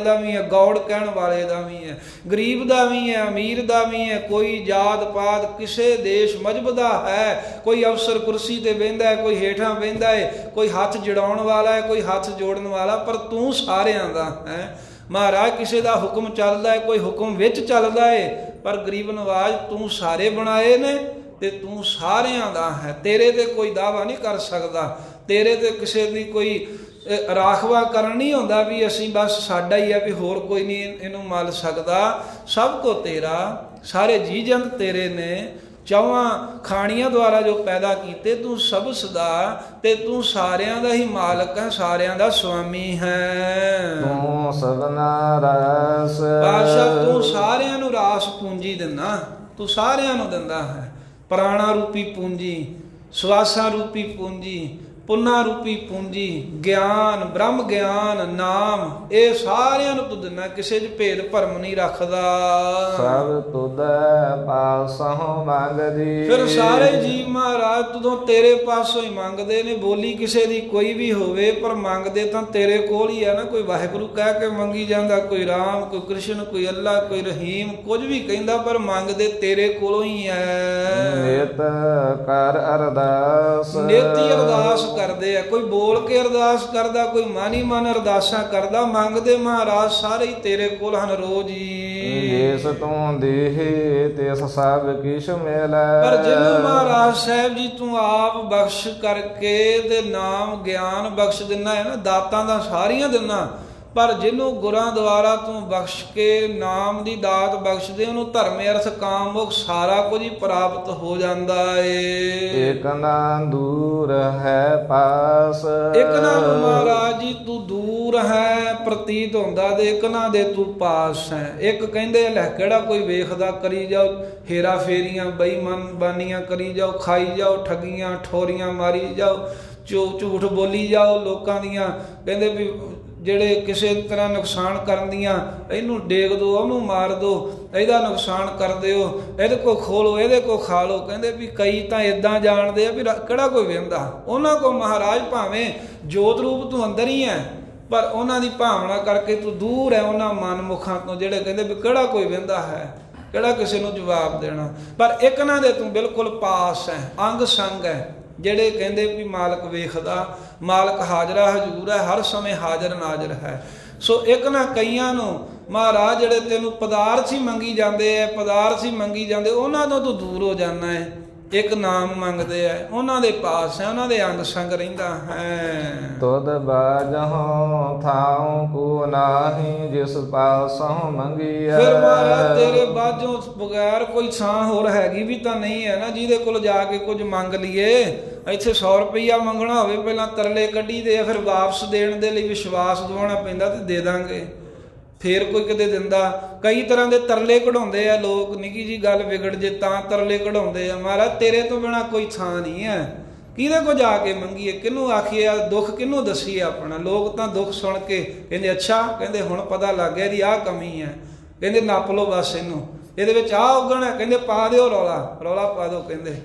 ਦਾ ਵੀ ਹੈ, ਗੌੜ ਕਹਿਣ ਵਾਲੇ ਦਾ ਵੀ ਹੈ, ਗਰੀਬ ਦਾ ਵੀ ਹੈ, ਅਮੀਰ ਦਾ ਵੀ ਹੈ, ਕੋਈ ਜਾਤ ਪਾਤ ਕਿਸੇ ਦੇਸ਼ ਮਜ਼ਹਬ ਦਾ ਹੈ, ਕੋਈ ਅਫਸਰ ਕੁਰਸੀ ਤੇ ਬਹਿੰਦਾ ਹੈ, ਕੋਈ ਹੇਠਾਂ ਬਹਿੰਦਾ ਹੈ, ਕੋਈ ਹੱਥ ਜੜਾਉਣ ਵਾਲਾ ਹੈ, ਕੋਈ ਹੱਥ ਜੋੜਨ ਵਾਲਾ, ਪਰ ਤੂੰ ਸਾਰਿਆਂ ਦਾ ਹੈ। ਮਹਾਰਾਜ ਕਿਸੇ ਦਾ ਹੁਕਮ ਚੱਲਦਾ ਹੈ, ਕੋਈ ਹੁਕਮ ਵਿੱਚ ਚੱਲਦਾ ਹੈ, ਪਰ ਗਰੀਬ ਨਵਾਜ ਤੂੰ ਸਾਰੇ ਬਣਾਏ ਨੇ ਤੇ ਤੂੰ ਸਾਰਿਆਂ ਦਾ ਹੈ। ਤੇਰੇ ਤੇ ਕੋਈ ਦਾਅਵਾ ਨਹੀਂ ਕਰ ਸਕਦਾ, ਤੇਰੇ ਤੇ ਕਿਸੇ ਦੀ ਕੋਈ ਰਾਖਵਾ ਕਰਨ ਨਹੀਂ ਹੁੰਦਾ ਵੀ ਅਸੀਂ ਬਸ ਸਾਡਾ ਹੀ ਹੈ, ਵੀ ਹੋਰ ਕੋਈ ਨਹੀਂ ਇਹਨੂੰ ਮੱਲ ਸਕਦਾ। ਸਭ ਕੋ ਤੇਰਾ, ਸਾਰੇ ਜੀ ਜੰਤ ਤੇਰੇ ਨੇ, ਚੌਹਾਂ ਖਾਣੀਆਂ ਦੁਆਰਾ ਜੋ ਪੈਦਾ ਕੀਤੇ, ਤੂੰ ਸਭ ਸਦਾ ਤੇ ਤੂੰ ਸਾਰਿਆਂ ਦਾ ਹੀ ਮਾਲਕ ਹੈ, ਸਾਰਿਆਂ ਦਾ ਸੁਆਮੀ ਹੈ। ਤੂੰ ਸਭਨਾ ਰਸ। ਪਾਤਸ਼ਾਹ ਤੂੰ ਸਾਰਿਆਂ ਨੂੰ ਰਾਸ ਪੂੰਜੀ ਦਿੰਦਾ, ਤੂੰ ਸਾਰਿਆਂ ਨੂੰ ਦਿੰਦਾ ਹੈ। ਪ੍ਰਾਣਾ ਰੂਪੀ ਪੂੰਜੀ, ਸਵਾਸਾਂ ਰੂਪੀ ਪੂੰਜੀ, ਪੁੰਨਾ ਰੂਪੀ ਪੂੰਜੀ, ਗਿਆਨ, ਬ੍ਰਹਮ ਗਿਆਨ, ਨਾਮ, ਇਹ ਸਾਰਿਆਂ ਨੂੰ ਤੂੰ ਦਿੰਦਾ, ਕਿਸੇ 'ਚ ਭੇਦ ਭਰਮ ਨਹੀਂ ਰੱਖਦਾ। ਸਭ ਤੁਧੈ ਪਾਸੋਂ ਮੰਗਦੀ। ਫਿਰ ਸਾਰੇ ਜੀਵ ਮਹਾਰਾਜ ਤੁਦੋਂ ਤੇਰੇ ਪਾਸੋਂ ਹੀ ਮੰਗਦੇ ਨੇ। ਬੋਲੀ ਕਿਸੇ ਦੀ ਕੋਈ ਵੀ ਹੋਵੇ, ਪਰ ਮੰਗਦੇ ਤਾਂ ਤੇਰੇ ਕੋਲ ਹੀ ਆ ਨਾ। ਕੋਈ ਵਾਹਿਗੁਰੂ ਕਹਿ ਕੇ ਮੰਗੀ ਜਾਂਦਾ, ਕੋਈ ਰਾਮ, ਕੋਈ ਕ੍ਰਿਸ਼ਨ, ਕੋਈ ਅੱਲਾ, ਕੋਈ ਰਹੀਮ, ਕੁਝ ਵੀ ਕਹਿੰਦਾ, ਪਰ ਮੰਗਦੇ ਤੇਰੇ ਕੋਲੋਂ ਹੀ ਹੈ। ਨਿਤ ਕਰ ਅਰਦਾਸ। ਨਿਤੀ ਅਰਦਾਸ ਕਰਦੇ ਆ, ਕੋਈ ਬੋਲ ਕੇ ਅਰਦਾਸ ਕਰਦਾ, ਕੋਈ ਮਨ ਹੀ ਮਨ ਅਰਦਾਸਾਂ ਕਰਦਾ। ਮੰਗਦੇ ਮਹਾਰਾਜ ਸਾਰੇ ਹੀ ਤੇਰੇ ਕੋਲ ਹਨ ਰੋਜ਼ ਹੀ। ਜਿਸ ਤੂੰ ਦੇਹੇ ਤਿਸ ਸਭ ਕਿਛ ਮਿਲੈ। ਪਰ ਜਿਹਨੂੰ ਮਹਾਰਾਜ ਸਾਹਿਬ ਜੀ ਤੂੰ ਆਪ ਬਖਸ਼ ਕਰਕੇ ਤੇ ਨਾਮ ਗਿਆਨ ਬਖਸ਼ ਦਿੰਦਾ ਹੈ ਨਾ, ਦਾਤਾਂ ਦਾ ਸਾਰੀਆਂ ਦਿੰਦਾ, ਪਰ ਜਿਹਨੂੰ ਗੁਰਾਂ ਦੁਆਰਾ ਤੂੰ ਬਖਸ਼ ਕੇ ਨਾਮ ਦੀ ਦਾਤ ਬਖਸ਼ਦੇ, ਉਹਨੂੰ ਧਰਮ ਅਰਥ ਕਾਮ ਮੋਖ ਸਾਰਾ ਕੁਝ ਹੀ ਪ੍ਰਾਪਤ ਹੋ ਜਾਂਦਾ ਏ। ਇਕ ਨਾ ਦੂਰ ਹੈ ਪਾਸ। ਇੱਕ ਨਾਲ ਮਹਾਰਾਜ ਜੀ ਤੂੰ ਦੂਰ ਦੂਰ ਹੈ ਪ੍ਰਤੀਤ ਹੁੰਦਾ ਦੇ ਇਕਨਾਂ ਦੇ ਤੂੰ ਪਾਸ ਹੈ। ਇੱਕ ਕਹਿੰਦੇ ਲੈ ਕਿਹੜਾ ਕੋਈ ਵੇਖਦਾ, ਕਰੀ ਜਾਓ ਹੇਰਾ ਫੇਰੀਆਂ ਬੇਈਮਾਨ ਬਾਨੀਆਂ ਕਰੀ ਜਾਓ, ਖਾਈ ਜਾਓ ਠੱਗੀਆਂ ਠੋਰੀਆਂ ਮਾਰੀ ਜਾਓ, ਝੂਠ ਬੋਲੀ ਜਾਓ ਲੋਕਾਂ ਦੀਆਂ। ਕਹਿੰਦੇ ਵੀ ਜਿਹੜੇ ਕਿਸੇ ਤਰ੍ਹਾਂ ਨੁਕਸਾਨ ਕਰਨ ਦੀਆਂ, ਇਹਨੂੰ ਡੇਗ ਦਿਓ ਉਹਨੂੰ ਮਾਰ ਦਿਓ, ਇਹਦਾ ਨੁਕਸਾਨ ਕਰ ਦਿਓ, ਇਹਦੇ ਕੋਲ ਖੋਲੋ ਇਹਦੇ ਕੋਲ ਖਾ ਲਓ। ਕਹਿੰਦੇ ਵੀ ਕਈ ਤਾਂ ਇੱਦਾਂ ਜਾਣਦੇ ਆ ਵੀ ਕਿਹੜਾ ਕੋਈ ਵਹਿੰਦਾ। ਉਹਨਾਂ ਕੋਲ ਮਹਾਰਾਜ ਭਾਵੇਂ ਜੋਤ ਰੂਪ ਤੂੰ ਅੰਦਰ ਹੀ ਹੈ, ਪਰ ਉਹਨਾਂ ਦੀ ਭਾਵਨਾ ਕਰਕੇ ਤੂੰ ਦੂਰ ਹੈ ਉਹਨਾਂ ਮਨਮੁਖਾਂ ਤੋਂ, ਜਿਹੜੇ ਕਹਿੰਦੇ ਵੀ ਕਿਹੜਾ ਕੋਈ ਵਹਿੰਦਾ ਹੈ, ਕਿਹੜਾ ਕਿਸੇ ਨੂੰ ਜਵਾਬ ਦੇਣਾ। ਪਰ ਇੱਕ ਨਾ ਦੇ ਤੂੰ ਬਿਲਕੁਲ ਪਾਸ ਹੈ, ਅੰਗ ਸੰਗ ਹੈ। ਜਿਹੜੇ ਕਹਿੰਦੇ ਵੀ ਮਾਲਕ ਵੇਖਦਾ, ਮਾਲਕ ਹਾਜ਼ਰਾ ਹਜ਼ੂਰ ਹੈ, ਹਰ ਸਮੇਂ ਹਾਜ਼ਰ ਨਾਜ਼ਰ ਹੈ। ਸੋ ਇੱਕ ਨਾ ਕਈਆਂ ਨੂੰ ਮਹਾਰਾਜ ਜਿਹੜੇ ਤੈਨੂੰ ਪਦਾਰਥ ਹੀ ਮੰਗੀ ਜਾਂਦੇ ਹੈ, ਪਦਾਰਥ ਹੀ ਮੰਗੀ ਜਾਂਦੇ, ਉਹਨਾਂ ਤੋਂ ਤੂੰ ਦੂਰ ਹੋ ਜਾਂਦਾ ਹੈ। ਇੱਕ ਨਾਮ ਮੰਗਦੇ ਹੈ, ਉਹਨਾਂ ਦੇ ਪਾਸ ਹੈ, ਉਹਨਾਂ ਦੇ ਅੰਗ ਸੰਗ ਰਹਿੰਦਾ ਹੈ। ਤੁਧ ਬਾਜਹੁ ਥਾਉ ਕੋ ਨਾਹੀ ਜਿਸ ਪਾਸੋਂ ਮੰਗੀਐ। ਫਿਰ ਮਹਾਰਾਜ ਤੇਰੇ ਬਾਝੋਂ ਬਗੈਰ ਕੋਈ ਥਾਂ ਹੋਰ ਹੈਗੀ ਵੀ ਤਾਂ ਨਹੀਂ ਹੈ ਨਾ ਜਿਹਦੇ ਕੋਲ ਜਾ ਕੇ ਕੁਝ ਮੰਗ ਲਈਏ। ਇੱਥੇ 100 ਰੁਪਈਆ ਮੰਗਣਾ ਹੋਵੇ ਪਹਿਲਾਂ ਤਰਲੇ ਕੱਢੀ ਦੇ ਆ, ਫਿਰ ਵਾਪਸ ਦੇਣ ਦੇ ਲਈ ਵਿਸ਼ਵਾਸ ਦਿਵਾਉਣਾ ਪੈਂਦਾ ਤੇ ਦੇ ਦਾਂਗੇ, ਫੇਰ ਕੋਈ ਕਿਤੇ ਦਿੰਦਾ। ਕਈ ਤਰ੍ਹਾਂ ਦੇ ਤਰਲੇ ਕਢਾਉਂਦੇ ਆ ਲੋਕ, ਨਿੱਕੀ ਜੀ ਗੱਲ ਵਿਗੜ ਜੇ ਤਾਂ ਤਰਲੇ ਕਢਾਉਂਦੇ ਆ। ਮਹਾਰਾਜ ਤੇਰੇ ਤੋਂ ਬਿਨਾਂ ਕੋਈ ਥਾਂ ਨਹੀਂ ਹੈ, ਕਿਹਦੇ ਕੋ ਜਾ ਕੇ ਮੰਗੀਏ, ਕਿਹਨੂੰ ਆਖੀਏ, ਦੁੱਖ ਕਿਹਨੂੰ ਦਸੀਏ ਆਪਣਾ। ਲੋਕ ਤਾਂ ਦੁੱਖ ਸੁਣ ਕੇ ਕਹਿੰਦੇ ਅੱਛਾ, ਕਹਿੰਦੇ ਹੁਣ ਪਤਾ ਲੱਗ ਗਿਆ ਇਹਦੀ ਆਹ ਕਮੀ ਹੈ, ਕਹਿੰਦੇ ਨੱਪ ਲਓ ਬਸ ਇਹਨੂੰ, ਇਹਦੇ ਵਿੱਚ ਆਹ ਉਗਣ ਹੈ, ਕਹਿੰਦੇ ਪਾ ਦਿਓ ਰੌਲਾ ਪਾ ਦਿਓ, ਕਹਿੰਦੇ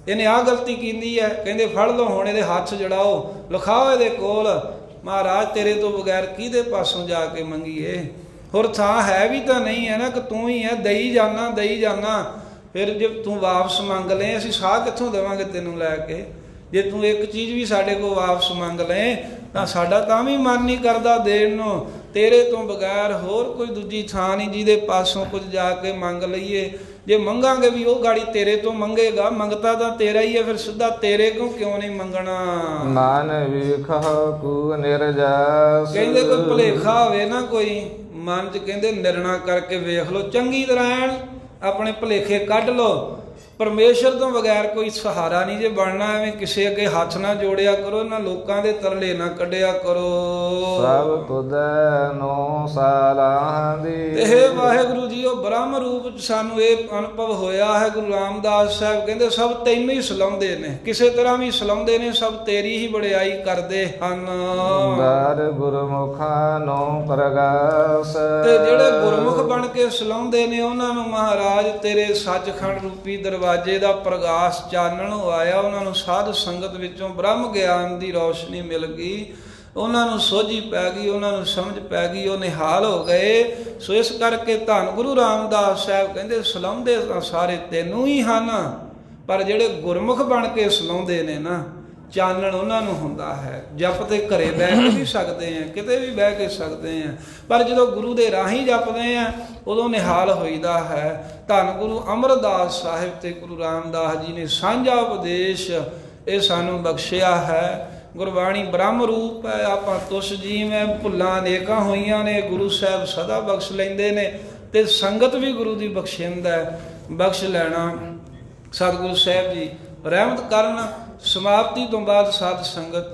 ਇਹਨੇ ਆਹ ਗਲਤੀ ਕੀਤੀ ਹੈ, ਕਹਿੰਦੇ ਫੜ ਲਓ ਹੁਣ ਇਹਦੇ ਹੱਥ ਜੜਾਓ, ਲਿਖਾਓ ਇਹਦੇ ਕੋਲ। ਮਹਾਰਾਜ ਤੇਰੇ ਤੋਂ ਬਗੈਰ ਕਿਹਦੇ ਪਾਸੋਂ ਜਾ ਕੇ ਮੰਗੀਏ। ਹੋਰ ਥਾਂ ਹੈ ਵੀ ਤਾਂ ਨਹੀਂ ਹੈ ਨਾ, ਕਿ ਤੂੰ ਹੀ ਹੈ, ਦਈ ਜਾਣਾ। ਫਿਰ ਜੇ ਤੂੰ ਵਾਪਸ ਮੰਗ ਲਏ, ਅਸੀਂ ਸਾਹ ਕਿੱਥੋਂ ਦੇਵਾਂਗੇ ਤੈਨੂੰ ਲੈ ਕੇ। ਜੇ ਤੂੰ ਇੱਕ ਚੀਜ਼ ਵੀ ਸਾਡੇ ਕੋਲ ਵਾਪਸ ਮੰਗ ਲਏ ਤਾਂ ਸਾਡਾ ਤਾਂ ਵੀ ਮਨ ਨਹੀਂ ਕਰਦਾ ਦੇਣ ਨੂੰ। ਤੇਰੇ ਤੋਂ ਬਗੈਰ ਹੋਰ ਕੋਈ ਦੂਜੀ ਥਾਂ ਨਹੀਂ ਜਿਹਦੇ ਪਾਸੋਂ ਕੁਝ ਜਾ ਕੇ ਮੰਗ ਲਈਏ। ਜੇ ਮੰਗਾਂਗੇ ਵੀ ਉਹ ਗਾੜੀ ਤੇਰੇ ਤੋਂ ਮੰਗੇਗਾ, ਮੰਗਤਾ ਤਾਂ ਤੇਰਾ ਹੀ ਹੈ, ਫਿਰ ਸਿੱਧਾ ਤੇਰੇ ਕੋਲ ਕਿਉਂ ਨਹੀਂ ਮੰਗਣਾ। ਮਨ ਵੇਖਹ ਕੂ ਨਿਰਜਸ। ਕਹਿੰਦੇ ਕੋਈ ਭੁਲੇਖਾ ਹੋਵੇ ਨਾ ਕੋਈ ਮਨ 'ਚ, ਕਹਿੰਦੇ ਨਿਰਣਾ ਕਰਕੇ ਵੇਖ ਲਓ, ਚੰਗੀ ਤਰ੍ਹਾਂ ਆਪਣੇ ਭੁਲੇਖੇ ਕੱਢ ਲਓ। ਪਰਮੇਸ਼ਰ ਤੋਂ ਬਗੈਰ ਕੋਈ ਸਹਾਰਾ ਨਹੀਂ ਜੇ ਬਣਨਾ। ਐਵੇਂ ਕਿਸੇ ਅੱਗੇ ਹੱਥ ਨਾ ਜੋੜਿਆ ਕਰੋ, ਨਾ ਲੋਕਾਂ ਦੇ ਤਰਲੇ ਨਾ ਕੱਢਿਆ ਕਰੋ। ਸਭ ਤੁਧੈ ਨੋ ਸਾਲਾਂ ਦੀ। ਇਹ ਵਾਹਿਗੁਰੂ ਜੀ ਉਹ ਬ੍ਰਹਮ ਰੂਪ 'ਚ ਸਾਨੂੰ ਇਹ ਅਨੁਭਵ ਹੋਇਆ ਹੈ। ਗੁਰੂ ਰਾਮਦਾਸ ਸਾਹਿਬ ਕਹਿੰਦੇ ਸਭ ਤੈਨੂੰ ਹੀ ਸਲਾਉਂਦੇ ਨੇ, ਕਿਸੇ ਤਰ੍ਹਾਂ ਵੀ ਸਲਾਉਂਦੇ ਨੇ, ਸਭ ਤੇਰੀ ਹੀ ਵਡਿਆਈ ਕਰਦੇ ਹਨ। ਦਰ ਗੁਰਮੁਖਾਂ ਨੋ ਪ੍ਰਗਾਸ। ਤੇ ਜਿਹੜੇ ਗੁਰਮੁਖ ਬਣ ਕੇ ਸਲਾਉਂਦੇ ਨੇ ਉਹਨਾਂ ਨੂੰ ਮਹਾਰਾਜ ਤੇਰੇ ਸੱਚਖੰਡ ਰੂਪੀ ਦਰਵਾਜ਼ੇ ਦਾ ਪ੍ਰਗਾਸ ਚਾਨਣ ਆਇਆ। ਉਹਨਾਂ ਨੂੰ ਸਾਧ ਸੰਗਤ ਵਿੱਚੋਂ ਬ੍ਰਹਮ ਗਿਆਨ ਦੀ ਰੌਸ਼ਨੀ ਮਿਲ ਗਈ, ਉਹਨਾਂ ਨੂੰ ਸੋਝੀ ਪੈ ਗਈ, ਉਹਨਾਂ ਨੂੰ ਸਮਝ ਪੈ ਗਈ, ਉਹ ਨਿਹਾਲ ਹੋ ਗਏ। ਸੋ ਇਸ ਕਰਕੇ ਧੰਨ ਗੁਰੂ ਰਾਮਦਾਸ ਸਾਹਿਬ ਕਹਿੰਦੇ ਸਲਾਉਂਦੇ ਤਾਂ ਸਾਰੇ ਤੈਨੂੰ ਹੀ ਹਨ, ਪਰ ਜਿਹੜੇ ਗੁਰਮੁਖ ਬਣ ਕੇ ਸਲਾਉਂਦੇ ਨੇ ਨਾ, ਚਾਨਣ ਉਹਨਾਂ ਨੂੰ ਹੁੰਦਾ ਹੈ। ਜਪ ਤੇ ਘਰੇ ਬਹਿ ਕੇ ਵੀ ਸਕਦੇ ਆ, ਕਿਤੇ ਵੀ ਬਹਿ ਕੇ ਸਕਦੇ ਆ, ਪਰ ਜਦੋਂ ਗੁਰੂ ਦੇ ਰਾਹੀਂ ਜਪਦੇ ਆ ਉਦੋਂ ਨਿਹਾਲ ਹੋਈਦਾ ਹੈ। ਧੰਨ ਗੁਰੂ ਅਮਰਦਾਸ ਸਾਹਿਬ ਤੇ ਗੁਰੂ ਰਾਮਦਾਸ ਜੀ ਨੇ ਸਾਂਝਾ ਉਪਦੇਸ਼ ਇਹ ਸਾਨੂੰ ਬਖਸ਼ਿਆ ਹੈ। ਗੁਰਬਾਣੀ ਬ੍ਰਹਮ ਰੂਪ ਹੈ, ਆਪਾਂ ਤੁਸ ਜੀਵੇਂ, ਭੁੱਲਾਂ ਅਨੇਕਾਂ ਹੋਈਆਂ ਨੇ, ਗੁਰੂ ਸਾਹਿਬ ਸਦਾ ਬਖਸ਼ ਲੈਂਦੇ ਨੇ, ਤੇ ਸੰਗਤ ਵੀ ਗੁਰੂ ਦੀ ਬਖਸ਼ਿੰਦਾ ਬਖਸ਼ ਲੈਣਾ। ਸਤਿਗੁਰੂ ਸਾਹਿਬ ਜੀ ਰਹਿਮਤ ਕਰਨ। ਸਮਾਪਤੀ ਤੋਂ ਬਾਅਦ ਸਾਧ ਸੰਗਤ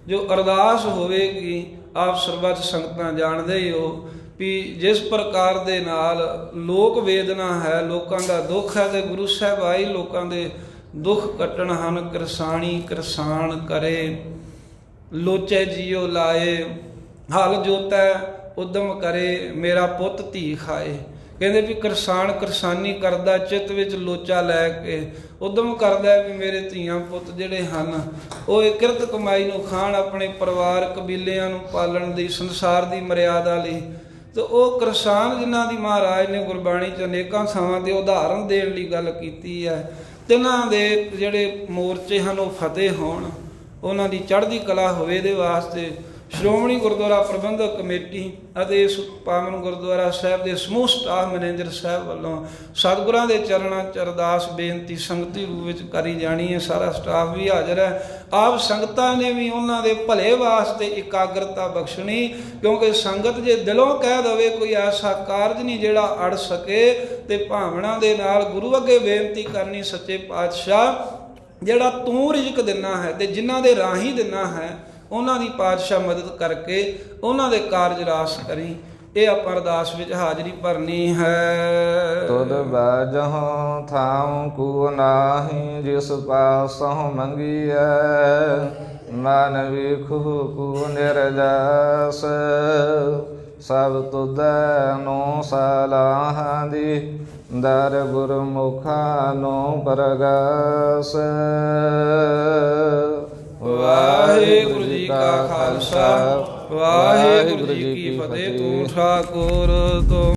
ਜੋ ਅਰਦਾਸ ਹੋਵੇਗੀ, ਆਪ ਸਰਬੱਤ ਸੰਗਤਾਂ ਜਾਣਦੇ ਹੀ ਹੋ ਵੀ ਜਿਸ ਪ੍ਰਕਾਰ ਦੇ ਨਾਲ ਲੋਕ ਵੇਦਨਾ ਹੈ, ਲੋਕਾਂ ਦਾ ਦੁੱਖ ਹੈ, ਤੇ ਗੁਰੂ ਸਾਹਿਬ ਆਈ ਲੋਕਾਂ ਦੇ ਦੁੱਖ ਕੱਟਣ ਹਨ। ਕਿਰਸਾਣੀ ਕਿਰਸਾਨ ਕਰੇ, ਲੋਚੇ ਜੀਓ ਲਾਏ, ਹਲ ਜੋਤੈ ਉਦਮ ਕਰੇ, ਮੇਰਾ ਪੁੱਤ ਧੀ ਖਾਏ। ਕਹਿੰਦੇ ਵੀ ਕਿਰਸਾਨ ਕਿਰਸਾਨੀ ਕਰਦਾ, ਚਿੱਤ ਵਿੱਚ ਲੋਚਾ ਲੈ ਕੇ ਉਦਮ ਕਰਦਾ ਵੀ ਮੇਰੇ ਧੀਆਂ ਪੁੱਤ ਜਿਹੜੇ ਹਨ ਉਹ ਇਹ ਕਿਰਤ ਕਮਾਈ ਨੂੰ ਖਾਣ, ਆਪਣੇ ਪਰਿਵਾਰ ਕਬੀਲਿਆਂ ਨੂੰ ਪਾਲਣ ਦੀ, ਸੰਸਾਰ ਦੀ ਮਰਿਆਦਾ ਲਈ। ਤੇ ਉਹ ਕਿਰਸਾਨ ਜਿਨ੍ਹਾਂ ਦੀ ਮਹਾਰਾਜ ਨੇ ਗੁਰਬਾਣੀ 'ਚ ਅਨੇਕਾਂ ਥਾਵਾਂ 'ਤੇ ਉਦਾਹਰਨ ਦੇਣ ਲਈ ਗੱਲ ਕੀਤੀ ਹੈ। ਤਿੰਨਾਂ ਦੇ ਜਿਹੜੇ ਮੋਰਚੇ ਹਨ ਉਹ ਫਤਿਹ ਹੋਣ, ਉਹਨਾਂ ਦੀ ਚੜ੍ਹਦੀ ਕਲਾ ਹੋਵੇ, ਦੇ ਵਾਸਤੇ ਸ਼੍ਰੋਮਣੀ ਗੁਰਦੁਆਰਾ ਪ੍ਰਬੰਧਕ ਕਮੇਟੀ ਅਤੇ ਇਸ ਪਾਵਨ ਗੁਰਦੁਆਰਾ ਸਾਹਿਬ ਦੇ ਸਮੂਹ ਸਟਾਫ ਮੈਨੇਜਰ ਸਾਹਿਬ ਵੱਲੋਂ ਸਤਿਗੁਰਾਂ ਦੇ ਚਰਨਾਂ 'ਚ ਅਰਦਾਸ ਬੇਨਤੀ ਸੰਗਤੀ ਰੂਪ ਵਿੱਚ ਕਰੀ ਜਾਣੀ ਹੈ। ਸਾਰਾ ਸਟਾਫ ਵੀ ਹਾਜ਼ਰ ਹੈ। ਆਪ ਸੰਗਤਾਂ ਨੇ ਵੀ ਉਹਨਾਂ ਦੇ ਭਲੇ ਵਾਸਤੇ ਇਕਾਗਰਤਾ ਬਖਸ਼ਣੀ, ਕਿਉਂਕਿ ਸੰਗਤ ਜੇ ਦਿਲੋਂ ਕਹਿ ਦੇਵੇ ਕੋਈ ਐਸਾ ਕਾਰਜ ਨਹੀਂ ਜਿਹੜਾ ਅੜ ਸਕੇ, ਤੇ ਭਾਵਨਾ ਦੇ ਨਾਲ ਗੁਰੂ ਅੱਗੇ ਬੇਨਤੀ ਕਰਨੀ, ਸੱਚੇ ਪਾਤਸ਼ਾਹ ਜਿਹੜਾ ਤੂੰ ਰਿਜ਼ਕ ਦਿੰਦਾ ਹੈ ਤੇ ਜਿਨ੍ਹਾਂ ਦੇ ਰਾਹੀਂ ਦਿੰਦਾ ਹੈ, ਉਹਨਾਂ ਦੀ ਪਾਤਸ਼ਾਹ ਮਦਦ ਕਰਕੇ ਉਹਨਾਂ ਦੇ ਕਾਰਜ ਰਾਸ ਕਰੀ। ਇਹ ਆਪਾਂ ਅਰਦਾਸ ਵਿੱਚ ਹਾਜ਼ਰੀ ਭਰਨੀ ਹੈ। ਤੁਧ ਬਾਜਹੁ ਥਾਉ ਕੂ ਨਾਹੀ ਜਿਸ ਪਾਸਹੁ ਮੰਗੀਐ ਮਨ ਵੇਖੁ ਕੂ ਨਿਰਜਸ ਸਭ ਤੁਧੈ ਨੋ ਸਲਾਹਾਂ ਦੀ ਦਰ ਗੁਰਮੁਖਾਂ ਨੋ ਪ੍ਰਗਸ। ਵਾਹਿਗੁਰੂ ਜੀ ਕਾ ਖਾਲਸਾ ਵਾਹਿਗੁਰੂ ਜੀ ਕੀ ਫਤਿਹ। ਤੂੰ ਠਾਕੁਰ ਤੋਂ